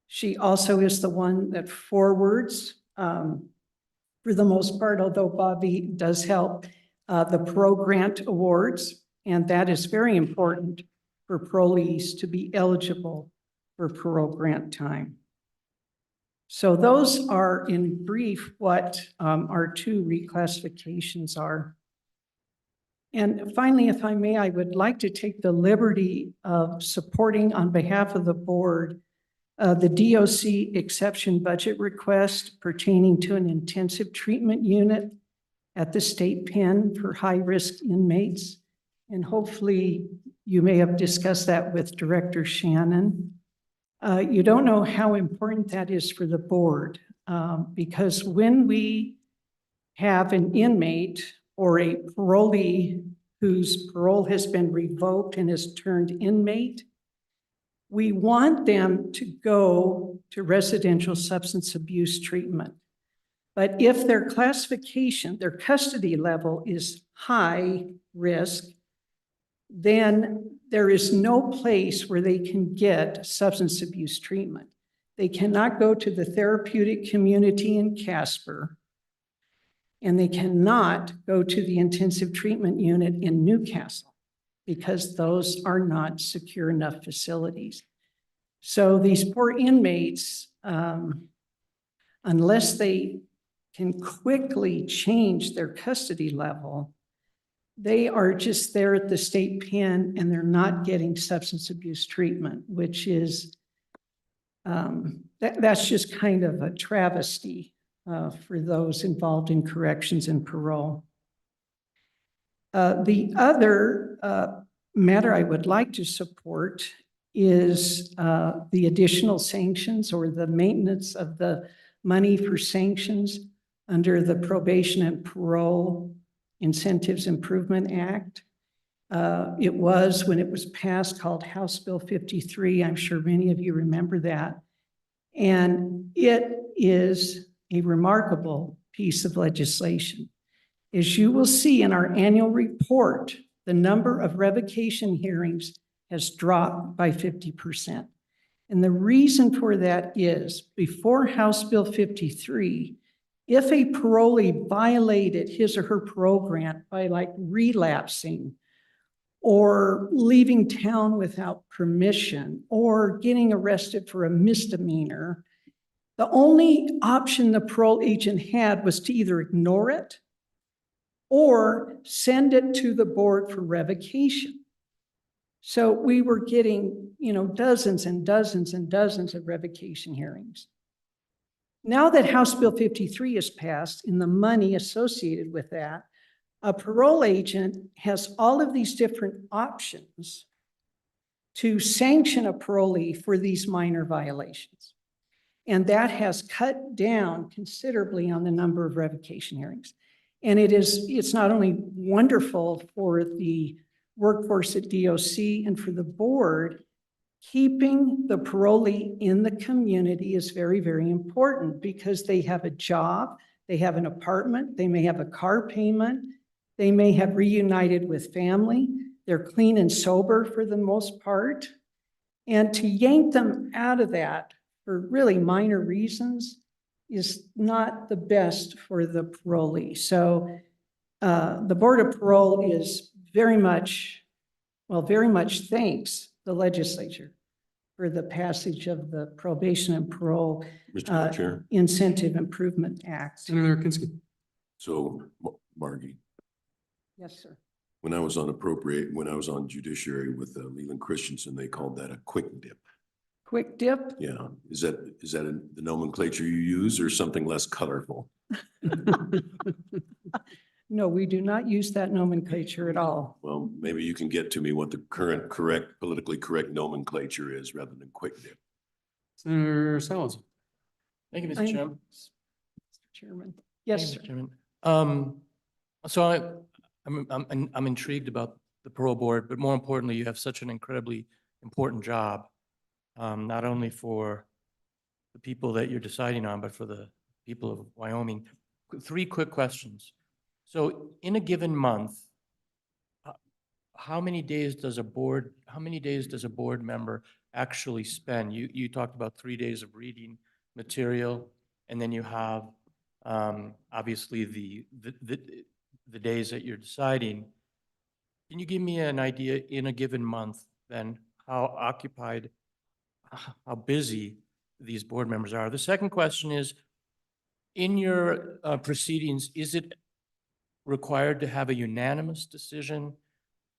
She also is the one that forwards, for the most part, although Bobby does help, the parole grant awards, and that is very important for parolees to be eligible for parole grant time. So those are in brief what our 2 reclassifications are. And finally, if I may, I would like to take the liberty of supporting on behalf of the board the DOC exception budget request pertaining to an intensive treatment unit at the state pen for high-risk inmates. And hopefully you may have discussed that with Director Shannon. You don't know how important that is for the board because when we have an inmate or a parolee whose parole has been revoked and is turned inmate, we want them to go to residential substance abuse treatment. But if their classification, their custody level is high risk, then there is no place where they can get substance abuse treatment. They cannot go to the therapeutic community in Casper, and they cannot go to the intensive treatment unit in Newcastle because those are not secure enough facilities. So these poor inmates, unless they can quickly change their custody level, they are just there at the state pen and they're not getting substance abuse treatment, which is, that's just kind of a travesty for those involved in corrections and parole. The other matter I would like to support is the additional sanctions or the maintenance of the money for sanctions under the Probation and Parole Incentives Improvement Act. It was, when it was passed, called House Bill 53. I'm sure many of you remember that. And it is a remarkable piece of legislation. As you will see in our annual report, the number of revocation hearings has dropped by 50%. And the reason for that is, before House Bill 53, if a parolee violated his or her parole grant by like relapsing or leaving town without permission or getting arrested for a misdemeanor, the only option the parole agent had was to either ignore it or send it to the board for revocation. So we were getting, dozens and dozens and dozens of revocation hearings. Now that House Bill 53 is passed and the money associated with that, a parole agent has all of these different options to sanction a parolee for these minor violations. And that has cut down considerably on the number of revocation hearings. And it's not only wonderful for the workforce at DOC and for the board, keeping the parolee in the community is very, very important because they have a job, they have an apartment, they may have a car payment, they may have reunited with family, they're clean and sober for the most part. And to yank them out of that for really minor reasons is not the best for the parolee. So the Board of Parole is very much thanks the legislature for the passage of the Probation and Parole Mr. Chair. Incentive Improvement Act. Senator Kinski. So, Margie, Yes, sir. when I was on Judiciary with Leland Christensen, they called that a quick dip. Quick dip? Yeah, is that the nomenclature you use or something less colorful? No, we do not use that nomenclature at all. Well, maybe you can get to me what the current politically correct nomenclature is rather than quick dip. Senator Salas. Thank you, Mr. Chairman. Mr. Chairman. Yes, Thank sir. you, Mr. Chairman. So I'm intrigued about the parole board, but more importantly, you have such an incredibly important job, not only for the people that you're deciding on, but for the people of Wyoming. 3 quick questions. So in a given month, how many days does a board member actually spend? You talked about 3 days of reading material, and then you have obviously the days that you're deciding. Can you give me an idea in a given month then how occupied, how busy these board members are? The second question is, in your proceedings, is it required to have a unanimous decision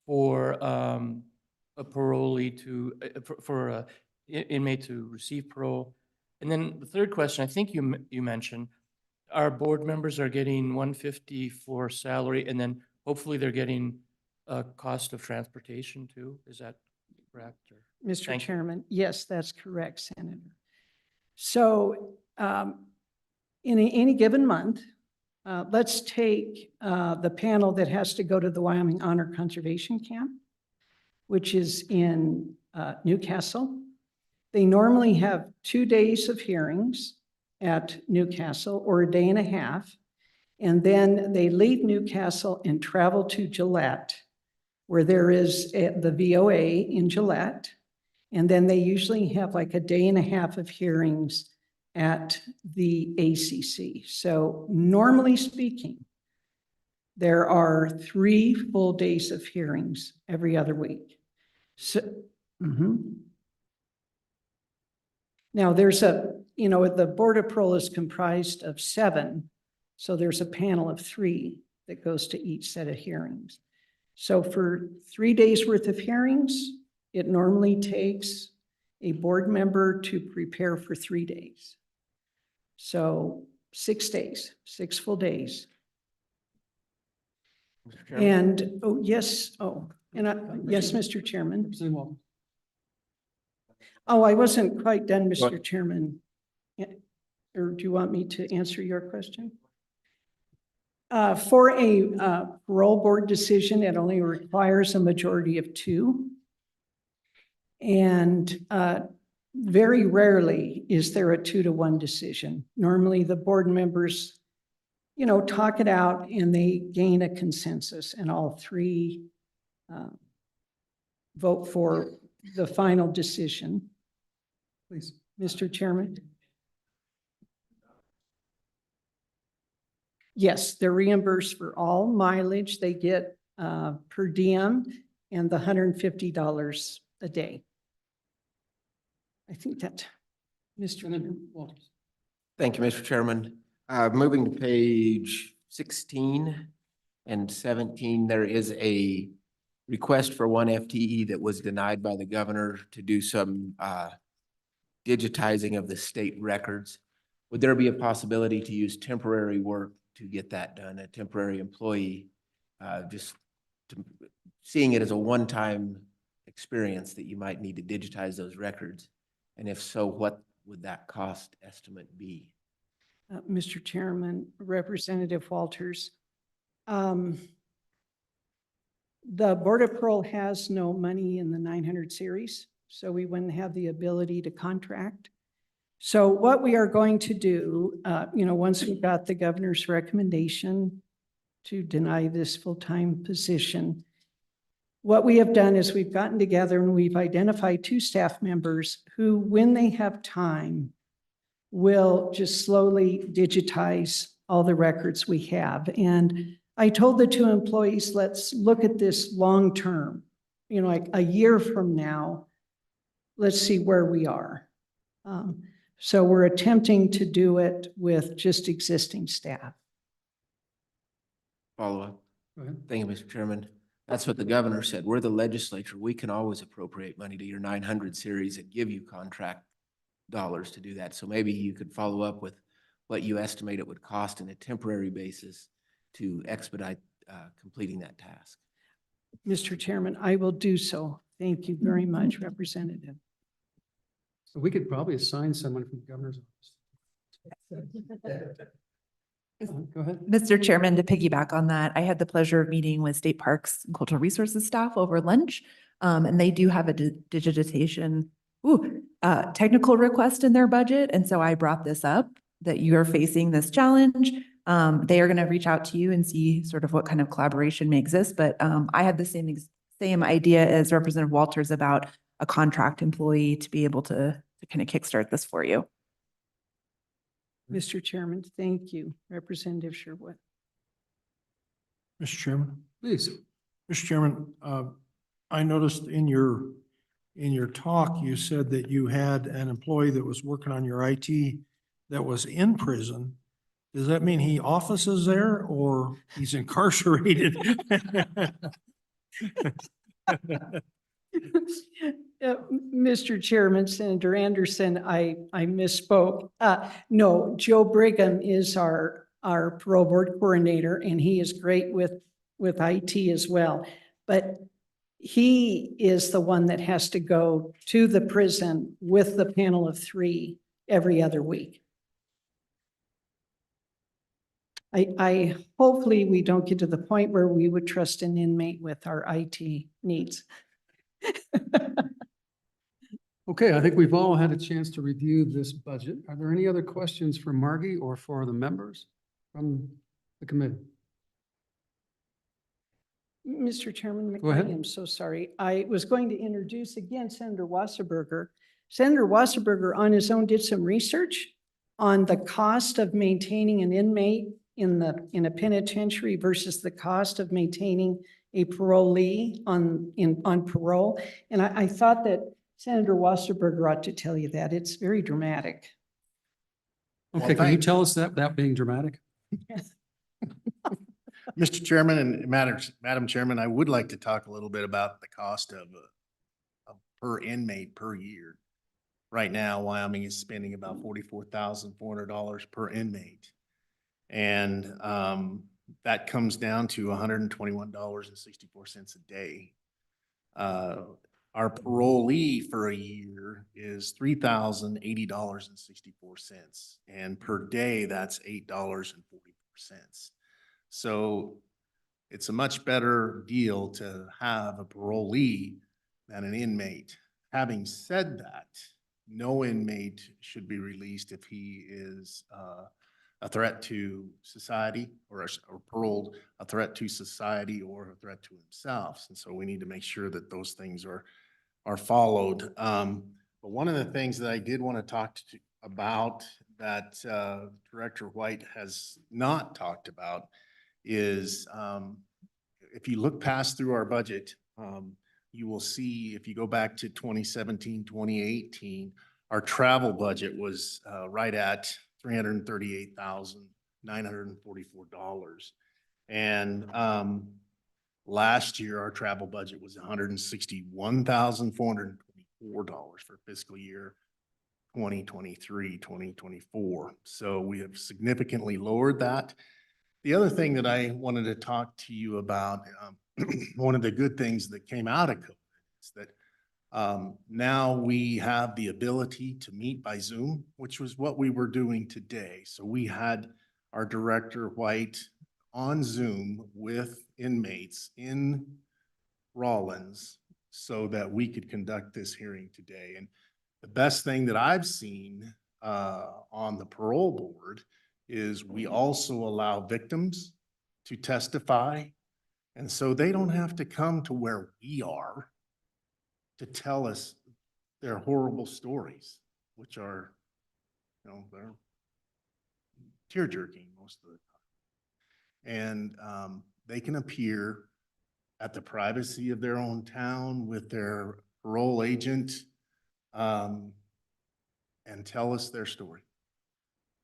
for a parolee for a inmate to receive parole? And then the third question, I think you mentioned, our board members are getting $150 for salary, and then hopefully they're getting a cost of transportation too. Is that correct? Mr. Chairman, yes, that's correct, Senator. So in any given month, let's take the panel that has to go to the Wyoming Honor Conservation Camp, which is in Newcastle. They normally have 2 days of hearings at Newcastle or a day and a half, and then they leave Newcastle and travel to Gillette where there is the VOA in Gillette. And then they usually have like a day and a half of hearings at the ACC. So normally speaking, there are 3 full days of hearings every other week. So, now there's the Board of Parole is comprised of 7. So there's a panel of 3 that goes to each set of hearings. So for 3 days worth of hearings, it normally takes a board member to prepare for 3 days. So 6 days, 6 full days. Mr. Chairman? And, yes, yes, Mr. Chairman. Representative Walters. Oh, I wasn't quite done, Mr. Chairman. Or do you want me to answer your question? For a parole board decision, it only requires a majority of 2. And very rarely is there a 2-to-1 decision. Normally the board members, talk it out and they gain a consensus and all 3 vote for the final decision. Please. Mr. Chairman? Yes, they're reimbursed for all mileage. They get per diem and the $150 a day. I think that, Mr. Walters. Thank you, Mr. Chairman. Moving to page 16 and 17, there is a request for 1 FTE that was denied by the governor to do some digitizing of the state records. Would there be a possibility to use temporary work to get that done, a temporary employee, seeing it as a one-time experience that you might need to digitize those records? And if so, what would that cost estimate be? Mr. Chairman, Representative Walters, the Board of Parole has no money in the 900 series, so we wouldn't have the ability to contract. So what we are going to do, once we've got the governor's recommendation to deny this full-time position, what we have done is we've gotten together and we've identified 2 staff members who, when they have time, will just slowly digitize all the records we have. And I told the 2 employees, let's look at this long-term, like a year from now, let's see where we are. So we're attempting to do it with just existing staff. Follow up. Go ahead. Thank you, Mr. Chairman. That's what the governor said. We're the legislature. We can always appropriate money to your 900 series and give you contract dollars to do that. So maybe you could follow up with what you estimate it would cost on a temporary basis to expedite completing that task. Mr. Chairman, I will do so. Thank you very much, Representative. So we could probably assign someone from the governor's office. Go ahead. Mr. Chairman, to piggyback on that, I had the pleasure of meeting with State Parks and Cultural Resources staff over lunch. And they do have a digitization technical request in their budget. And so I brought this up that you are facing this challenge. They are going to reach out to you and see sort of what kind of collaboration may exist. But I had the same idea as Representative Walters about a contract employee to be able to kind of kickstart this for you. Mr. Chairman, thank you. Representative Sherwood. Mr. Chairman? Please. Mr. Chairman, I noticed in your talk, you said that you had an employee that was working on your IT that was in prison. Does that mean he offices there or he's incarcerated? Mr. Chairman, Senator Anderson, I misspoke. No, Joe Brigham is our parole board coordinator, and he is great with IT as well. But he is the one that has to go to the prison with the panel of 3 every other week. I hopefully we don't get to the point where we would trust an inmate with our IT needs. Okay, I think we've all had a chance to review this budget. Are there any other questions for Margie or for the members from the committee? Mr. Chairman, Go ahead. I am so sorry. I was going to introduce again Senator Wasserberger. Senator Wasserberger on his own did some research on the cost of maintaining an inmate in a penitentiary versus the cost of maintaining a parolee on parole. And I thought that Senator Wasserberger ought to tell you that. It's very dramatic. Okay, can you tell us that being dramatic? Mr. Chairman and Madam Chairman, I would like to talk a little bit about the cost of per inmate per year. Right now, Wyoming is spending about $44,400 per inmate. And that comes down to $121.64 a day. Our parolee for a year is $3,080.64. And per day, that's $8.44. So it's a much better deal to have a parolee than an inmate. Having said that, no inmate should be released if he is a threat to society or paroled, a threat to society or a threat to himself. And so we need to make sure that those things are followed. But one of the things that I did want to talk about that Director White has not talked about is if you look past through our budget, you will see if you go back to 2017, 2018, our travel budget was right at $338,944. And last year, our travel budget was $161,424 for fiscal year 2023, 2024. So we have significantly lowered that. The other thing that I wanted to talk to you about, one of the good things that came out of COVID is that now we have the ability to meet by Zoom, which was what we were doing today. So we had our Director White on Zoom with inmates in Rawlins so that we could conduct this hearing today. And the best thing that I've seen on the parole board is we also allow victims to testify. And so they don't have to come to where we are to tell us their horrible stories, which are, they're tear-jerking most of the time. And they can appear at the privacy of their own town with their parole agent and tell us their story.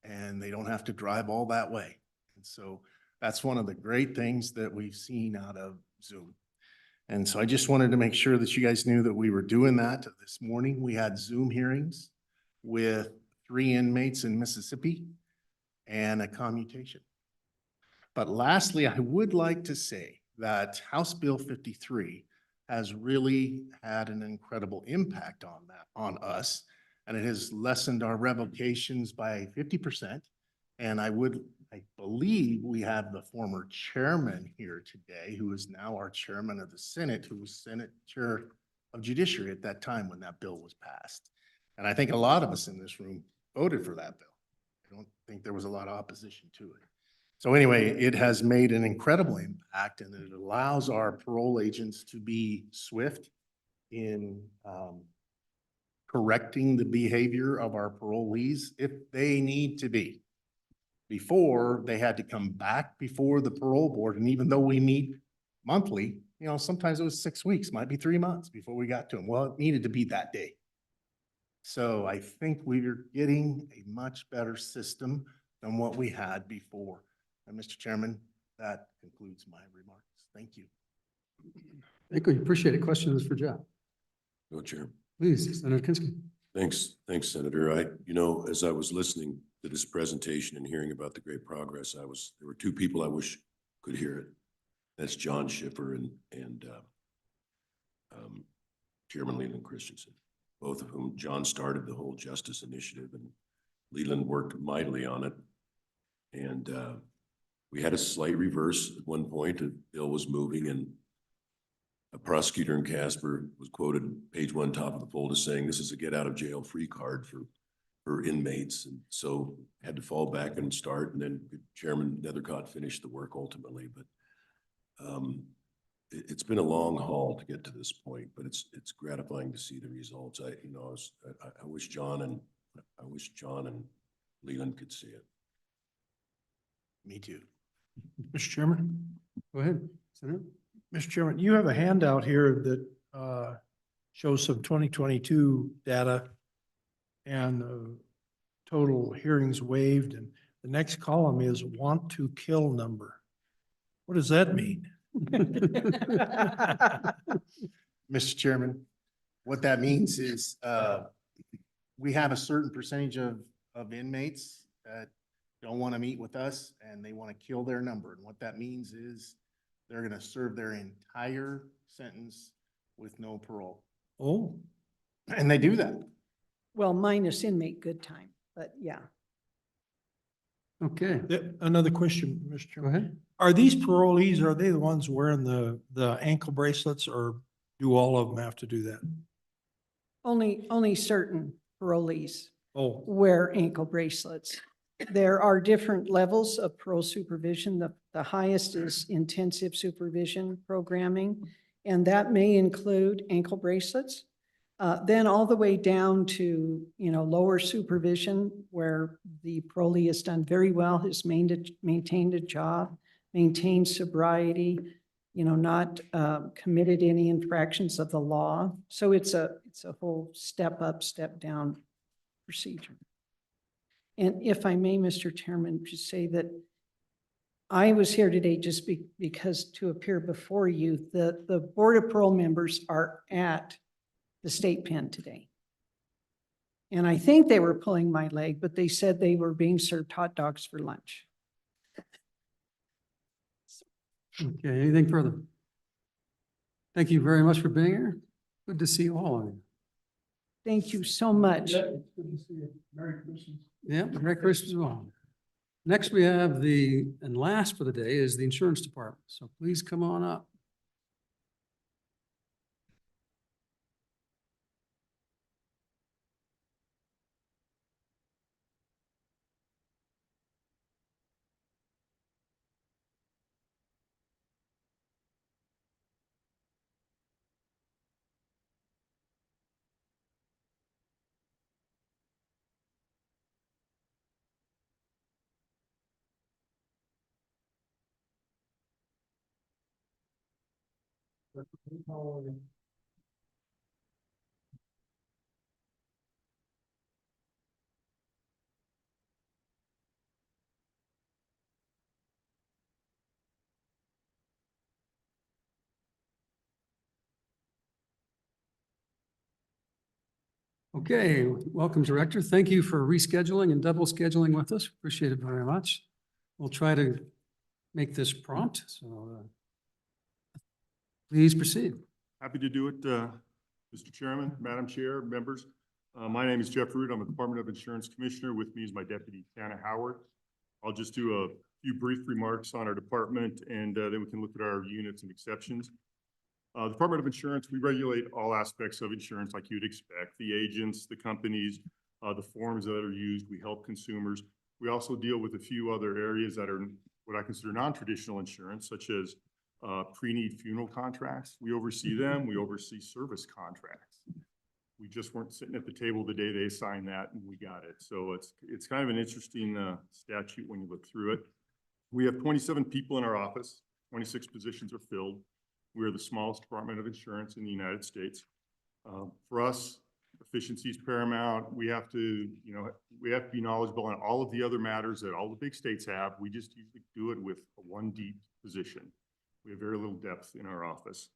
And they don't have to drive all that way. And so that's one of the great things that we've seen out of Zoom. And so I just wanted to make sure that you guys knew that we were doing that this morning. We had Zoom hearings with 3 inmates in Mississippi and a commutation. But lastly, I would like to say that House Bill 53 has really had an incredible impact on us. And it has lessened our revocations by 50%. And I believe we have the former chairman here today, who is now our chairman of the Senate, who was Senate Chair of Judiciary at that time when that bill was passed. And I think a lot of us in this room voted for that bill. I don't think there was a lot of opposition to it. So anyway, it has made an incredible impact, and it allows our parole agents to be swift in correcting the behavior of our parolees if they need to be. Before, they had to come back before the parole board, and even though we meet monthly, sometimes it was 6 weeks, might be 3 months before we got to them. Well, it needed to be that day. So I think we're getting a much better system than what we had before. And Mr. Chairman, that concludes my remarks. Thank you. Thank you. Appreciate it. Questions for Jeff? No, Chair. Please, Senator Kinski. Thanks, Senator. As I was listening to this presentation and hearing about the great progress, there were 2 people I wish could hear it. That's John Schiffer and Chairman Leland Christensen, both of whom John started the whole justice initiative and Leland worked mightily on it. And we had a slight reverse at one point. A bill was moving and a prosecutor in Casper was quoted page 1, top of the fold, as saying, this is a get out of jail free card for inmates. And so had to fall back and start. And then Chairman Nethercott finished the work ultimately. But it's been a long haul to get to this point, but it's gratifying to see the results. I wish John and Leland could see it. Me too. Mr. Chairman? Go ahead. Senator. Mr. Chairman, you have a handout here that shows some 2022 data and total hearings waived, and the next column is want to kill number. What does that mean? Mr. Chairman, what that means is, we have a certain percentage of inmates that don't want to meet with us and they want to kill their number. And what that means is they're going to serve their entire sentence with no parole. Oh, And they do that. Well, minus inmate good time, but yeah. Okay, another question, Mr. go Chairman. ahead. Are these parolees, are they the ones wearing the ankle bracelets, or do all of them have to do that? Only certain parolees Oh, wear ankle bracelets. There are different levels of parole supervision. The highest is intensive supervision programming, and that may include ankle bracelets. Then all the way down to, lower supervision, where the parolee has done very well, has maintained a job, maintained sobriety, not committed any infractions of the law. So it's a whole step up, step down procedure. And if I may, Mr. Chairman, just say that I was here today just because to appear before you, the Board of Parole members are at the state pen today. And I think they were pulling my leg, but they said they were being served hot dogs for lunch. Okay, anything further? Thank you very much for being here. Good to see all of you. Thank you so much. good to see you. Merry Christmas. Yeah, Merry Christmas to all. Next, we have and last for the day is the insurance department. So please come on up. Okay, welcome, Director. Thank you for rescheduling and double scheduling with us. Appreciate it very much. We'll try to make this prompt, so please proceed. Happy to do it, Mr. Chairman, Madam Chair, members. My name is Jeff Root. I'm a Department of Insurance Commissioner. With me is my deputy, Tana Howard. I'll just do a few brief remarks on our department, and then we can look at our units and exceptions. Department of Insurance, we regulate all aspects of insurance like you'd expect. The agents, the companies, the forms that are used, we help consumers. We also deal with a few other areas that are what I consider non-traditional insurance, such as pre-need funeral contracts. We oversee them. We oversee service contracts. We just weren't sitting at the table the day they signed that and we got it. So it's kind of an interesting statute when you look through it. We have 27 people in our office. 26 positions are filled. We are the smallest department of insurance in the United States. For us, efficiency is paramount. We have to be knowledgeable on all of the other matters that all the big states have. We just usually do it with a one deep position. We have very little depth in our office.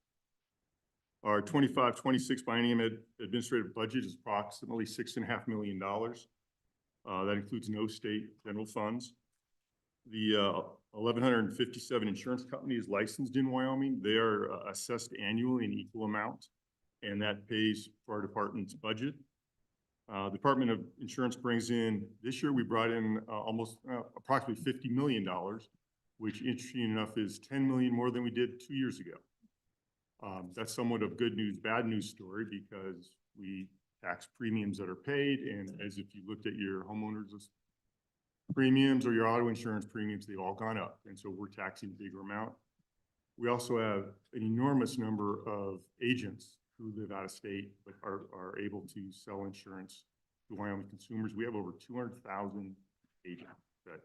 Our 25-26 biennium administrative budget is approximately $6.5 million. That includes no state general funds. The 1,157 insurance companies licensed in Wyoming, they are assessed annually in equal amount, and that pays for our department's budget. Department of Insurance brings in, this year we brought in approximately $50 million, which interesting enough is 10 million more than we did 2 years ago. That's somewhat of good news, bad news story, because we tax premiums that are paid, and as if you looked at your homeowners premiums or your auto insurance premiums, they've all gone up, and so we're taxing a bigger amount. We also have an enormous number of agents who live out of state but are able to sell insurance to Wyoming consumers. We have over 200,000 agents that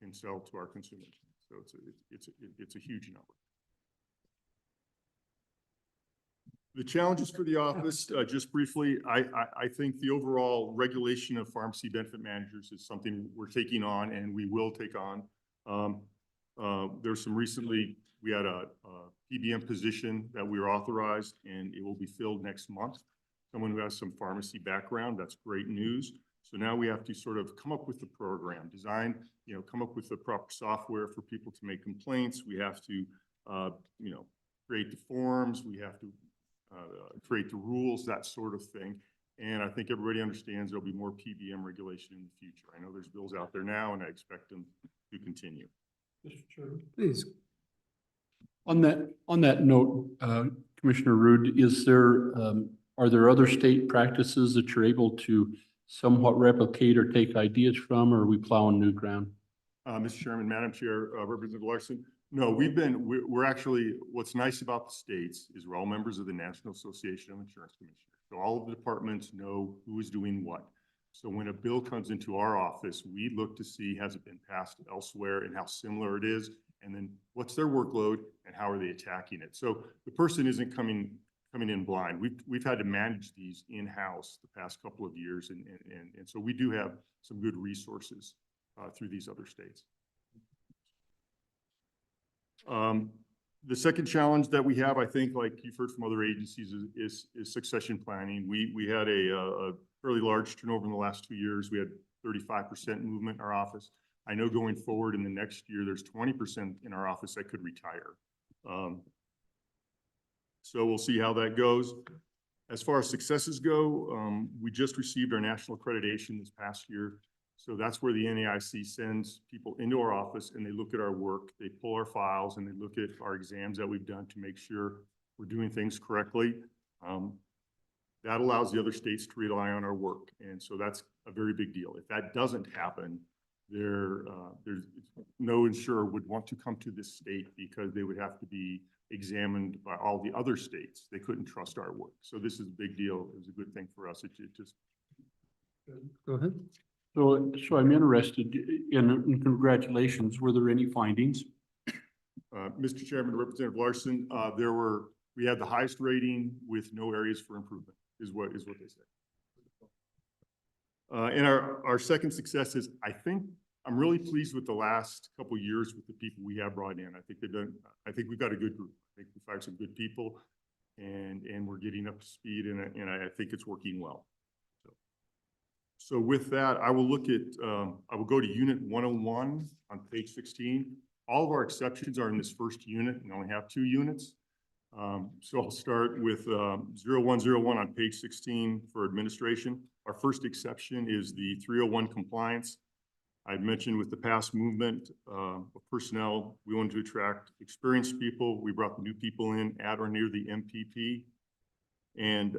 can sell to our consumers. So it's a huge number. The challenges for the office, just briefly, I think the overall regulation of pharmacy benefit managers is something we're taking on and we will take on. There's some recently, we had a PBM position that we were authorized and it will be filled next month. Someone who has some pharmacy background, that's great news. So now we have to sort of come up with the program, design, come up with the proper software for people to make complaints. We have to, create the forms. We have to create the rules, that sort of thing. And I think everybody understands there'll be more PBM regulation in the future. I know there's bills out there now and I expect them to continue. Mr. Chairman, please. On that note, Commissioner Rude, are there other state practices that you're able to somewhat replicate or take ideas from, or are we plowing new ground? Mr. Chairman, Madam Chair, Representative Larson, no, we're actually, what's nice about the states is we're all members of the National Association of Insurance Commissioners. So all of the departments know who is doing what. So when a bill comes into our office, we look to see, has it been passed elsewhere and how similar it is, and then what's their workload and how are they attacking it. So the person isn't coming in blind. We've had to manage these in-house the past couple of years, and so we do have some good resources through these other states. The second challenge that we have, I think, like you've heard from other agencies, is succession planning. We had a fairly large turnover in the last 2 years. We had 35% movement in our office. I know going forward in the next year, there's 20% in our office that could retire. So we'll see how that goes. As far as successes go, we just received our national accreditation this past year. So that's where the NAIC sends people into our office and they look at our work, they pull our files and they look at our exams that we've done to make sure we're doing things correctly. That allows the other states to rely on our work. And so that's a very big deal. If that doesn't happen, there's no insurer would want to come to this state because they would have to be examined by all the other states. They couldn't trust our work. So this is a big deal. It was a good thing for us. It just. Go ahead. So I'm interested in congratulations. Were there any findings? Mr. Chairman, Representative Larson, we had the highest rating with no areas for improvement is what they said. And our second success is, I'm really pleased with the last couple of years with the people we have brought in. I think we've got a good group. I think we fired some good people and we're getting up to speed and I think it's working well. So with that, I will go to Unit 101 on page 16. All of our exceptions are in this first unit. We only have 2 units. So I'll start with 0101 on page 16 for administration. Our first exception is the 301 compliance. I'd mentioned with the past movement of personnel, we wanted to attract experienced people. We brought the new people in at or near the MPP. And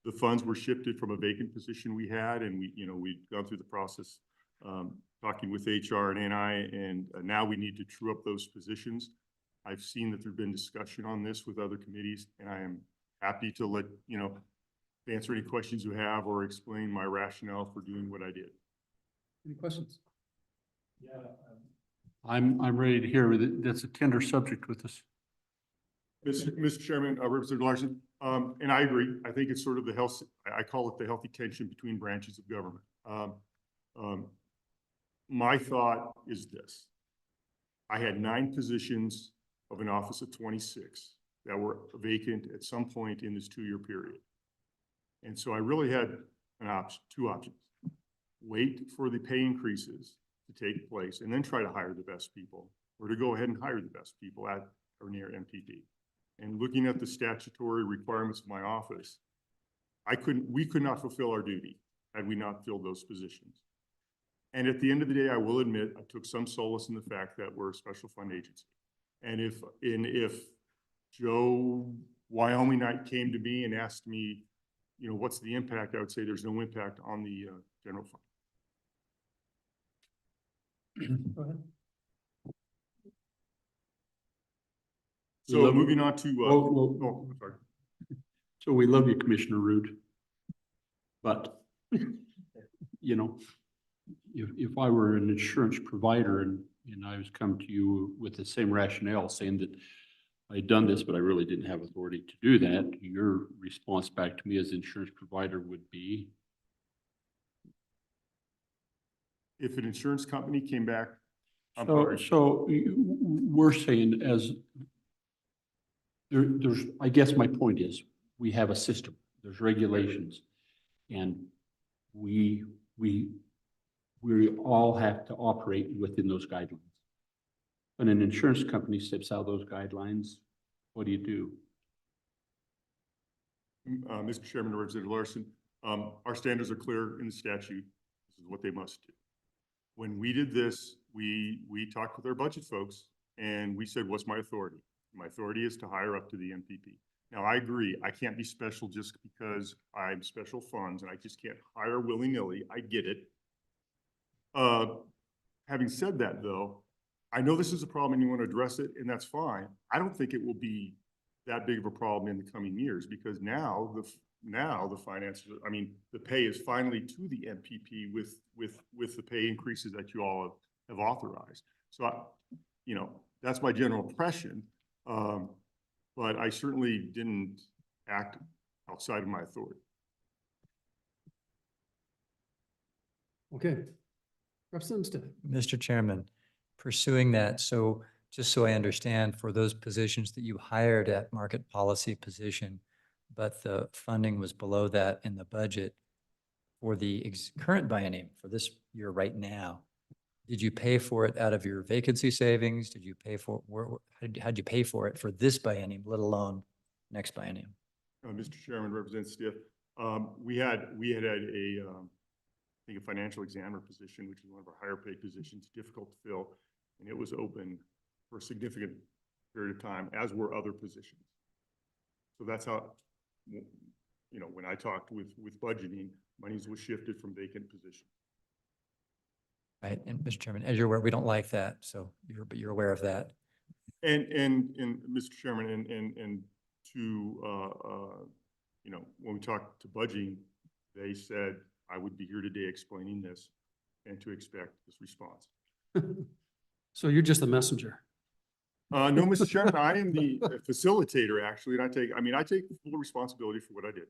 the funds were shifted from a vacant position we had, and we'd gone through the process talking with HR and NI, and now we need to true up those positions. I've seen that there's been discussion on this with other committees, and I am happy to answer any questions you have or explain my rationale for doing what I did. Any questions? Yeah, I'm ready to hear. That's a tender subject with us. Mr. Chairman, Representative Larson, and I agree. I think it's sort of I call it the healthy tension between branches of government. My thought is this. I had 9 positions of an office of 26 that were vacant at some point in this 2-year period. And so I really had 2 options. Wait for the pay increases to take place and then try to hire the best people, or to go ahead and hire the best people at or near MPP. And looking at the statutory requirements of my office, we could not fulfill our duty had we not filled those positions. And at the end of the day, I will admit, I took some solace in the fact that we're a special fund agency. And if Joe Wyoming Knight came to me and asked me, what's the impact, I would say there's no impact on the general fund. Go ahead. So moving on to, Whoa. I'm sorry. So we love you, Commissioner Root. But, you know, if I were an insurance provider and I was come to you with the same rationale saying that I'd done this, but I really didn't have authority to do that, your response back to me as insurance provider would be? If an insurance company came back, I'm So, sorry. so we're saying as there's, I guess my point is, we have a system, there's regulations, and we all have to operate within those guidelines. When an insurance company steps out of those guidelines, what do you do? Mr. Chairman, Representative Larson, our standards are clear in the statute. This is what they must do. When we did this, we talked with our budget folks and we said, what's my authority? My authority is to hire up to the MPP. Now, I agree, I can't be special just because I'm special funds and I just can't hire willy-nilly. I get it. Having said that, though, I know this is a problem and you want to address it, and that's fine. I don't think it will be that big of a problem in the coming years because now the finances, I mean, the pay is finally to the MPP with the pay increases that you all have authorized. So, you know, that's my general impression. But I certainly didn't act outside of my authority. Okay. Representative. Mr. Chairman, pursuing that, so just so I understand, for those positions that you hired at market policy position, but the funding was below that in the budget for the current biennium, for this year right now, did you pay for it out of your vacancy savings? Did you pay for, how'd you pay for it for this biennium, let alone next biennium? Mr. Chairman, Representative Stiff, we had a, I think a financial examiner position, which is one of our higher paid positions, difficult to fill, and it was open for a significant period of time, as were other positions. So that's how, you know, when I talked with budgeting, monies was shifted from vacant positions. Right, and Mr. Chairman, as you're aware, we don't like that, so you're aware of that. And Mr. Chairman, and to you know, when we talked to budgeting, they said I would be here today explaining this and to expect this response. So you're just the messenger. No, Mr. Chairman, I am the facilitator actually, and I take full responsibility for what I did.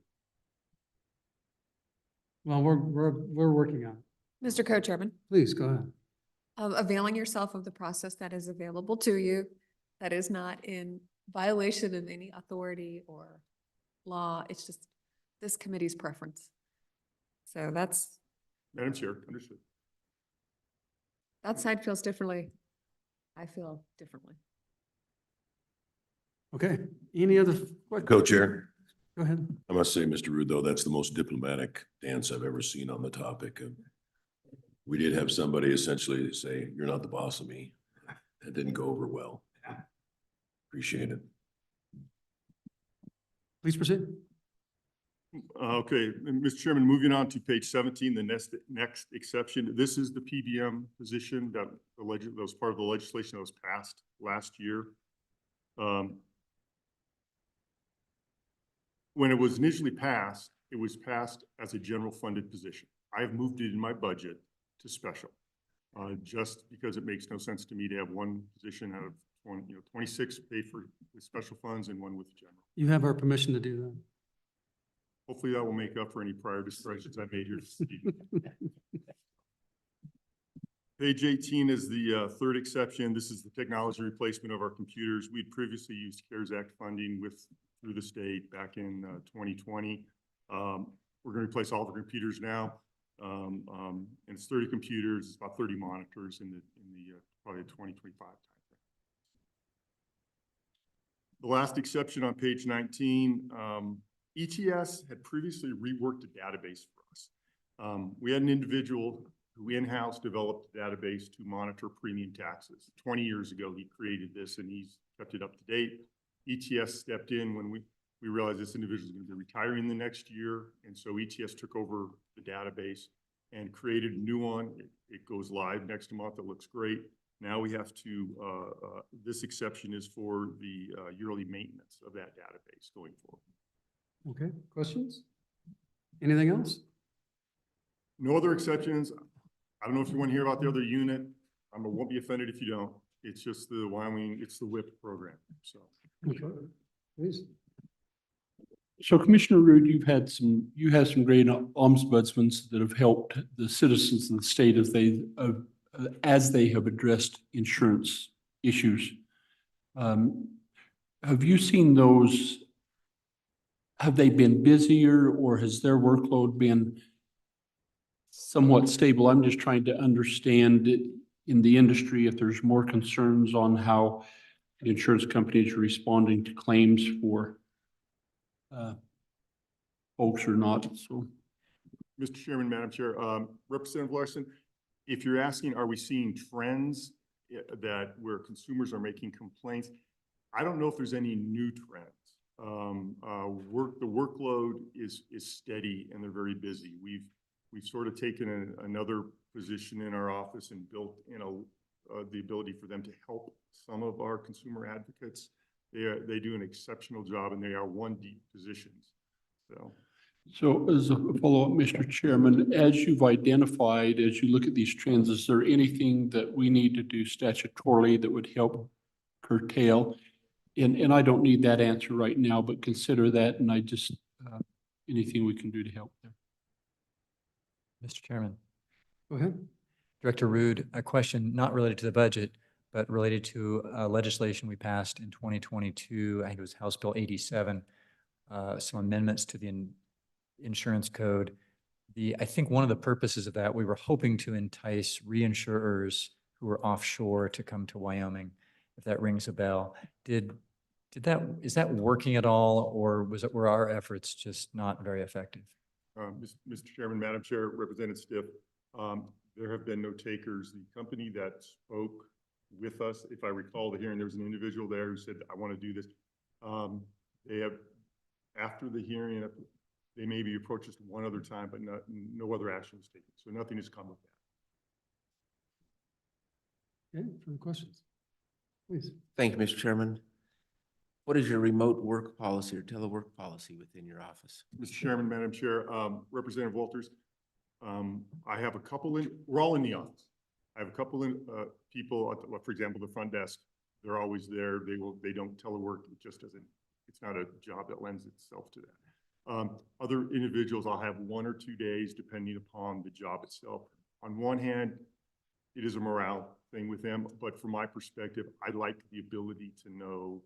Well, we're working on it. Mr. Co-Chairman, Please, go ahead. availing yourself of the process that is available to you, that is not in violation of any authority or law. It's just this committee's preference. So that's, Madam Chair, understood. that side feels differently. I feel differently. Okay, any other? Co-chair, Go ahead. I must say, Mr. Rude, though, that's the most diplomatic dance I've ever seen on the topic. We did have somebody essentially say, "You're not the boss of me." That didn't go over well. Appreciate it. Please proceed. Okay, Mr. Chairman, moving on to page 17, the next exception. This is the PBM position that was part of the legislation that was passed last year. When it was initially passed, it was passed as a general funded position. I have moved it in my budget to special, just because it makes no sense to me to have one position out of 26 paid for with special funds and one with general. You have our permission to do that. Hopefully that will make up for any prior discretions I made here this evening. Page 18 is the third exception. This is the technology replacement of our computers. We'd previously used CARES Act funding through the state back in 2020. We're going to replace all the computers now. And it's 30 computers, it's about 30 monitors in the probably 2025 timeframe. The last exception on page 19, ETS had previously reworked a database for us. We had an individual who in-house developed a database to monitor premium taxes. 20 years ago, he created this and he's kept it up to date. ETS stepped in when we realized this individual is going to be retiring the next year. And so ETS took over the database and created a new one. It goes live next month. It looks great. Now we have to, this exception is for the yearly maintenance of that database going forward. Okay, questions? Anything else? No other exceptions. I don't know if you want to hear about the other unit. I won't be offended if you don't. It's just the Wyoming, it's the WIP program, so. Okay, please. So Commissioner Root, you had some great ombudsmen that have helped the citizens of the state as they have addressed insurance issues. Have you seen those? Have they been busier, or has their workload been somewhat stable? I'm just trying to understand in the industry if there's more concerns on how the insurance companies are responding to claims for folks or not. So, Mr. Chairman, Madam Chair, Representative Larson, if you're asking, are we seeing trends that where consumers are making complaints? I don't know if there's any new trends. The workload is steady and they're very busy. We've sort of taken another position in our office and built in the ability for them to help some of our consumer advocates. They do an exceptional job and they are one deep positions. So as a follow-up, Mr. Chairman, as you've identified, as you look at these trends, is there anything that we need to do statutorily that would help curtail? And I don't need that answer right now, but consider that, and I just, anything we can do to help there. Mr. Chairman. Go ahead. Director Rude, a question not related to the budget, but related to legislation we passed in 2022. I think it was House Bill 87, some amendments to the insurance code. I think one of the purposes of that, we were hoping to entice reinsurers who were offshore to come to Wyoming, if that rings a bell. Is that working at all, or were our efforts just not very effective? Mr. Chairman, Madam Chair, Representative Stiff, there have been no takers. The company that spoke with us, if I recall the hearing, there was an individual there who said, I want to do this. They have, after the hearing, they maybe approached us one other time, but no other action was taken. So nothing has come of that. Okay, further questions? Please. Thank you, Mr. Chairman. What is your remote work policy or telework policy within your office? Mr. Chairman, Madam Chair, Representative Walters, I have a couple we're all in the office. I have a couple of people, for example, the front desk, they're always there. They don't telework. It just doesn't, it's not a job that lends itself to that. Other individuals, I'll have 1 or 2 days depending upon the job itself. On one hand, it is a morale thing with them, but from my perspective, I like the ability to know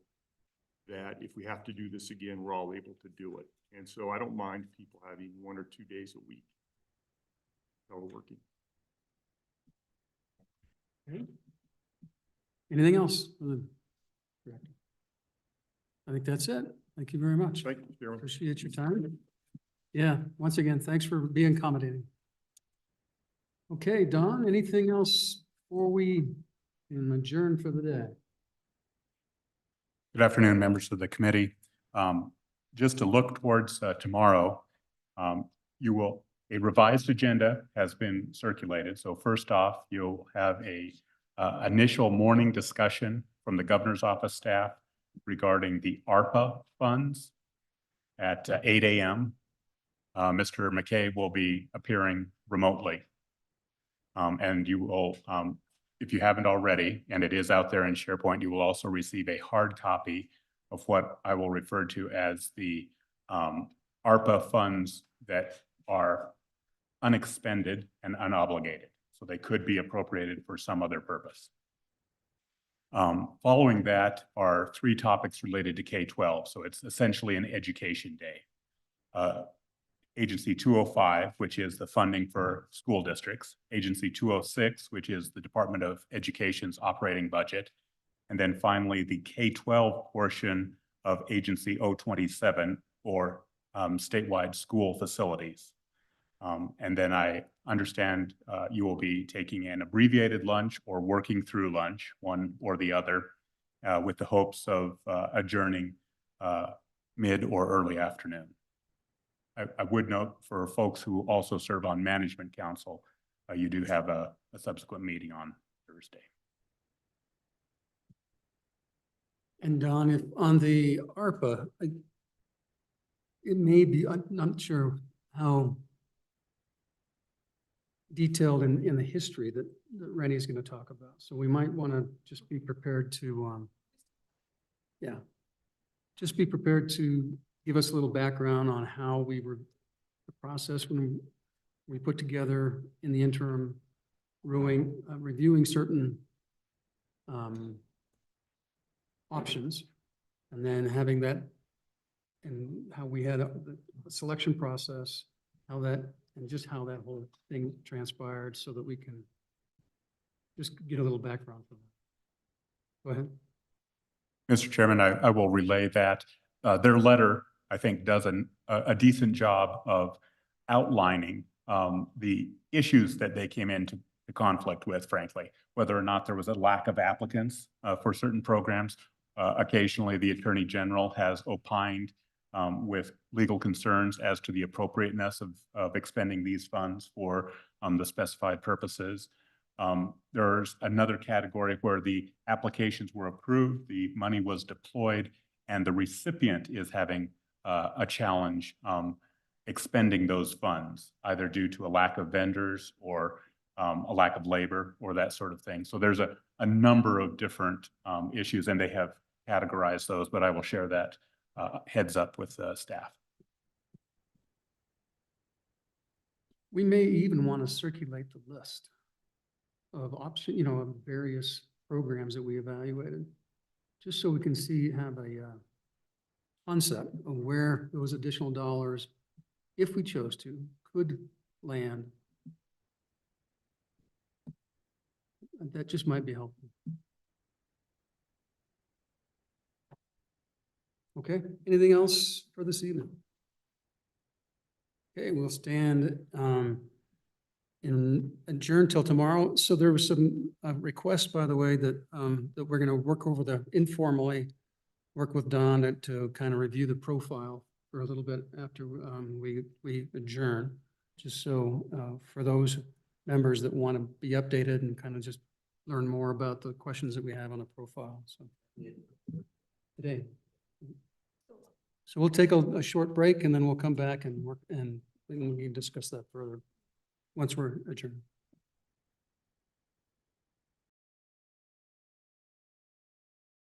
that if we have to do this again, we're all able to do it. And so I don't mind people having 1 or 2 days a week teleworking. Okay. Anything else? I think that's it. Thank you very much. Thank you, Chairman. Appreciate your time. Yeah, once again, thanks for being accommodating. Okay, Don, anything else before we adjourn for the day? Good afternoon, members of the committee. Just to look towards tomorrow, a revised agenda has been circulated. So first off, you'll have a initial morning discussion from the governor's office staff regarding the ARPA funds at 8 a.m. Mr. McKay will be appearing remotely. And you will, if you haven't already, and it is out there in SharePoint, you will also receive a hard copy of what I will refer to as the ARPA funds that are unexpended and unobligated. So they could be appropriated for some other purpose. Following that are 3 topics related to K-12. So it's essentially an education day. Agency 205, which is the funding for school districts. Agency 206, which is the Department of Education's operating budget. And then finally, the K-12 portion of Agency 027, or statewide school facilities. And then I understand you will be taking an abbreviated lunch or working through lunch, one or the other, with the hopes of adjourning mid or early afternoon. I would note for folks who also serve on management council, you do have a subsequent meeting on Thursday. And Don, if on the ARPA, it may be, I'm not sure how detailed in the history that Rennie's going to talk about. So we might want to just be prepared to, just be prepared to give us a little background on how we were, the process when we put together in the interim, reviewing certain options, and then having that, and how we had the selection process, how that, and just how that whole thing transpired, so that we can just get a little background from that. Go ahead. Mr. Chairman, I will relay that. Their letter, I think, does a decent job of outlining the issues that they came into the conflict with, frankly, whether or not there was a lack of applicants for certain programs. Occasionally, the Attorney General has opined with legal concerns as to the appropriateness of expending these funds for the specified purposes. There's another category where the applications were approved, the money was deployed, and the recipient is having a challenge expending those funds, either due to a lack of vendors or a lack of labor or that sort of thing. So there's a number of different issues, and they have categorized those, but I will share that heads up with staff. We may even want to circulate the list of option, of various programs that we evaluated, just so we can have a concept of where those additional dollars, if we chose to, could land. That just might be helpful. Okay, anything else for this evening? Okay, we'll stand and adjourn till tomorrow. So there was some requests, by the way, that that we're going to work over informally work with Don to kind of review the profile for a little bit after we adjourn, just so for those members that want to be updated and kind of just learn more about the questions that we have on the profile. So today. So we'll take a short break, and then we'll come back and work, and we can discuss that further once we're adjourned.